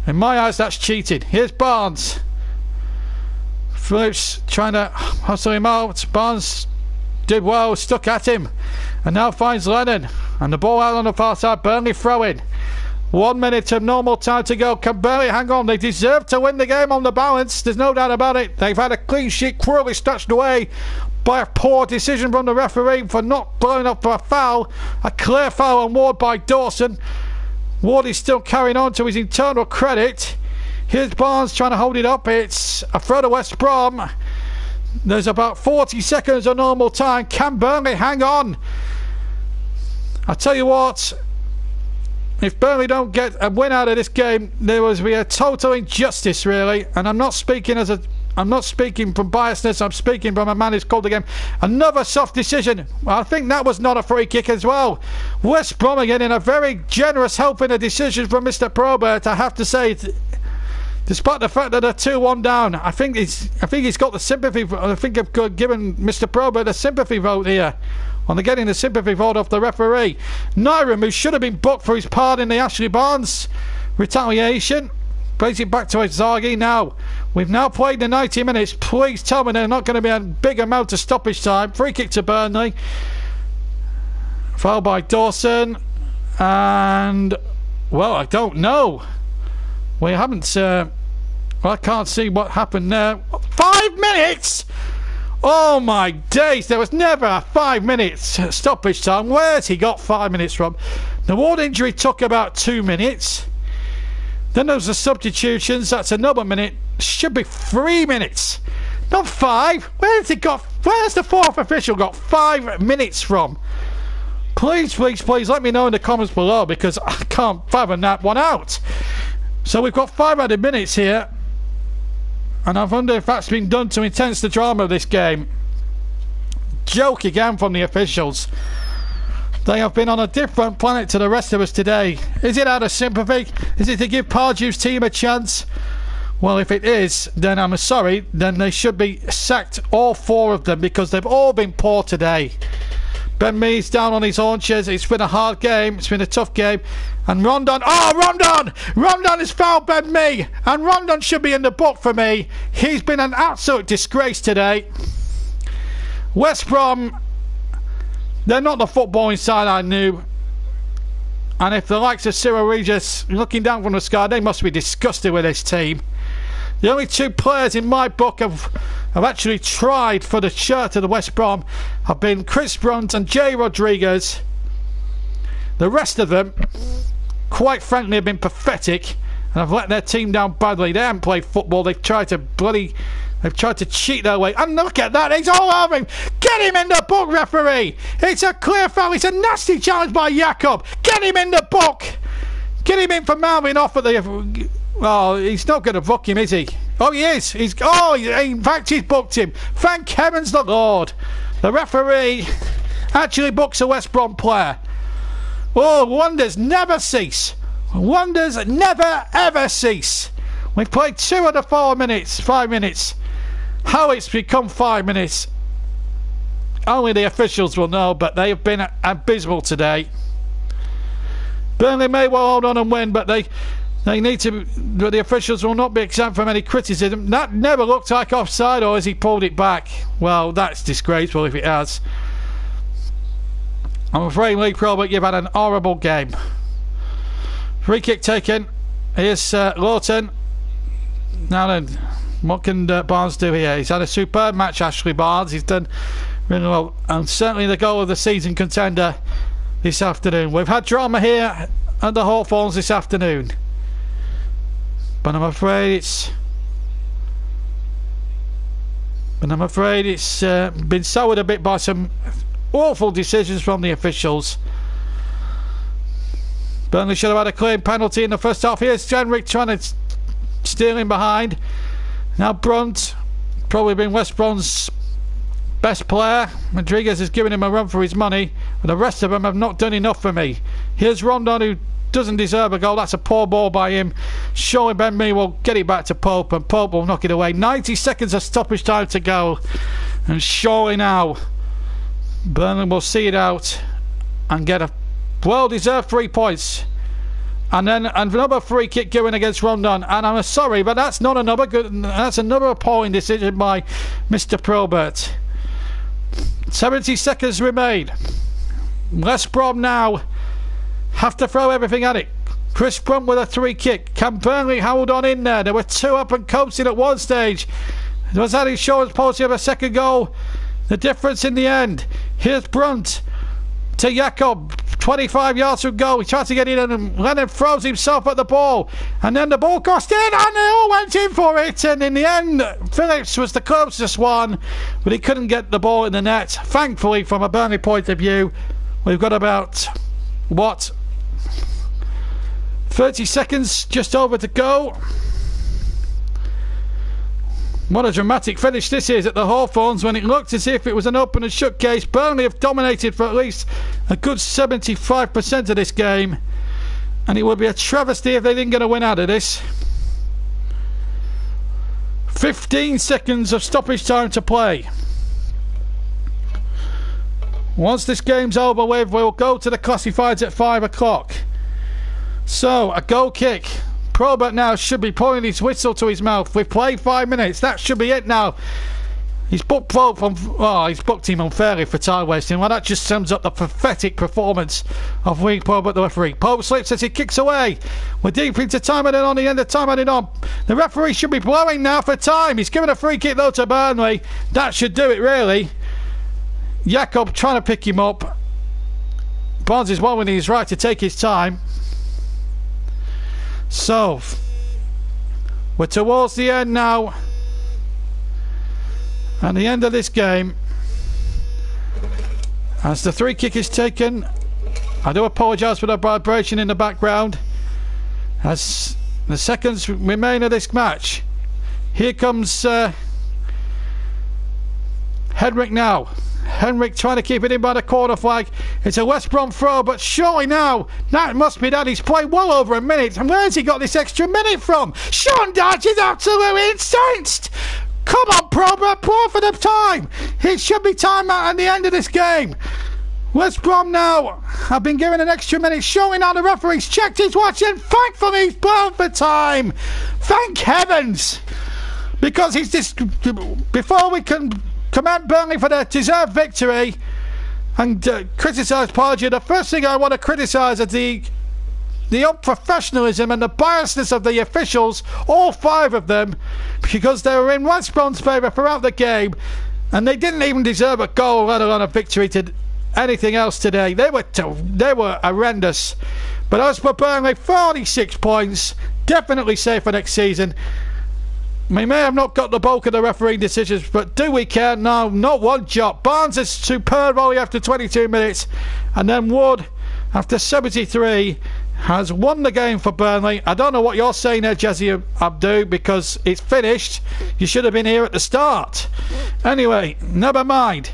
In my eyes, that's cheating. Here's Barnes. Phillips trying to hustle him out. Barnes did well, stuck at him, and now finds Lennon. And the ball out on the far side. Burnley throwing. 1 minute of normal time to go. Can Burnley hang on? They deserve to win the game on the balance. There's no doubt about it. They've had a clean sheet cruelly snatched away by a poor decision from the referee for not blowing up for a foul. A clear foul on Ward by Dawson. Ward is still carrying on to his internal credit. Here's Barnes trying to hold it up. It's a throw to West Brom. There's about 40 seconds of normal time. Can Burnley hang on? I tell you what, if Burnley don't get a win out of this game, there will be a total injustice, really. And I'm not speaking from biasness. I'm speaking from a man who's called the game. Another soft decision. I think that was not a free kick as well. West Brom again in a very generous helping a decision from Mr. Probert. I have to say, Despite the fact that they're 2-1 down, I think he's got the sympathy. I think I've given Mr. Probert a sympathy vote here. On getting the sympathy vote off the referee. Nyram, who should have been booked for his part in the Ashley Barnes retaliation, plays it back to Zaghi now. We've now played the 90 minutes. Please tell me they're not going to be a big amount of stoppage time. Free kick to Burnley. Foul by Dawson. And, well, I don't know. We haven't... well, I can't see what happened there. 5 minutes! Oh my days, there was never a 5 minutes stoppage time. Where's he got 5 minutes from? The Ward injury took about 2 minutes. Then there was the substitutions, that's another minute. Should be 3 minutes. Not 5. Where's the fourth official got 5 minutes from? Please, please, please let me know in the comments below, because I can't fathom that one out. So we've got 5 added minutes here. And I wonder if that's been done to enhance the drama of this game. Joke again from the officials. They have been on a different planet to the rest of us today. Is it out of sympathy? Is it to give Pardew's team a chance? Well, if it is, then I'm sorry. Then they should be sacked, all 4 of them, because they've all been poor today. Ben Mee's down on his haunches. It's been a hard game. It's been a tough game. And Rondon... Oh, Rondon! Rondon has fouled Ben Mee. And Rondon should be in the book for me. He's been an absolute disgrace today. West Brom... They're not the footballing side I knew. And if the likes of Cyril Regis looking down from the sky, they must be disgusted with this team. The only 2 players in my book have actually tried for the shirt of the West Brom have been Chris Brunt and Jay Rodriguez. The rest of them, quite frankly, have been pathetic and have let their team down badly. They haven't played football. They've tried to cheat their way. And look at that, he's all over him. Get him in the book, referee. It's a clear foul. It's a nasty challenge by Jakob. Get him in the book. Get him in for mouthing off at the... Oh, he's not going to book him, is he? Oh, he is. In fact, he's booked him. Thank heavens the Lord. The referee actually books a West Brom player. Oh, wonders never cease. Wonders never, ever cease. We've played 2 of the 5 minutes. How it's become 5 minutes, only the officials will know, but they have been abysmal today. Burnley may well hold on and win, but they need to. But the officials will not be exempt from any criticism. That never looked like offside, or has he pulled it back? Well, that's disgraceful if it has. I'm afraid, Lee Probert, you've had an horrible game. Free kick taken. Here's Lawton. Now then, what can Barnes do here? He's had a superb match, Ashley Barnes. He's done really well, and certainly the goal of the season contender this afternoon. We've had drama here at the Hawthorns this afternoon, but I'm afraid it's been soured a bit by some awful decisions from the officials. Burnley should have had a clean penalty in the first half. Here's Jenrick trying to steal in behind. Now Brunt, probably been West Brom's best player. Rodriguez has given him a run for his money, but the rest of them have not done enough for me. Here's Rondon, who doesn't deserve a goal. That's a poor ball by him. Showing Ben Mee will get it back to Pope, and Pope will knock it away. 90 seconds of stoppage time to go, and surely now Burnley will see it out and get a well-deserved 3 points. And then another free kick going against Rondon. And I'm sorry, but that's not another good. That's another appalling decision by Mr. Probert. 70 seconds remain. West Brom now have to throw everything at it. Chris Brunt with a 3 kick. Can Burnley hold on in there? There were 2 up and coasting at one stage. There was that insurance policy of a second goal. The difference in the end. Here's Brunt to Jakob. 25 yards from goal. He tried to get in, and Lennon throws himself at the ball, and then the ball crossed in, and they all went in for it, and in the end Phillips was the closest one, but he couldn't get the ball in the net. Thankfully, from a Burnley point of view, we've got about 30 seconds just over to go. What a dramatic finish this is at the Hawthorns, when it looked as if it was an open and shut case. Burnley have dominated for at least a good 75% of this game, and it would be a travesty if they didn't get a win out of this. 15 seconds of stoppage time to play. Once this game's over with, we'll go to the classifieds at 5 o'clock. So, a goal kick. Probert now should be pulling his whistle to his mouth. We've played 5 minutes. That should be it now. He's booked he's booked him unfairly for time wasting. Well, that just sums up the pathetic performance of Wayne Probert, the referee. Pope slips as he kicks away. We're deep into time added on, the end of time added on. The referee should be blowing now for time. He's given a free kick though to Burnley. That should do it really. Jakob trying to pick him up. Barnes is well within his right to take his time. So, we're towards the end now. And the end of this game. As the free kick is taken, I do apologise for the vibration in the background. As the seconds remain of this match. Here comes Henrik now. Henrik trying to keep it in by the corner flag. It's a West Brom throw, but surely now that must be that. He's played well over a minute. And where's he got this extra minute from? Sean Dyche is absolutely incensed. Come on, Probert, pour for the time. It should be time out at the end of this game. West Brom now have been given an extra minute, showing how the referee's checked his watch, and thankfully he's blown for time. Thank heavens. Because he's just, before we can commend Burnley for their deserved victory and criticise Pardew, the first thing I want to criticise is the unprofessionalism and the biasness of the officials, all 5 of them, because they were in West Brom's favour throughout the game and they didn't even deserve a goal, let alone a victory to anything else today. They were horrendous. But as for Burnley, 46 points, definitely safe for next season. We may have not got the bulk of the refereeing decisions, but do we care? No, not one jot. Barnes is superb volley after 22 minutes, and then Wood, after 73, has won the game for Burnley. I don't know what you're saying there, Jesse Abdu, because it's finished. You should have been here at the start. Anyway, never mind.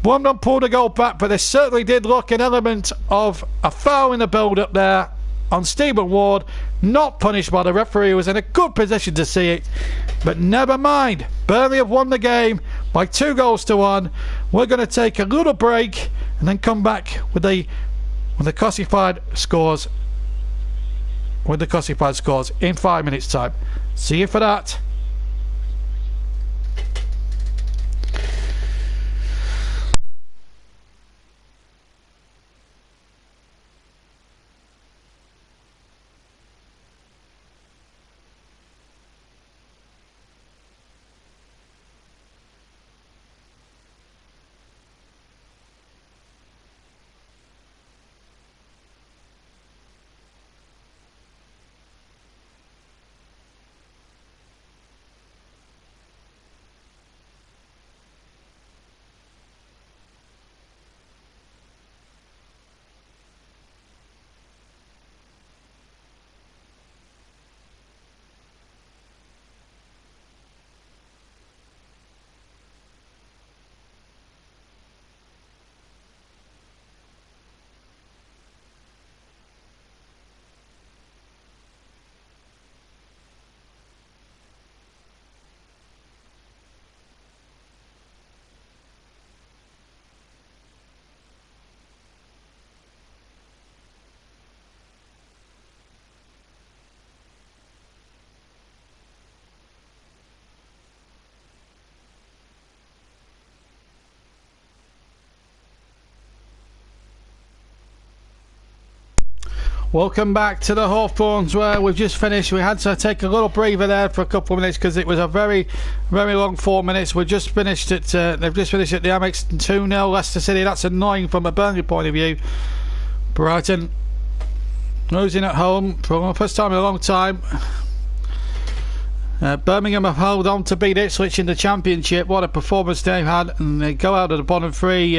Blondon pulled a goal back, but there certainly did look an element of a foul in the build-up there on Stephen Ward, not punished by the referee, who was in a good position to see it. But never mind, Burnley have won the game by 2-1. We're going to take a little break and then come back with the classified scores in 5 minutes time. See you for that. Welcome back to the Hawthorns, where we've just finished. We had to take a little breather there for a couple of minutes because it was a very, very long 4 minutes. We've just finished at they've just finished at the Amex 2-0 Leicester City. That's annoying from a Burnley point of view. Brighton losing at home for the first time in a long time. Birmingham have held on to beat Ipswich in the Championship. What a performance they've had, and they go out of the bottom 3.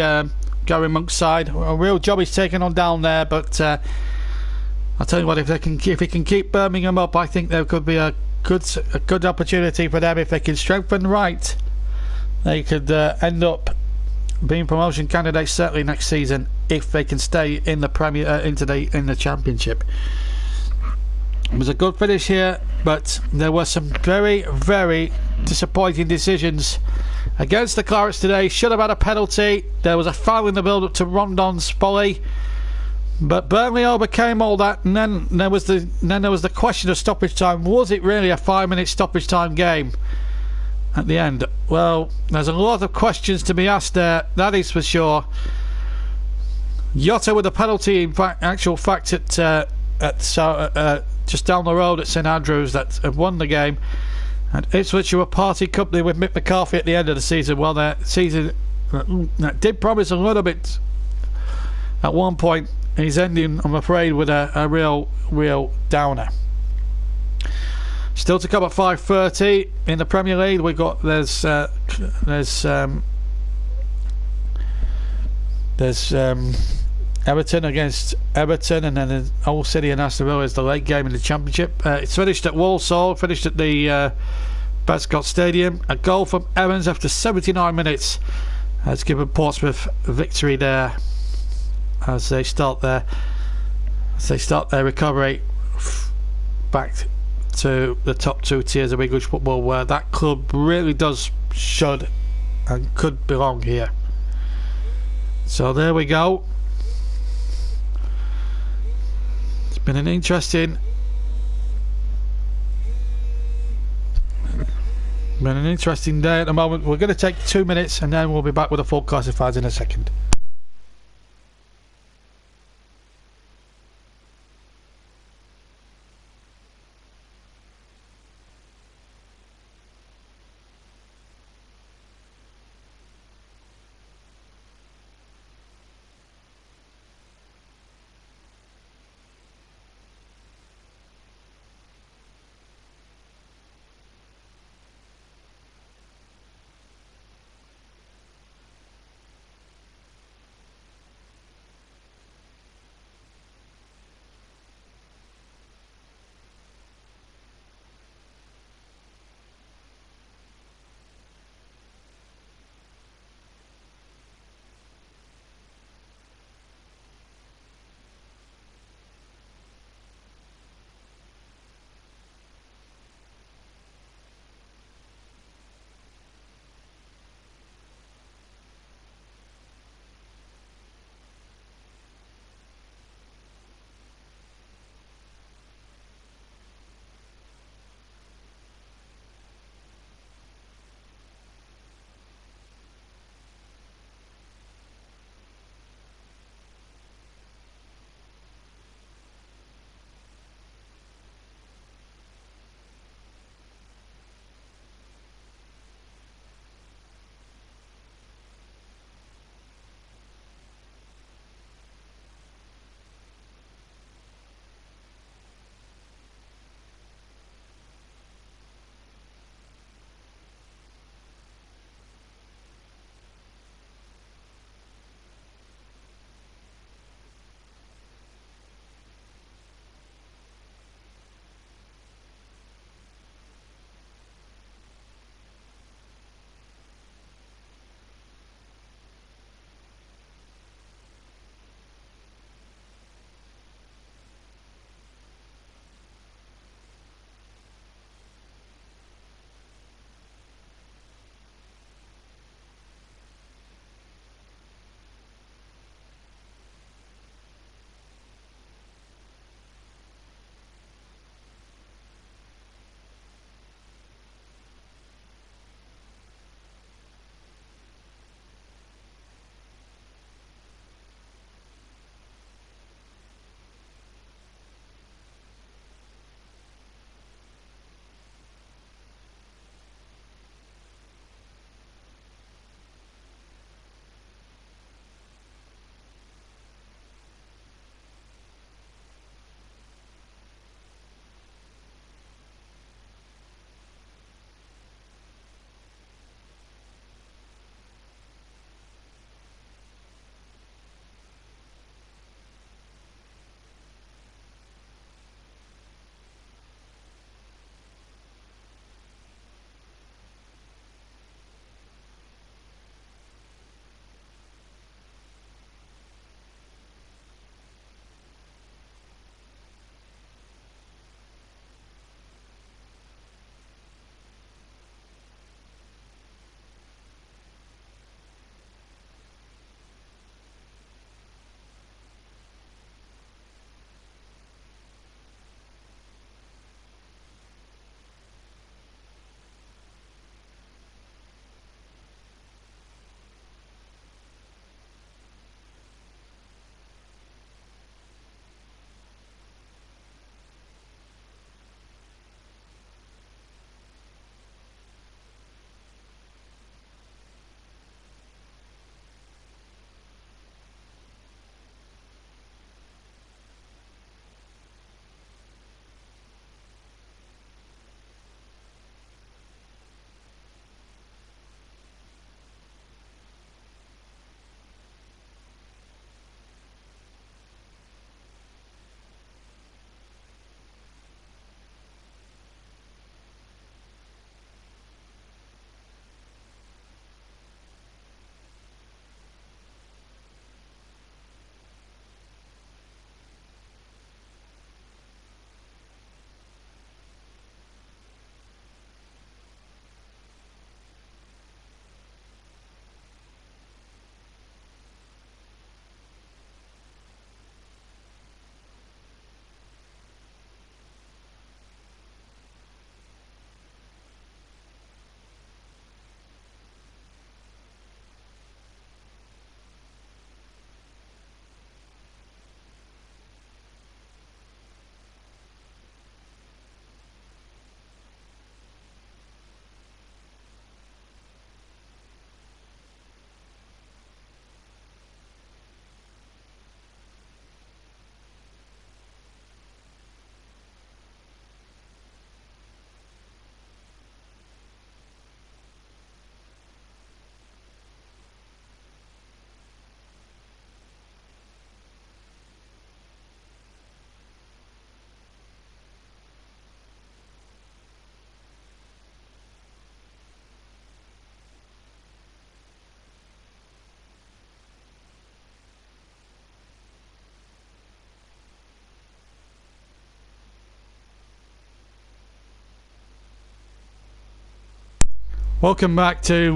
Gary Monk's side, a real job he's taken on down there, but I'll tell you what, if he can keep Birmingham up, I think there could be a good opportunity for them. If they can strengthen right, they could end up being promotion candidates certainly next season if they can stay in the in the Championship. It was a good finish here, but there were some very, very disappointing decisions against the Clarets today. Should have had a penalty. There was a foul in the build-up to Rondon's volley, but Burnley overcame all that. And then there was the question of stoppage time. Was it really a 5-minute stoppage time game at the end? Well, there's a lot of questions to be asked there. That is for sure. Jota with a penalty, in fact, just down the road at St Andrews, that have won the game. And Ipswich were party company with Mick McCarthy at the end of the season. Well, their season that did promise a little bit at one point. He's ending, I'm afraid, with a real downer. Still to come at 5:30 in the Premier League. We got there's Everton against Everton, and then Hull City and Aston Villa is the late game in the Championship. It's finished at Walsall, finished at the Bescott Stadium. A goal from Evans after 79 minutes has given Portsmouth a victory there as they start their recovery back to the top 2 tiers of English football, where that club really should and could belong here. So there we go. It's been an interesting day at the moment. We're going to take 2 minutes and then we'll be back with the full classifieds in a second. Welcome back to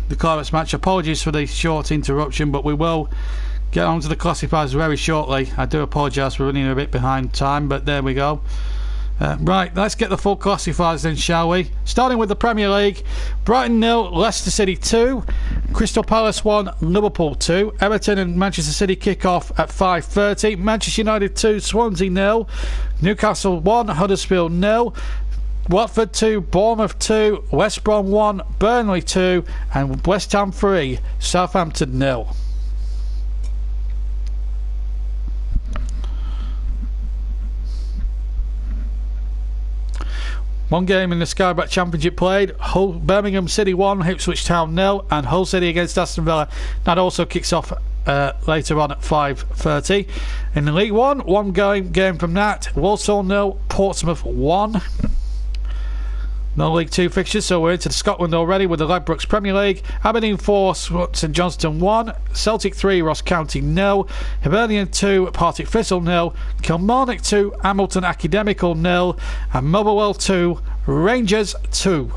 the Clarets match. Apologies for the short interruption, but we will get on to the classifiers very shortly. I do apologise for running a bit behind time, but there we go. Right, let's get the full classifiers then, shall we? Starting with the Premier League. Brighton 0, Leicester City 2, Crystal Palace 1, Liverpool 2, Everton and Manchester City kick off at 5:30, Manchester United 2, Swansea 0, Newcastle 1, Huddersfield 0, Watford 2, Bournemouth 2, West Brom 1, Burnley 2, and West Ham 3, Southampton 0. One game in the Skybet Championship played. Birmingham City 1, Ipswich Town 0, and Hull City against Aston Villa. That also kicks off later on at 5:30. In the League one game from that. Walsall 0, Portsmouth 1. No League 2 fixtures, so we're into Scotland already with the Ladbrokes Premier League. Aberdeen 4, St Johnstone 1, Celtic 3, Ross County 0, Hibernian 2, Partick Thistle 0, Kilmarnock 2, Hamilton Academical 0, and Motherwell 2, Rangers 2.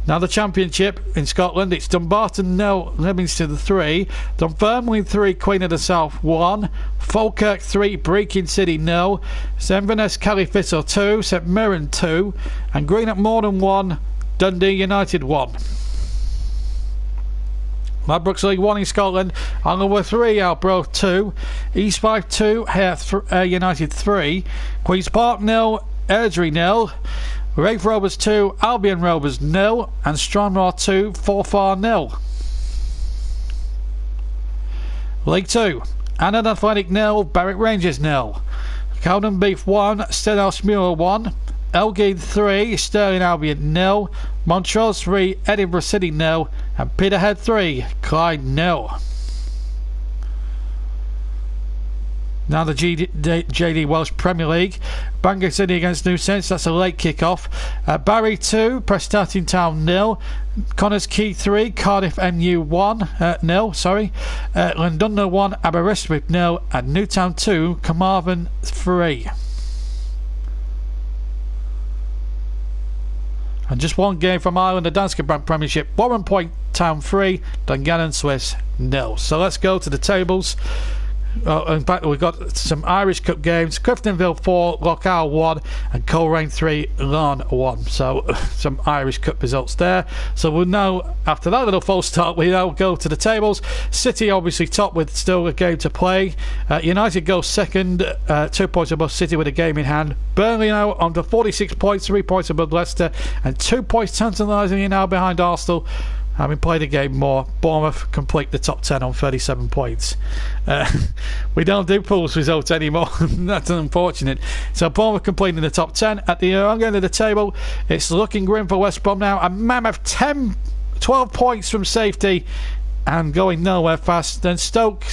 Now the Championship in Scotland, it's Dumbarton 0, Livingston 3, Dunfermline 3, Queen of the South 1, Falkirk 3, Brechin City 0, St Inverness Kelly Thistle 2, St Mirren 2, and Greenock Morden 1, Dundee United 1. Ladbrokes League 1 in Scotland, Alloa 3, Albroth 2, East Fife 2, Ayr United 3, Queen's Park 0, Airdrie 0, Raith Rovers 2, Albion Rovers 0, and Stranraer 2, Forfar 0. League 2, Annan Athletic 0, Berwick Rangers 0, Cowden Beef 1, Stenhouse-Muir 1, Elgin 3, Stirling Albion 0, Montrose 3, Edinburgh City 0, and Peterhead 3, Clyde 0. Now the JD Welsh Premier League. Bangor City against New Saints, that's a late kick-off. Barry 2, Prestatyn Town 0, Connors Quay 3, Cardiff MU 1, 0, sorry. Llandudno 1, Aberystwyth 0, and Newtown 2, Carmarthen 3. And just one game from Ireland, the Danske Bank Premiership. Warren Point Town 3, Dungannon Swiss 0. So let's go to the tables. In fact, we've got some Irish Cup games. Cliftonville 4, Lochal 1, and Coleraine 3, Larne 1. So some Irish Cup results there. So we'll now, after that little false start, we now go to the tables. City obviously top with still a game to play. United go second, 2 points above City with a game in hand. Burnley now on to 46 points, 3 points above Leicester, and 2 points tantalisingly now behind Arsenal, having played a game more. Bournemouth complete the top 10 on 37 points. We don't do pools results anymore. That's unfortunate. So Bournemouth completing the top 10. At the wrong end of the table, it's looking grim for West Brom now. A mammoth 12 points from safety and going nowhere fast. Then Stoke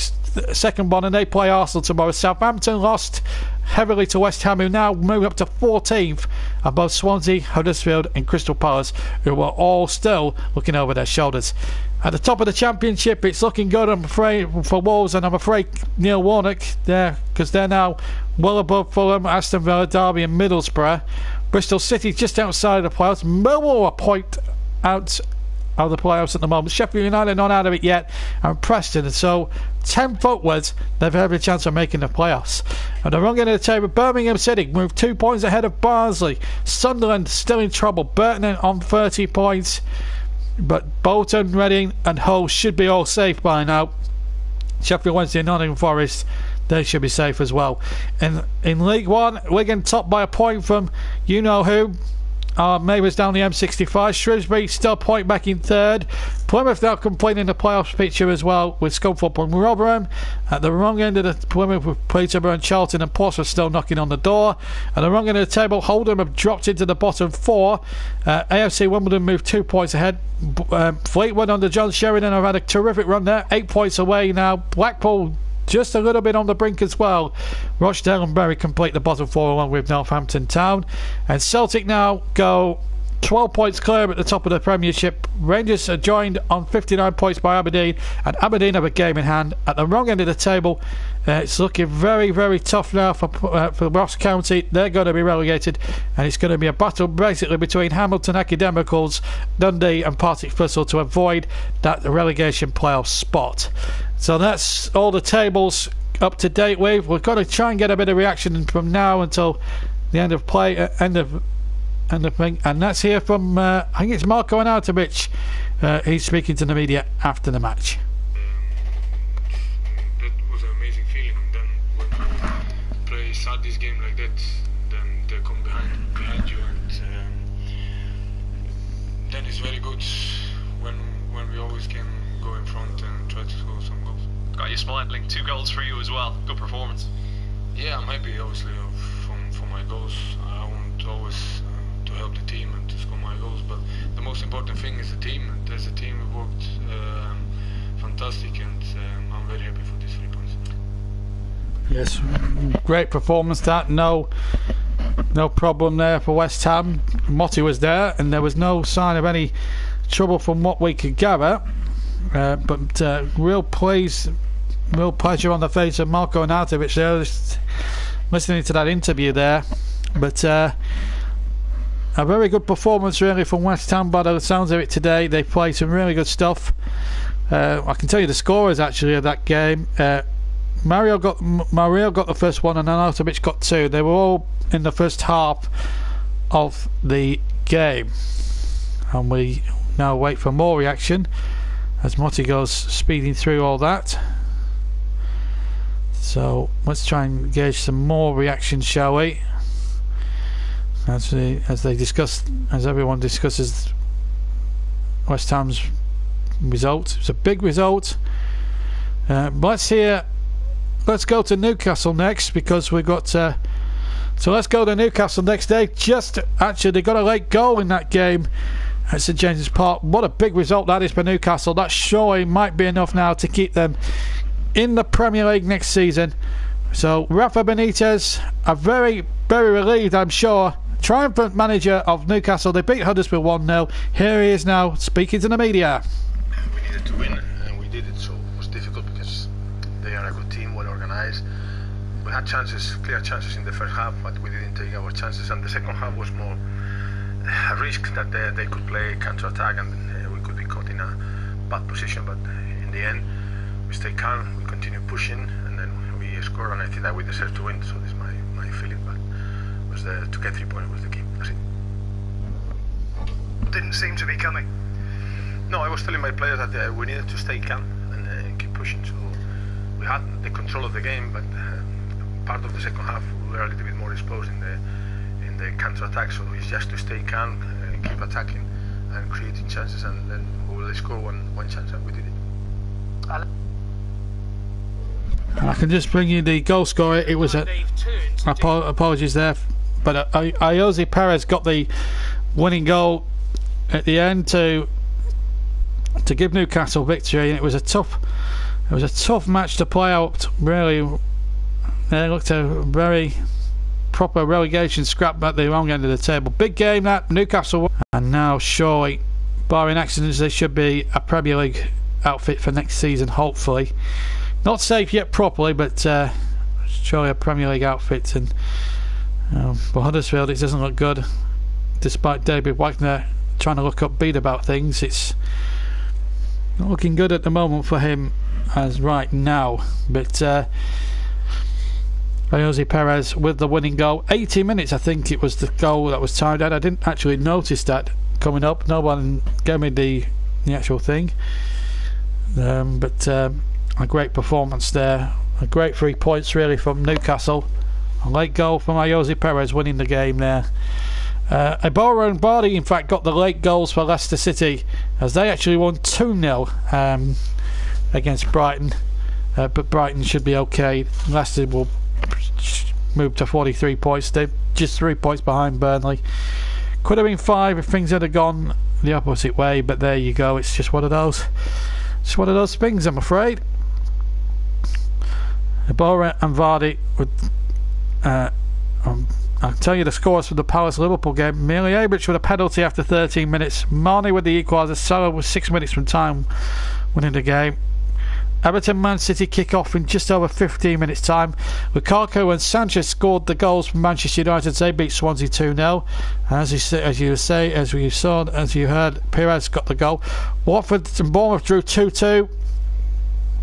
second one, and they play Arsenal tomorrow. Southampton lost heavily to West Ham, who now move up to 14th above Swansea, Huddersfield and Crystal Palace, who are all still looking over their shoulders. At the top of the Championship, it's looking good, I'm afraid, for Wolves, and I'm afraid Neil Warnock there, because they're now well above Fulham, Aston Villa, Derby and Middlesbrough. Bristol City just outside of the playoffs. Millwall a point out of the playoffs at the moment. Sheffield United not out of it yet, and Preston. So 10th upwards, they've every chance of making the playoffs. At the wrong end of the table, Birmingham City moved 2 points ahead of Barnsley. Sunderland still in trouble. Burton on 30 points, but Bolton, Reading and Hull should be all safe by now. Sheffield Wednesday and Nottingham Forest, they should be safe as well. In League 1, Wigan top by a point from you-know-who. Mayors down the M65. Shrewsbury still a point back in third. Plymouth now completing the playoffs picture as well with Scunthorpe and Rotherham. At the wrong end of the Plymouth with Peterborough and Charlton and Portsmouth still knocking on the door. At the wrong end of the table, Oldham have dropped into the bottom 4. AFC Wimbledon moved 2 points ahead. Fleetwood under John Sheridan have had a terrific run there, 8 points away now. Blackpool just a little bit on the brink as well. Rochdale and Bury complete the bottom 4 along with Northampton Town, and Celtic now go 12 points clear at the top of the Premiership. Rangers are joined on 59 points by Aberdeen, and Aberdeen have a game in hand. At the wrong end of the table, It's looking very, very tough now for Ross County. They're going to be relegated, and it's going to be a battle basically between Hamilton Academicals, Dundee and Partick Thistle to avoid that relegation playoff spot. So that's all the tables up to date with. We've got to try and get a bit of reaction from now until the end of play, end of thing. And that's here from I think it's Marko Arnautovic. He's speaking to the media after the match. Start this game like that, then they come behind you, and then it's very good when we always can go in front and try to score some goals. Got you smiling. 2 goals for you as well. Good performance. Yeah, I'm happy obviously for my goals. I want always to help the team and to score my goals, but the most important thing is the team, and as a team we worked fantastic, and I'm very happy for these 3 points. Yes, great performance that. No problem there for West Ham. Motti was there, and there was no sign of any trouble from what we could gather. But real pleasure on the face of Marko Arnautovic there, just listening to that interview there. But a very good performance really from West Ham by the sounds of it today. They played some really good stuff. I can tell you the scorers actually of that game. Mario got the first one, and Arnautovic got 2. They were all in the first half of the game, and we now wait for more reaction as Motti goes speeding through all that. So let's try and gauge some more reaction, shall we? As everyone discusses West Ham's result. It's a big result. Let's go to Newcastle next, because we've got so let's go to Newcastle next. They got a late goal in that game at St James's Park. What a big result that is for Newcastle. That surely might be enough now to keep them in the Premier League next season. So Rafa Benitez are very, very relieved, I'm sure. Triumphant manager of Newcastle. They beat Huddersfield 1-0. Here he is now speaking to the media. We needed to win, and we did it, so it was difficult because they are a good team, well organised. We had clear chances in the first half, but we didn't take our chances, and the second half was more a risk that they could play counter-attack, and we could be caught in a bad position. But in the end, we stayed calm, we continued pushing, and then we scored, and I think that we deserve to win. So this is my feeling, but to get 3 points was the key. That's it. Didn't seem to be coming. No, I was telling my players that we needed to stay calm and keep pushing. So we had the control of the game, but part of the second half we were a little bit more exposed in the counter-attack. So it's just to stay calm, keep attacking and creating chances, and then we will score one chance, and we did it. I can just bring you the goal scorer. It was apologies there, but Ayoze Perez got the winning goal at the end to give Newcastle victory, and it was a tough match to play out. Really, they looked a very proper relegation scrap at the wrong end of the table. Big game that Newcastle, and now surely, barring accidents, they should be a Premier League outfit for next season. Hopefully, not safe yet properly, but surely a Premier League outfit. And for Huddersfield, it doesn't look good, despite David Wagner trying to look upbeat about things. It's not looking good at the moment for him as right now. But Ayoze Perez with the winning goal. 80 minutes, I think it was the goal that was timed out. I didn't actually notice that coming up. No one gave me the actual thing. But a great performance there. A great 3 points really from Newcastle. A late goal from Ayoze Perez winning the game there. Iborra and Vardy in fact got the late goals for Leicester City, as they actually won 2-0 against Brighton, but Brighton should be okay. Leicester will move to 43 points. They're just 3 points behind Burnley. Could have been 5 if things had gone the opposite way, but there you go. It's just one of those things, I'm afraid. Iborra and Vardy would I'll tell you the scores for the Palace-Liverpool game. Milivojevic with a penalty after 13 minutes. Mane with the equaliser. Salah with 6 minutes from time winning the game. Everton Man City kick off in just over 15 minutes time. Lukaku and Sanchez scored the goals for Manchester United. They beat Swansea 2-0. As you heard, Perez got the goal. Watford and Bournemouth drew 2-2.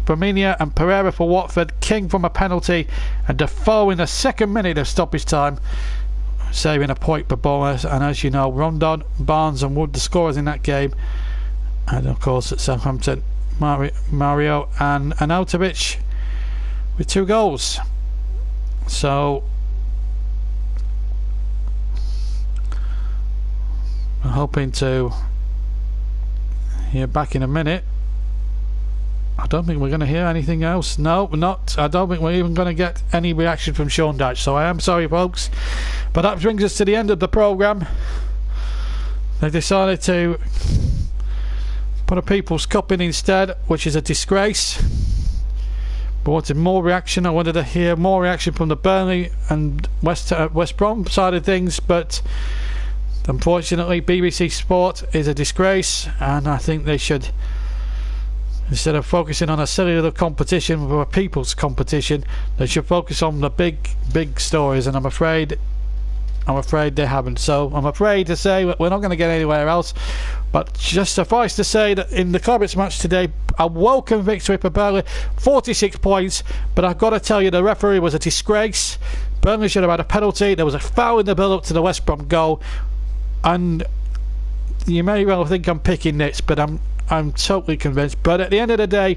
Firmino and Pereira for Watford, King from a penalty, and Defoe in the second minute of stoppage time, saving a point for Bournemouth. And as you know, Rondon, Barnes and Wood the scorers in that game. And of course at Southampton, Mario and Arnautovic with 2 goals. So I'm hoping to hear back in a minute. I don't think we're going to hear anything else. No, we're not. I don't think we're even going to get any reaction from Sean Dyche. So I am sorry, folks. But that brings us to the end of the programme. They decided to put a People's Cup in instead, which is a disgrace. But I wanted more reaction. I wanted to hear more reaction from the Burnley and West Brom side of things. But unfortunately, BBC Sport is a disgrace. And I think they should, instead of focusing on a silly little competition or a people's competition, they should focus on the big stories, and I'm afraid they haven't. So I'm afraid to say that we're not going to get anywhere else. But just suffice to say that in the Clarets match today, a welcome victory for Burnley, 46 points. But I've got to tell you, the referee was a disgrace. Burnley should have had a penalty. There was a foul in the build-up to the West Brom goal, and you may well think I'm picking nits, but I'm totally convinced. But at the end of the day,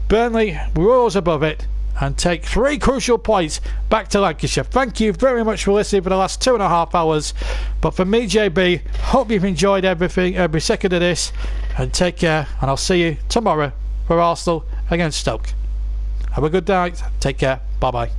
Burnley rose above it and take 3 crucial points back to Lancashire. Thank you very much for listening for the last 2.5 hours. But for me, JB, hope you've enjoyed everything, every second of this, and take care, and I'll see you tomorrow for Arsenal against Stoke. Have a good night. Take care. Bye bye.